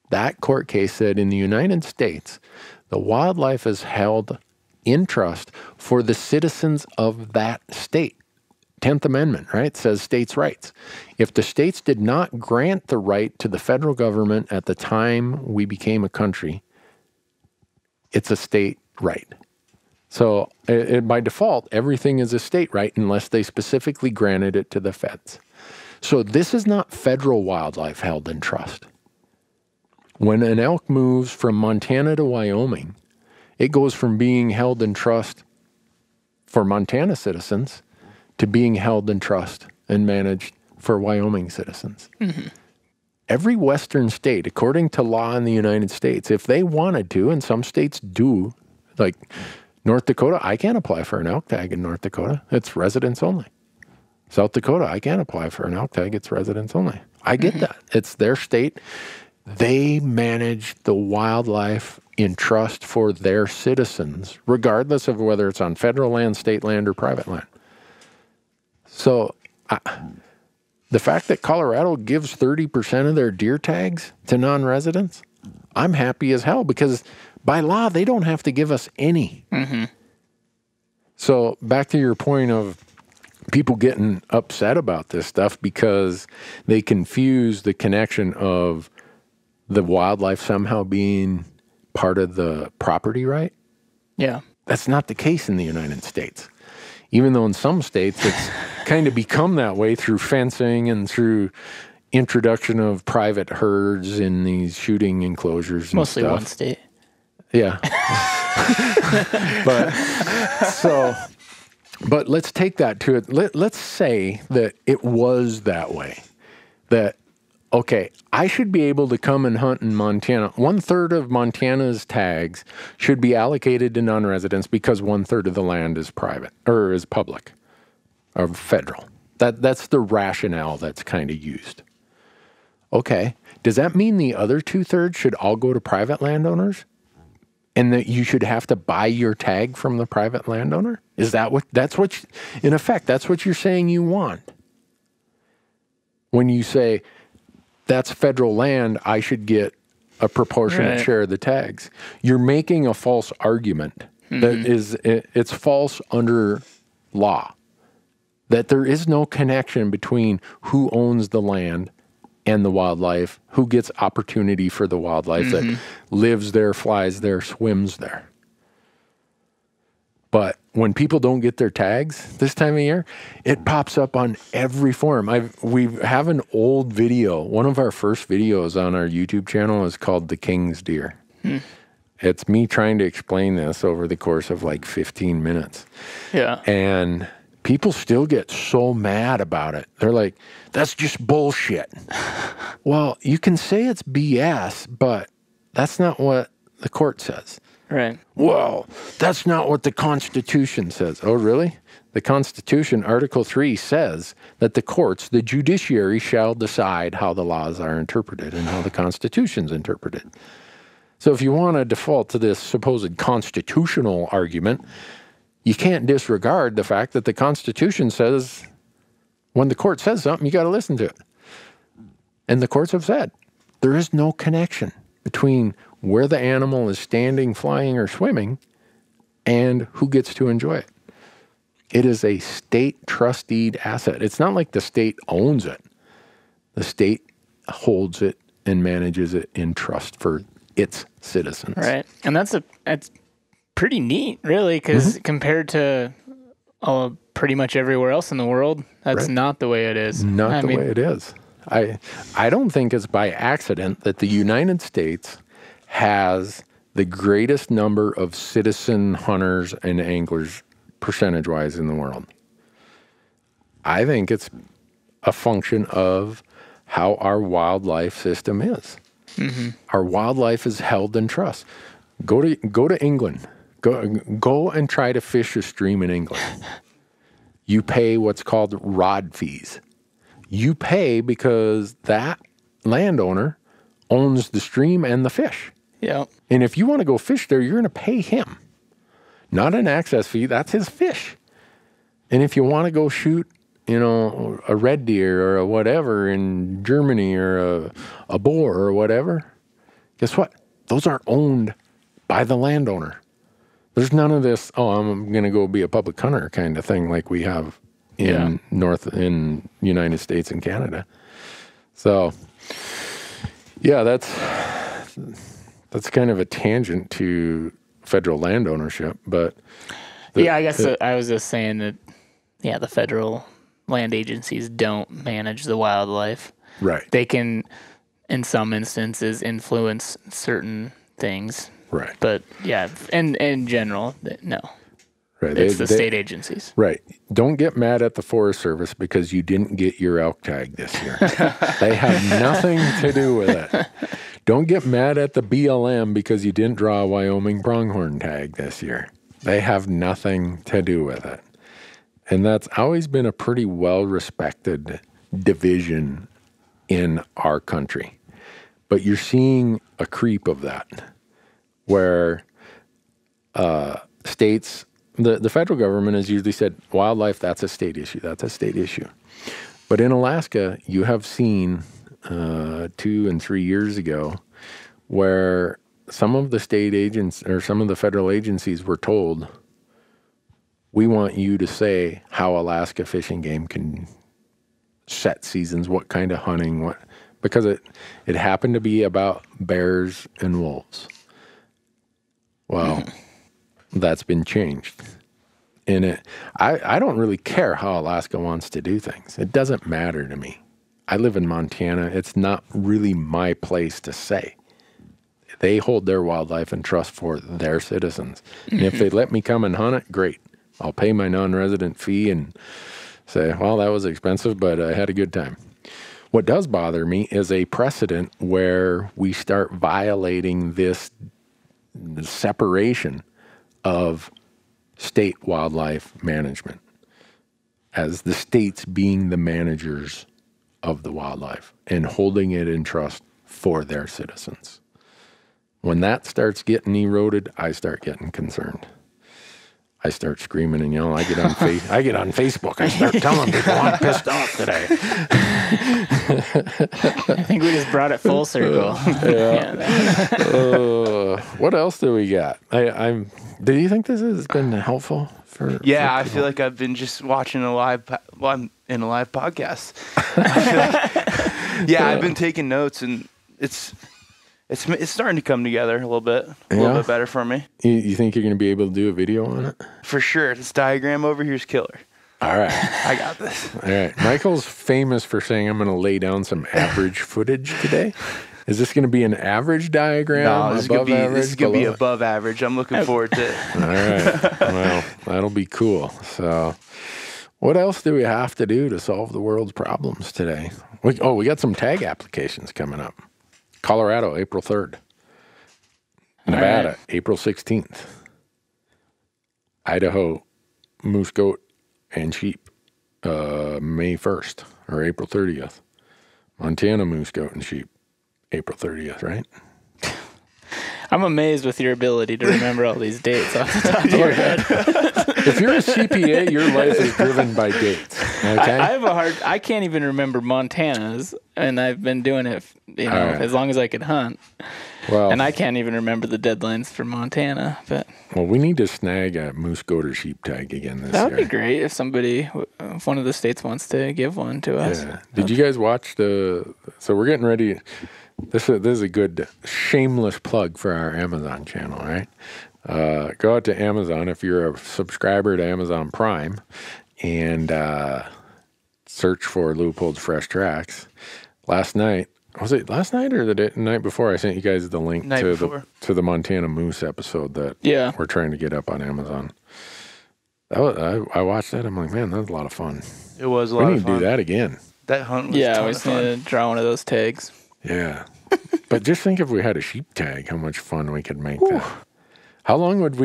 [SPEAKER 1] That court case said in the United States, the wildlife is held in trust for the citizens of that state. 10th Amendment, right, says states' rights. If the states did not grant the right to the federal government at the time we became a country, it's a state right. So by default, everything is a state right unless they specifically granted it to the feds. So this is not federal wildlife held in trust. When an elk moves from Montana to Wyoming, it goes from being held in trust for Montana citizens to being held in trust and managed for Wyoming citizens. Mm-hmm. Every Western state, according to law in the United States, if they wanted to, and some states do, like North Dakota, I can't apply for an elk tag in North Dakota. It's residents only. South Dakota, I can't apply for an elk tag. It's residents only. I get that. It's their state. They manage the wildlife in trust for their citizens, regardless of whether it's on federal land, state land, or private land. So the fact that Colorado gives 30% of their deer tags to non-residents, I'm happy as hell because by law, they don't have to give us any. Mm-hmm. So back to your point of people getting upset about this stuff because they confuse the connection of the wildlife somehow being part of the property right.
[SPEAKER 3] Yeah.
[SPEAKER 1] That's not the case in the United States. Even though in some states it's kind of become that way through fencing and through introduction of private herds in these shooting enclosures and
[SPEAKER 3] mostly
[SPEAKER 1] stuff.
[SPEAKER 3] One state.
[SPEAKER 1] Yeah. But let's take that to it. Let's say that it was that way. That, okay, I should be able to come and hunt in Montana. 1/3 of Montana's tags should be allocated to non-residents because 1/3 of the land is private or is public or federal. That's the rationale that's kind of used. Okay, does that mean the other 2/3 should all go to private landowners? And that you should have to buy your tag from the private landowner? Is that in effect, that's what you're saying you want? When you say, that's federal land, I should get a proportionate share of the tags. You're making a false argument that it's false under law. That there is no connection between who owns the land and the wildlife, who gets opportunity for the wildlife that lives there, flies there, swims there. But when people don't get their tags this time of year, it pops up on every forum. We have an old video. One of our first videos on our YouTube channel is called The King's Deer. It's me trying to explain this over the course of like 15 minutes.
[SPEAKER 3] Yeah.
[SPEAKER 1] And people still get so mad about it. They're like, that's just bullshit. Well, you can say it's BS, but that's not what the court says.
[SPEAKER 3] Right.
[SPEAKER 1] Well, that's not what the Constitution says. Oh, really? The Constitution, Article 3, says that the courts, the judiciary, shall decide how the laws are interpreted and how the Constitution's interpreted. So if you want to default to this supposed constitutional argument, you can't disregard the fact that the Constitution says when the court says something, you got to listen to it. And the courts have said there is no connection between where the animal is standing, flying, or swimming and who gets to enjoy it. It is a state trusteed asset. It's not like the state owns it. The state holds it and manages it in trust for its citizens.
[SPEAKER 3] Right. And that's pretty neat, really, because compared to pretty much everywhere else in the world, that's not the way it is.
[SPEAKER 1] Not the way it is. I don't think it's by accident that the United States has the greatest number of citizen hunters and anglers percentage-wise in the world. I think it's a function of how our wildlife system is. Mm-hmm. Our wildlife is held in trust. Go to England. Go and try to fish a stream in England. You pay what's called rod fees. You pay because that landowner owns the stream and the fish.
[SPEAKER 3] Yeah.
[SPEAKER 1] And if you want to go fish there, you're going to pay him. Not an access fee. That's his fish. And if you want to go shoot, a red deer or a whatever in Germany or a boar or whatever, guess what? Those aren't owned by the landowner. There's none of this, I'm going to go be a public hunter kind of thing like we have in United States and Canada. So, yeah, that's kind of a tangent to federal land ownership, but
[SPEAKER 3] I guess I was just saying that, the federal land agencies don't manage the wildlife.
[SPEAKER 1] Right.
[SPEAKER 3] They can, in some instances, influence certain things.
[SPEAKER 1] Right.
[SPEAKER 3] But, in general, no.
[SPEAKER 1] Right.
[SPEAKER 3] It's the state agencies.
[SPEAKER 1] Right. Don't get mad at the Forest Service because you didn't get your elk tag this year. They have nothing to do with it. Don't get mad at the BLM because you didn't draw a Wyoming pronghorn tag this year. They have nothing to do with it. And that's always been a pretty well-respected division in our country. But you're seeing a creep of that where states, the federal government has usually said, wildlife, that's a state issue. That's a state issue. But in Alaska, you have seen 2 and 3 years ago where some of the state agents or some of the federal agencies were told, we want you to say how Alaska Fish and Game can set seasons, what kind of hunting, because it happened to be about bears and wolves. Well, that's been changed. And I don't really care how Alaska wants to do things. It doesn't matter to me. I live in Montana. It's not really my place to say. They hold their wildlife in trust for their citizens. And if they let me come and hunt it, great. I'll pay my non-resident fee and say, well, that was expensive, but I had a good time. What does bother me is a precedent where we start violating this separation of state wildlife management as the states being the managers of the wildlife and holding it in trust for their citizens. When that starts getting eroded, I start getting concerned. I start screaming and yelling. I get on Facebook. I start telling people I'm pissed off today.
[SPEAKER 3] I think we just brought it full circle.
[SPEAKER 1] What else do we got? Do you think this has been helpful for?
[SPEAKER 2] Yeah, I feel like I've been just watching I'm in a live podcast. I've been taking notes and it's starting to come together a little bit better for me.
[SPEAKER 1] You think you're going to be able to do a video on it?
[SPEAKER 2] For sure. This diagram over here is killer.
[SPEAKER 1] All right.
[SPEAKER 2] I got this.
[SPEAKER 1] All right. Michael's famous for saying, I'm going to lay down some average footage today. Is this going to be an average diagram?
[SPEAKER 2] No, this is going to be above average. I'm looking forward to it.
[SPEAKER 1] All right. Well, that'll be cool. So what else do we have to do to solve the world's problems today? We got some tag applications coming up. Colorado, April 3rd. Nevada, April 16th. Idaho, moose, goat, and sheep, May 1st or April 30th. Montana, moose, goat, and sheep, April 30th, right?
[SPEAKER 3] I'm amazed with your ability to remember all these dates off the top of your head.
[SPEAKER 1] If you're a CPA, your life is driven by dates. Okay?
[SPEAKER 3] I can't even remember Montana's, and I've been doing it, as long as I could hunt.
[SPEAKER 1] Well,
[SPEAKER 3] and I can't even remember the deadlines for Montana. But
[SPEAKER 1] we need to snag a moose, goat, or sheep tag again this year.
[SPEAKER 3] That would be great if one of the states wants to give one to us.
[SPEAKER 1] Yeah. Did you guys watch so we're getting ready. This is a good shameless plug for our Amazon channel, right? Go out to Amazon if you're a subscriber to Amazon Prime. and search for Leopold's Fresh Tracks. Last night, was it last night or the night before? I sent you guys the link to the Montana Moose episode that we're trying to get up on Amazon. I watched that. I'm like, man, that was a lot of fun.
[SPEAKER 2] It was a lot of fun.
[SPEAKER 1] We need to do that again.
[SPEAKER 2] That hunt was
[SPEAKER 3] we just need to draw one of those tags.
[SPEAKER 1] Yeah. But just think if we had a sheep tag, how much fun we could make that. How long of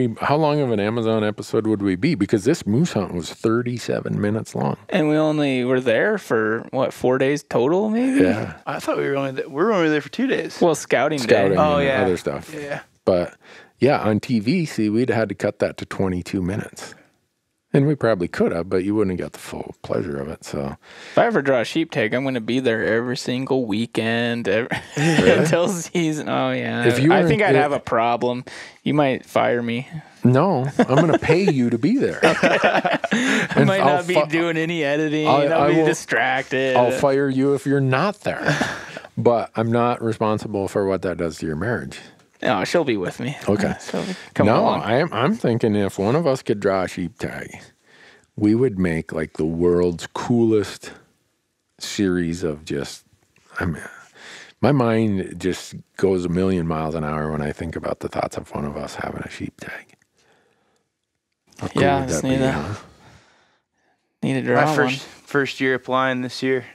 [SPEAKER 1] an Amazon episode would we be? Because this moose hunt was 37 minutes long.
[SPEAKER 3] And we only were there for, 4 days total, maybe?
[SPEAKER 1] Yeah.
[SPEAKER 2] I thought we were only there for 2 days.
[SPEAKER 3] Well, scouting day.
[SPEAKER 2] Oh, yeah.
[SPEAKER 1] Other stuff.
[SPEAKER 2] Yeah.
[SPEAKER 1] But, yeah, on TV, see, we'd had to cut that to 22 minutes. And we probably could have, but you wouldn't have got the full pleasure of it. So,
[SPEAKER 3] if I ever draw a sheep tag, I'm going to be there every single weekend until season. Oh yeah, I think I'd have a problem. You might fire me. No, I'm going to pay you to be there. I might not be doing any editing. I'll be distracted.
[SPEAKER 1] I'll fire you if you're not there. But I'm not responsible for what that does to your marriage.
[SPEAKER 3] No, she'll be with me.
[SPEAKER 1] Okay. I'm thinking if one of us could draw a sheep tag, we would make like the world's coolest series of my mind just goes a million miles an hour when I think about the thoughts of one of us having a sheep tag. How cool would that be,
[SPEAKER 3] need to draw
[SPEAKER 2] one. First year applying this year.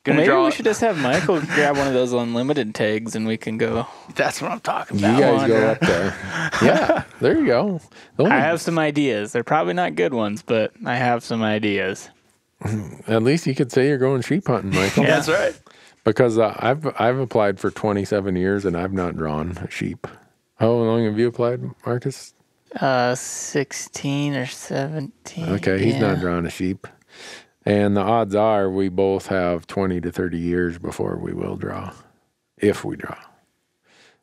[SPEAKER 3] Maybe we should just have Michael grab one of those unlimited tags and we can go.
[SPEAKER 2] That's what I'm talking about.
[SPEAKER 1] You guys go up there. Yeah, there you go.
[SPEAKER 3] I have some ideas. They're probably not good ones, but I have some ideas.
[SPEAKER 1] At least you could say you're going sheep hunting, Michael.
[SPEAKER 2] Yeah, that's right.
[SPEAKER 1] Because I've applied for 27 years and I've not drawn a sheep. How long have you applied, Marcus?
[SPEAKER 3] 16 or 17.
[SPEAKER 1] Okay, he's not drawn a sheep. And the odds are we both have 20 to 30 years before we will draw, if we draw.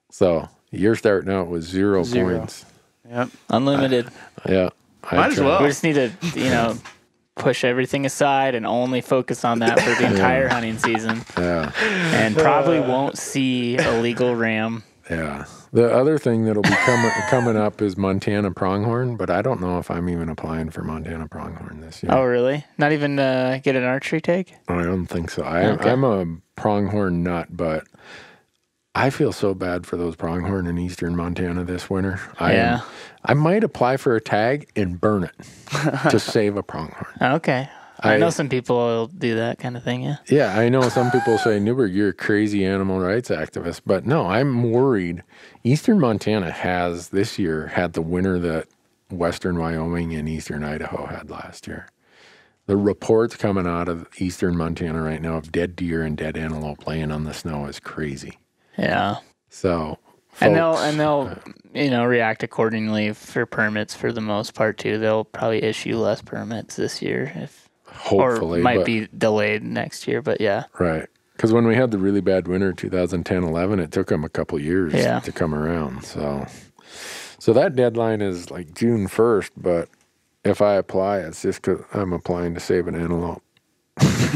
[SPEAKER 1] So you're starting out with zero points.
[SPEAKER 2] Yep.
[SPEAKER 3] Unlimited.
[SPEAKER 1] Yeah.
[SPEAKER 2] Might as well.
[SPEAKER 3] We just need to, push everything aside and only focus on that for the entire hunting season.
[SPEAKER 1] Yeah.
[SPEAKER 3] And probably won't see a legal ram.
[SPEAKER 1] Yeah. The other thing that'll be coming up is Montana pronghorn, but I don't know if I'm even applying for Montana pronghorn this year.
[SPEAKER 3] Oh, really? Not even get an archery tag?
[SPEAKER 1] I don't think so. I'm a pronghorn nut, but I feel so bad for those pronghorn in eastern Montana this winter. I might apply for a tag and burn it to save a pronghorn.
[SPEAKER 3] Okay. I know some people will do that kind of thing, yeah.
[SPEAKER 1] Yeah, I know some people say, Newberg, you're a crazy animal rights activist. But no, I'm worried. Eastern Montana has this year had the winter that western Wyoming and eastern Idaho had last year. The reports coming out of eastern Montana right now of dead deer and dead antelope laying on the snow is crazy.
[SPEAKER 3] Yeah.
[SPEAKER 1] So...
[SPEAKER 3] folks, and they'll react accordingly for permits for the most part, too. They'll probably issue less permits this year
[SPEAKER 1] hopefully,
[SPEAKER 3] or might be delayed next year, but yeah.
[SPEAKER 1] Right. Because when we had the really bad winter 2010-11, it took them a couple years to come around. So that deadline is like June 1st, but if I apply, it's just because I'm applying to save an antelope.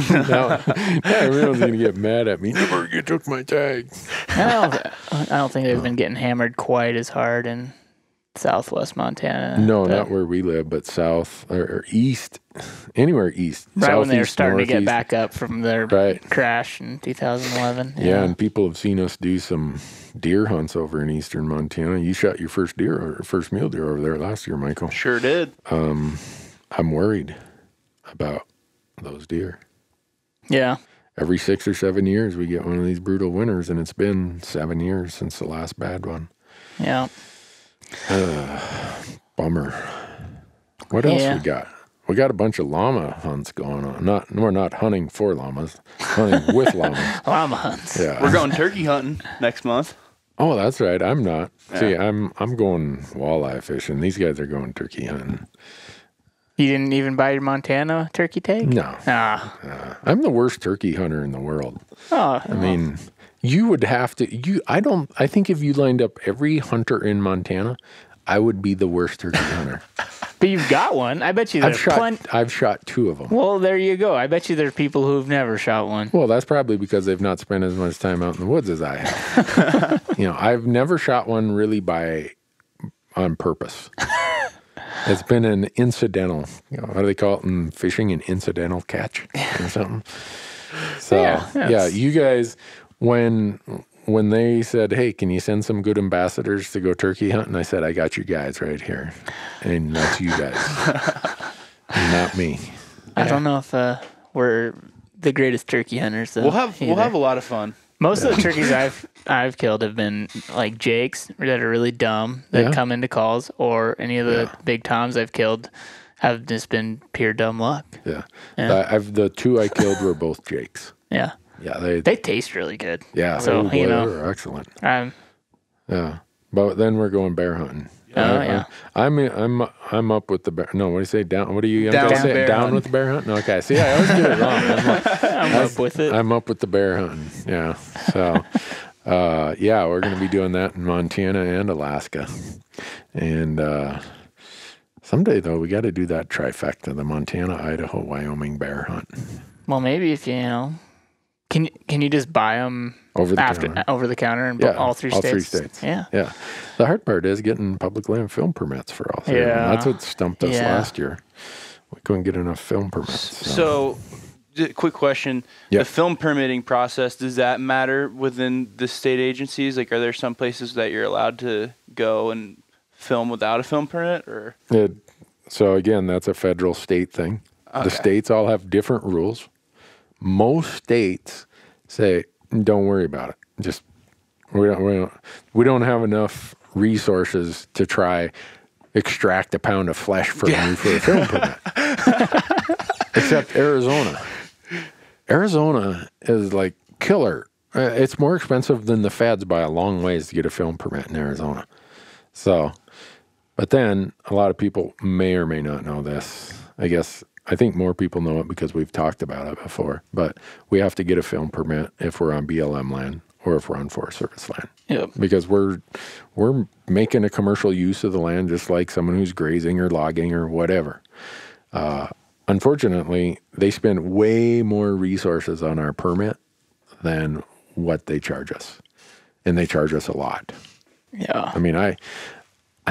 [SPEAKER 1] now everyone's going to get mad at me. You took my tag.
[SPEAKER 3] I don't think they've been getting hammered quite as hard in southwest Montana.
[SPEAKER 1] No, not where we live, but south or east, anywhere east.
[SPEAKER 3] Right when they're starting to get back up from their crash in 2011.
[SPEAKER 1] Yeah, and people have seen us do some deer hunts over in eastern Montana. You shot your first mule deer over there last year, Michael.
[SPEAKER 2] Sure did.
[SPEAKER 1] I'm worried about those deer.
[SPEAKER 3] Yeah.
[SPEAKER 1] Every 6 or 7 years we get one of these brutal winters, and it's been 7 years since the last bad one.
[SPEAKER 3] Yeah.
[SPEAKER 1] Bummer. What else we got? We got a bunch of llama hunts going on. We're not hunting for llamas, hunting with llamas.
[SPEAKER 3] Llama hunts.
[SPEAKER 1] Yeah.
[SPEAKER 2] We're going turkey hunting next month.
[SPEAKER 1] Oh, that's right. I'm not. Yeah. See, I'm going walleye fishing. These guys are going turkey hunting.
[SPEAKER 3] You didn't even buy your Montana turkey tag?
[SPEAKER 1] No. I'm the worst turkey hunter in the world.
[SPEAKER 3] Oh.
[SPEAKER 1] I mean, you would have to. I think if you lined up every hunter in Montana, I would be the worst turkey hunter.
[SPEAKER 3] But you've got one. I bet you there's
[SPEAKER 1] I've shot 2 of them.
[SPEAKER 3] Well, there you go. I bet you there's people who've never shot one.
[SPEAKER 1] Well, that's probably because they've not spent as much time out in the woods as I have. I've never shot one really on purpose. It's been an incidental, how do they call it in fishing? An incidental catch or something. So, yeah, you guys, when they said, hey, can you send some good ambassadors to go turkey hunting? I said, I got you guys right here. And that's you guys, not me.
[SPEAKER 3] I don't know if we're the greatest turkey hunters. Though,
[SPEAKER 2] we'll have a lot of fun.
[SPEAKER 3] Most of the turkeys I've killed have been like jakes that are really dumb that come into calls, or any of the big toms I've killed have just been pure dumb luck.
[SPEAKER 1] Yeah. The two I killed were both jakes.
[SPEAKER 3] Yeah.
[SPEAKER 1] Yeah,
[SPEAKER 3] they taste really good.
[SPEAKER 1] Yeah,
[SPEAKER 3] so
[SPEAKER 1] they were excellent. Yeah, but then we're going bear hunting. I'm up with the bear. No, what do you say? Down? What do you say? Down with the bear hunting? Okay. See, I always get it wrong. I'm up with it. I'm up with the bear hunting. Yeah. So, we're going to be doing that in Montana and Alaska, and someday though we got to do that trifecta: the Montana, Idaho, Wyoming bear hunt.
[SPEAKER 3] Well, maybe if can you just buy them over the counter in all three states? Yeah.
[SPEAKER 1] Yeah. The hard part is getting public land film permits for all three. Yeah. That's what stumped us last year. We couldn't get enough film permits.
[SPEAKER 2] So quick question. Yep. The film permitting process, does that matter within the state agencies? Like, are there some places that you're allowed to go and film without a film permit? Or
[SPEAKER 1] So again, that's a federal state thing. Okay. The states all have different rules. Most states say, don't worry about it. Just we don't have enough resources to try extract a pound of flesh from you for a film permit. Except Arizona. Arizona is like killer. It's more expensive than the feds by a long ways to get a film permit in Arizona. So, but then a lot of people may or may not know this. I think more people know it because we've talked about it before, but we have to get a film permit if we're on BLM land or if we're on Forest Service land.
[SPEAKER 3] Yep.
[SPEAKER 1] Because we're making a commercial use of the land just like someone who's grazing or logging or whatever. Unfortunately, they spend way more resources on our permit than what they charge us. And they charge us a lot.
[SPEAKER 3] Yeah.
[SPEAKER 1] I mean, I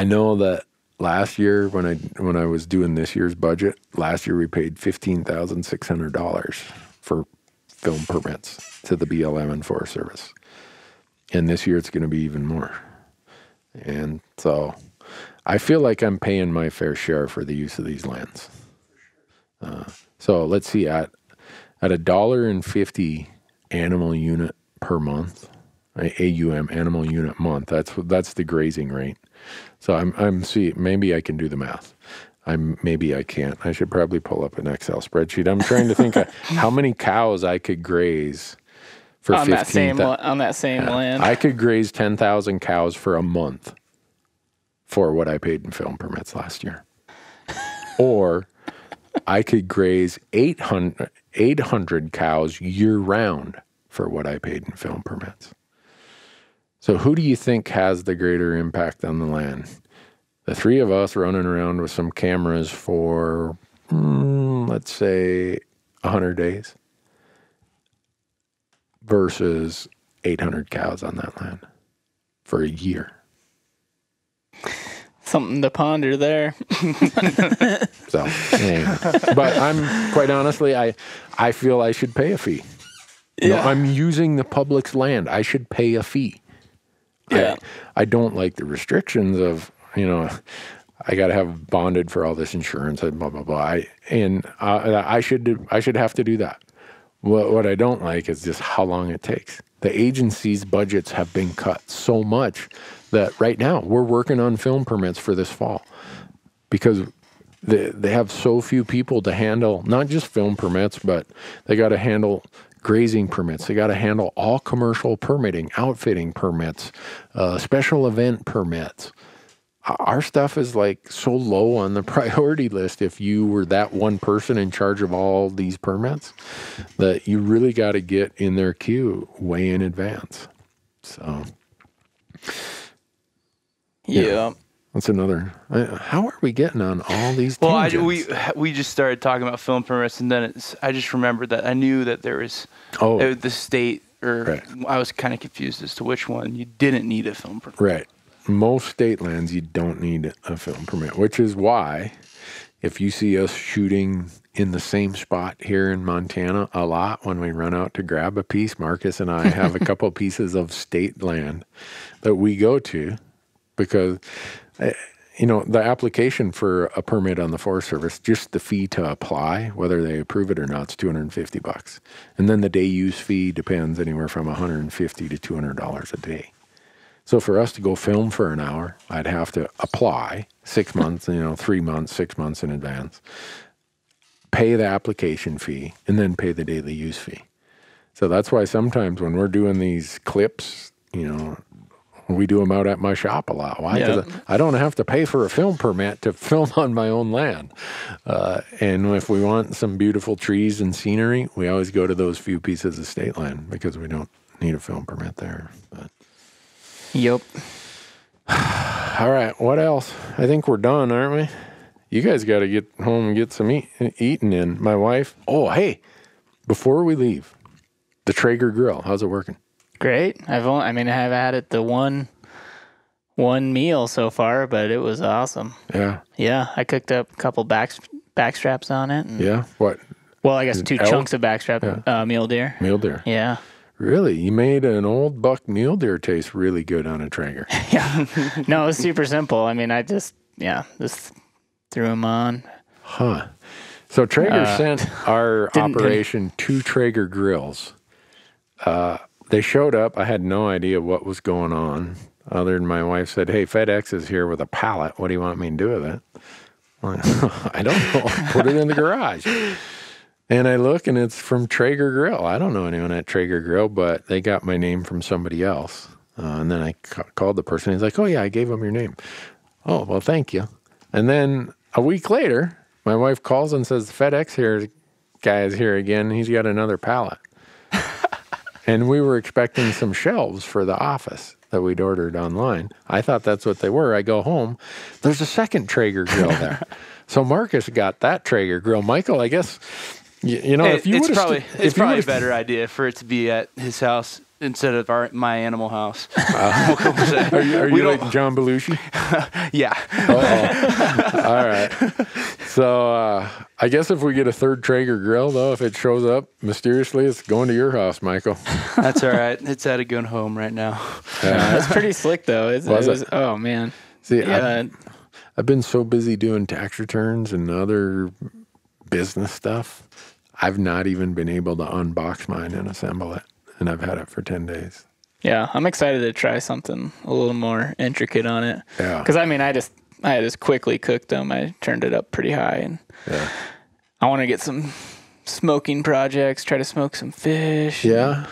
[SPEAKER 1] know that last year, when I was doing this year's budget, last year we paid $15,600 for film permits to the BLM and Forest Service, and this year it's going to be even more. And so, I feel like I'm paying my fair share for the use of these lands. So let's see, at $1.50 animal unit per month, AUM animal unit month. That's the grazing rate. So I'm maybe I can do the math. Maybe I can't. I should probably pull up an Excel spreadsheet. I'm trying to think of how many cows I could graze for
[SPEAKER 3] on that same land.
[SPEAKER 1] I could graze 10,000 cows for a month for what I paid in film permits last year. Or I could graze 800 cows year round for what I paid in film permits. So who do you think has the greater impact on the land? The three of us running around with some cameras for, let's say, 100 days versus 800 cows on that land for a year.
[SPEAKER 3] Something to ponder there.
[SPEAKER 1] So, anyway. But I'm quite honestly, I feel I should pay a fee.
[SPEAKER 3] Yeah.
[SPEAKER 1] I'm using the public's land. I should pay a fee.
[SPEAKER 3] Yeah.
[SPEAKER 1] I don't like the restrictions of, I got to have bonded for all this insurance and blah, blah, blah. I should have to do that. What I don't like is just how long it takes. The agency's budgets have been cut so much that right now we're working on film permits for this fall because they have so few people to handle, not just film permits, but they got to handle grazing permits. They got to handle all commercial permitting, outfitting permits, special event permits. Our stuff is like so low on the priority list if you were that one person in charge of all these permits that you really got to get in their queue way in advance. So,
[SPEAKER 3] yeah.
[SPEAKER 1] That's another. How are we getting on all these tangents?
[SPEAKER 2] Well, we just started talking about film permits, and then I just remembered that I knew that there was the state, or right. I was kind of confused as to which one you didn't need a film permit.
[SPEAKER 1] Right. most state lands, you don't need a film permit, which is why if you see us shooting in the same spot here in Montana a lot, when we run out to grab a piece, Marcus and I have a couple pieces of state land that we go to because, the application for a permit on the Forest Service, just the fee to apply, whether they approve it or not, is $250. And then the day use fee depends anywhere from $150 to $200 a day. So for us to go film for an hour, I'd have to apply 6 months, 3 months, 6 months in advance, pay the application fee, and then pay the daily use fee. So that's why sometimes when we're doing these clips, we do them out at my shop a lot. Why? Because I don't have to pay for a film permit to film on my own land. And if we want some beautiful trees and scenery, we always go to those few pieces of state land because we don't need a film permit there. But.
[SPEAKER 3] Yep.
[SPEAKER 1] All right. What else? I think we're done, aren't we? You guys got to get home and get some eating in. My wife. Oh, hey, before we leave, the Traeger grill. How's it working?
[SPEAKER 3] Great. I've had it the one meal so far, but it was awesome.
[SPEAKER 1] Yeah.
[SPEAKER 3] Yeah. I cooked up a couple back straps on it.
[SPEAKER 1] Yeah. What?
[SPEAKER 3] Well, I guess 2 chunks of backstrap mule deer.
[SPEAKER 1] Mule deer.
[SPEAKER 3] Yeah.
[SPEAKER 1] Really? You made an old buck mule deer taste really good on a Traeger.
[SPEAKER 3] Yeah. No, it was super simple. I just threw them on.
[SPEAKER 1] Huh. So Traeger sent our operation 2 Traeger grills. They showed up. I had no idea what was going on, other than my wife said, "Hey, FedEx is here with a pallet. What do you want me to do with it?" I don't know. Put it in the garage. And I look, and it's from Traeger Grill. I don't know anyone at Traeger Grill, but they got my name from somebody else. And then I called the person. He's like, "Oh, yeah, I gave him your name." "Oh, well, thank you." And then a week later, my wife calls and says, "The FedEx guy is here again. He's got another pallet." And we were expecting some shelves for the office that we'd ordered online. I thought that's what they were. I go home. There's a second Traeger grill there. So Marcus got that Traeger grill. Michael, I guess, if you would have...
[SPEAKER 2] It's probably a better idea for it to be at his house instead of my animal house.
[SPEAKER 1] Are you like John Belushi?
[SPEAKER 2] Yeah.
[SPEAKER 1] All right. So I guess if we get a third Traeger grill, though, if it shows up mysteriously, it's going to your house, Michael.
[SPEAKER 2] That's all right. It's at a good home right now.
[SPEAKER 3] That's pretty slick, though. It was, oh, man.
[SPEAKER 1] See, I've been so busy doing tax returns and other business stuff, I've not even been able to unbox mine and assemble it. And I've had it for 10 days.
[SPEAKER 3] Yeah, I'm excited to try something a little more intricate on it.
[SPEAKER 1] Yeah.
[SPEAKER 3] Because, I just quickly cooked them. I turned it up pretty high. And I want to get some smoking projects, try to smoke some fish.
[SPEAKER 1] Yeah.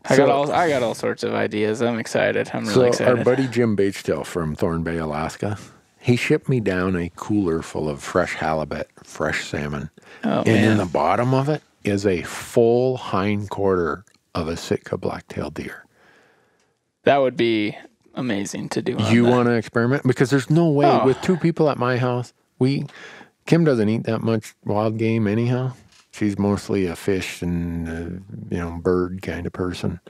[SPEAKER 3] I got all sorts of ideas. I'm excited. I'm really excited.
[SPEAKER 1] Our buddy Jim Batestill from Thorn Bay, Alaska, he shipped me down a cooler full of fresh halibut, fresh salmon.
[SPEAKER 3] Oh,
[SPEAKER 1] and
[SPEAKER 3] man.
[SPEAKER 1] in the bottom of it is a full hind quarter of a Sitka black-tailed deer.
[SPEAKER 3] That would be amazing to do.
[SPEAKER 1] You want to experiment? Because there's no way with 2 people at my house. Kim doesn't eat that much wild game anyhow. She's mostly a fish and bird kind of person.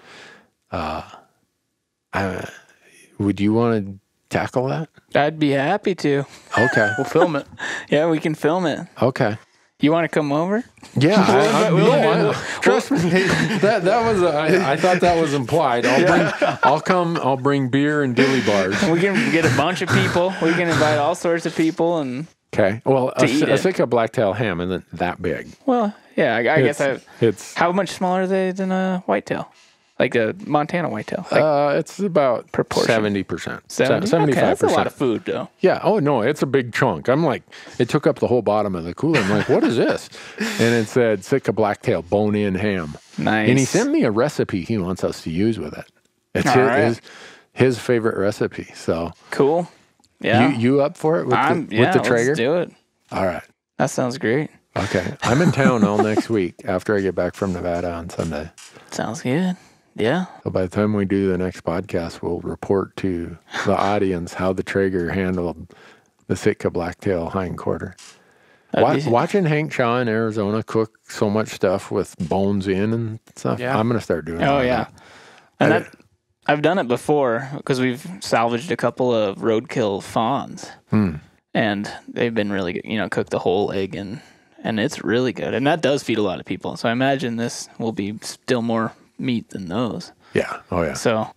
[SPEAKER 1] Would you want to tackle that?
[SPEAKER 3] I'd be happy to.
[SPEAKER 1] Okay,
[SPEAKER 2] we'll film it.
[SPEAKER 3] Yeah, we can film it.
[SPEAKER 1] Okay.
[SPEAKER 3] You want to come over?
[SPEAKER 1] Yeah, trust me. That was. I thought that was implied. I'll bring beer and dilly bars.
[SPEAKER 3] We can get a bunch of people. We can invite all sorts of people and.
[SPEAKER 1] Okay. Well, a Sitka blacktail ham isn't that big.
[SPEAKER 3] Well, yeah. I guess it's. How much smaller are they than a whitetail? Like a Montana whitetail?
[SPEAKER 1] It's about 70%. 75%.
[SPEAKER 3] Okay, that's a lot of food, though.
[SPEAKER 1] Yeah. Oh, no, it's a big chunk. I'm like, it took up the whole bottom of the cooler. I'm like, what is this? And it said Sitka blacktail bone-in ham.
[SPEAKER 3] Nice.
[SPEAKER 1] And he sent me a recipe he wants us to use with it. It's his favorite recipe. So
[SPEAKER 3] cool. Yeah.
[SPEAKER 1] You up for it with the Traeger?
[SPEAKER 3] Let's do it.
[SPEAKER 1] All right.
[SPEAKER 3] That sounds great.
[SPEAKER 1] Okay. I'm in town all next week after I get back from Nevada on Sunday.
[SPEAKER 3] Sounds good. Yeah.
[SPEAKER 1] So by the time we do the next podcast, we'll report to the audience how the Traeger handled the Sitka blacktail hind quarter. Watching Hank Shaw in Arizona cook so much stuff with bones in and stuff, I'm going to start doing
[SPEAKER 3] that. Oh, yeah. And I've done it before because we've salvaged a couple of roadkill fawns, and they've been really good. You know, cook the whole egg and it's really good, and that does feed a lot of people. So I imagine this will be still more meat than those.
[SPEAKER 1] Yeah. Oh yeah.
[SPEAKER 3] So.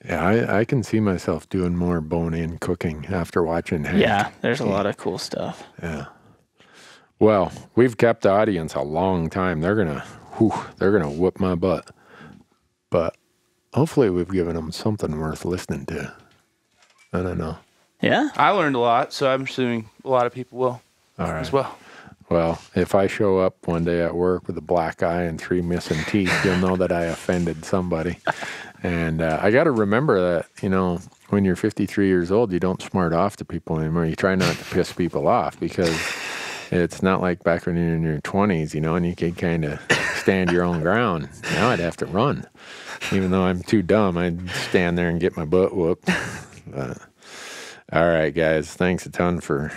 [SPEAKER 1] Yeah, I can see myself doing more bone-in cooking after watching Hank.
[SPEAKER 3] Yeah, there's a lot of cool stuff.
[SPEAKER 1] Yeah. Well, we've kept the audience a long time. They're gonna whoop my butt. But hopefully we've given them something worth listening to. I don't know.
[SPEAKER 3] Yeah.
[SPEAKER 2] I learned a lot, so I'm assuming a lot of people will as well.
[SPEAKER 1] Well, if I show up one day at work with a black eye and 3 missing teeth, you'll know that I offended somebody. And I got to remember that, you know, when you're 53 years old, you don't smart off to people anymore. You try not to piss people off because it's not like back when you're in your 20s, you know, and you could kind of stand your own ground. Now I'd have to run. Even though I'm too dumb, I'd stand there and get my butt whooped. But, all right, guys, thanks a ton for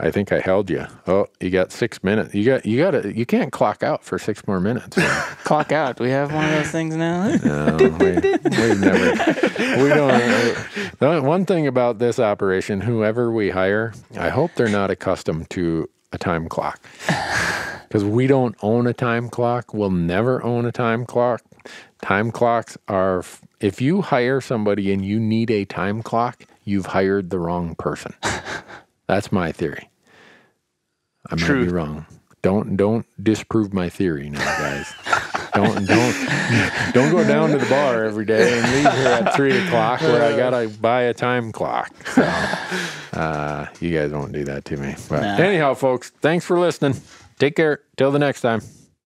[SPEAKER 1] I think I held you. Oh, you got 6 minutes. You can't clock out for 6 more minutes.
[SPEAKER 3] Clock out. Do we have one of those things now?
[SPEAKER 1] No, we've never. We don't. One thing about this operation, whoever we hire, I hope they're not accustomed to a time clock. Because we don't own a time clock. We'll never own a time clock. Time clocks are, if you hire somebody and you need a time clock, you've hired the wrong person. That's my theory. I might be wrong. Don't disprove my theory now, guys. Don't go down to the bar every day and leave here at 3 o'clock where I gotta buy a time clock. So you guys won't do that to me. But anyhow, folks, thanks for listening. Take care. Till the next time.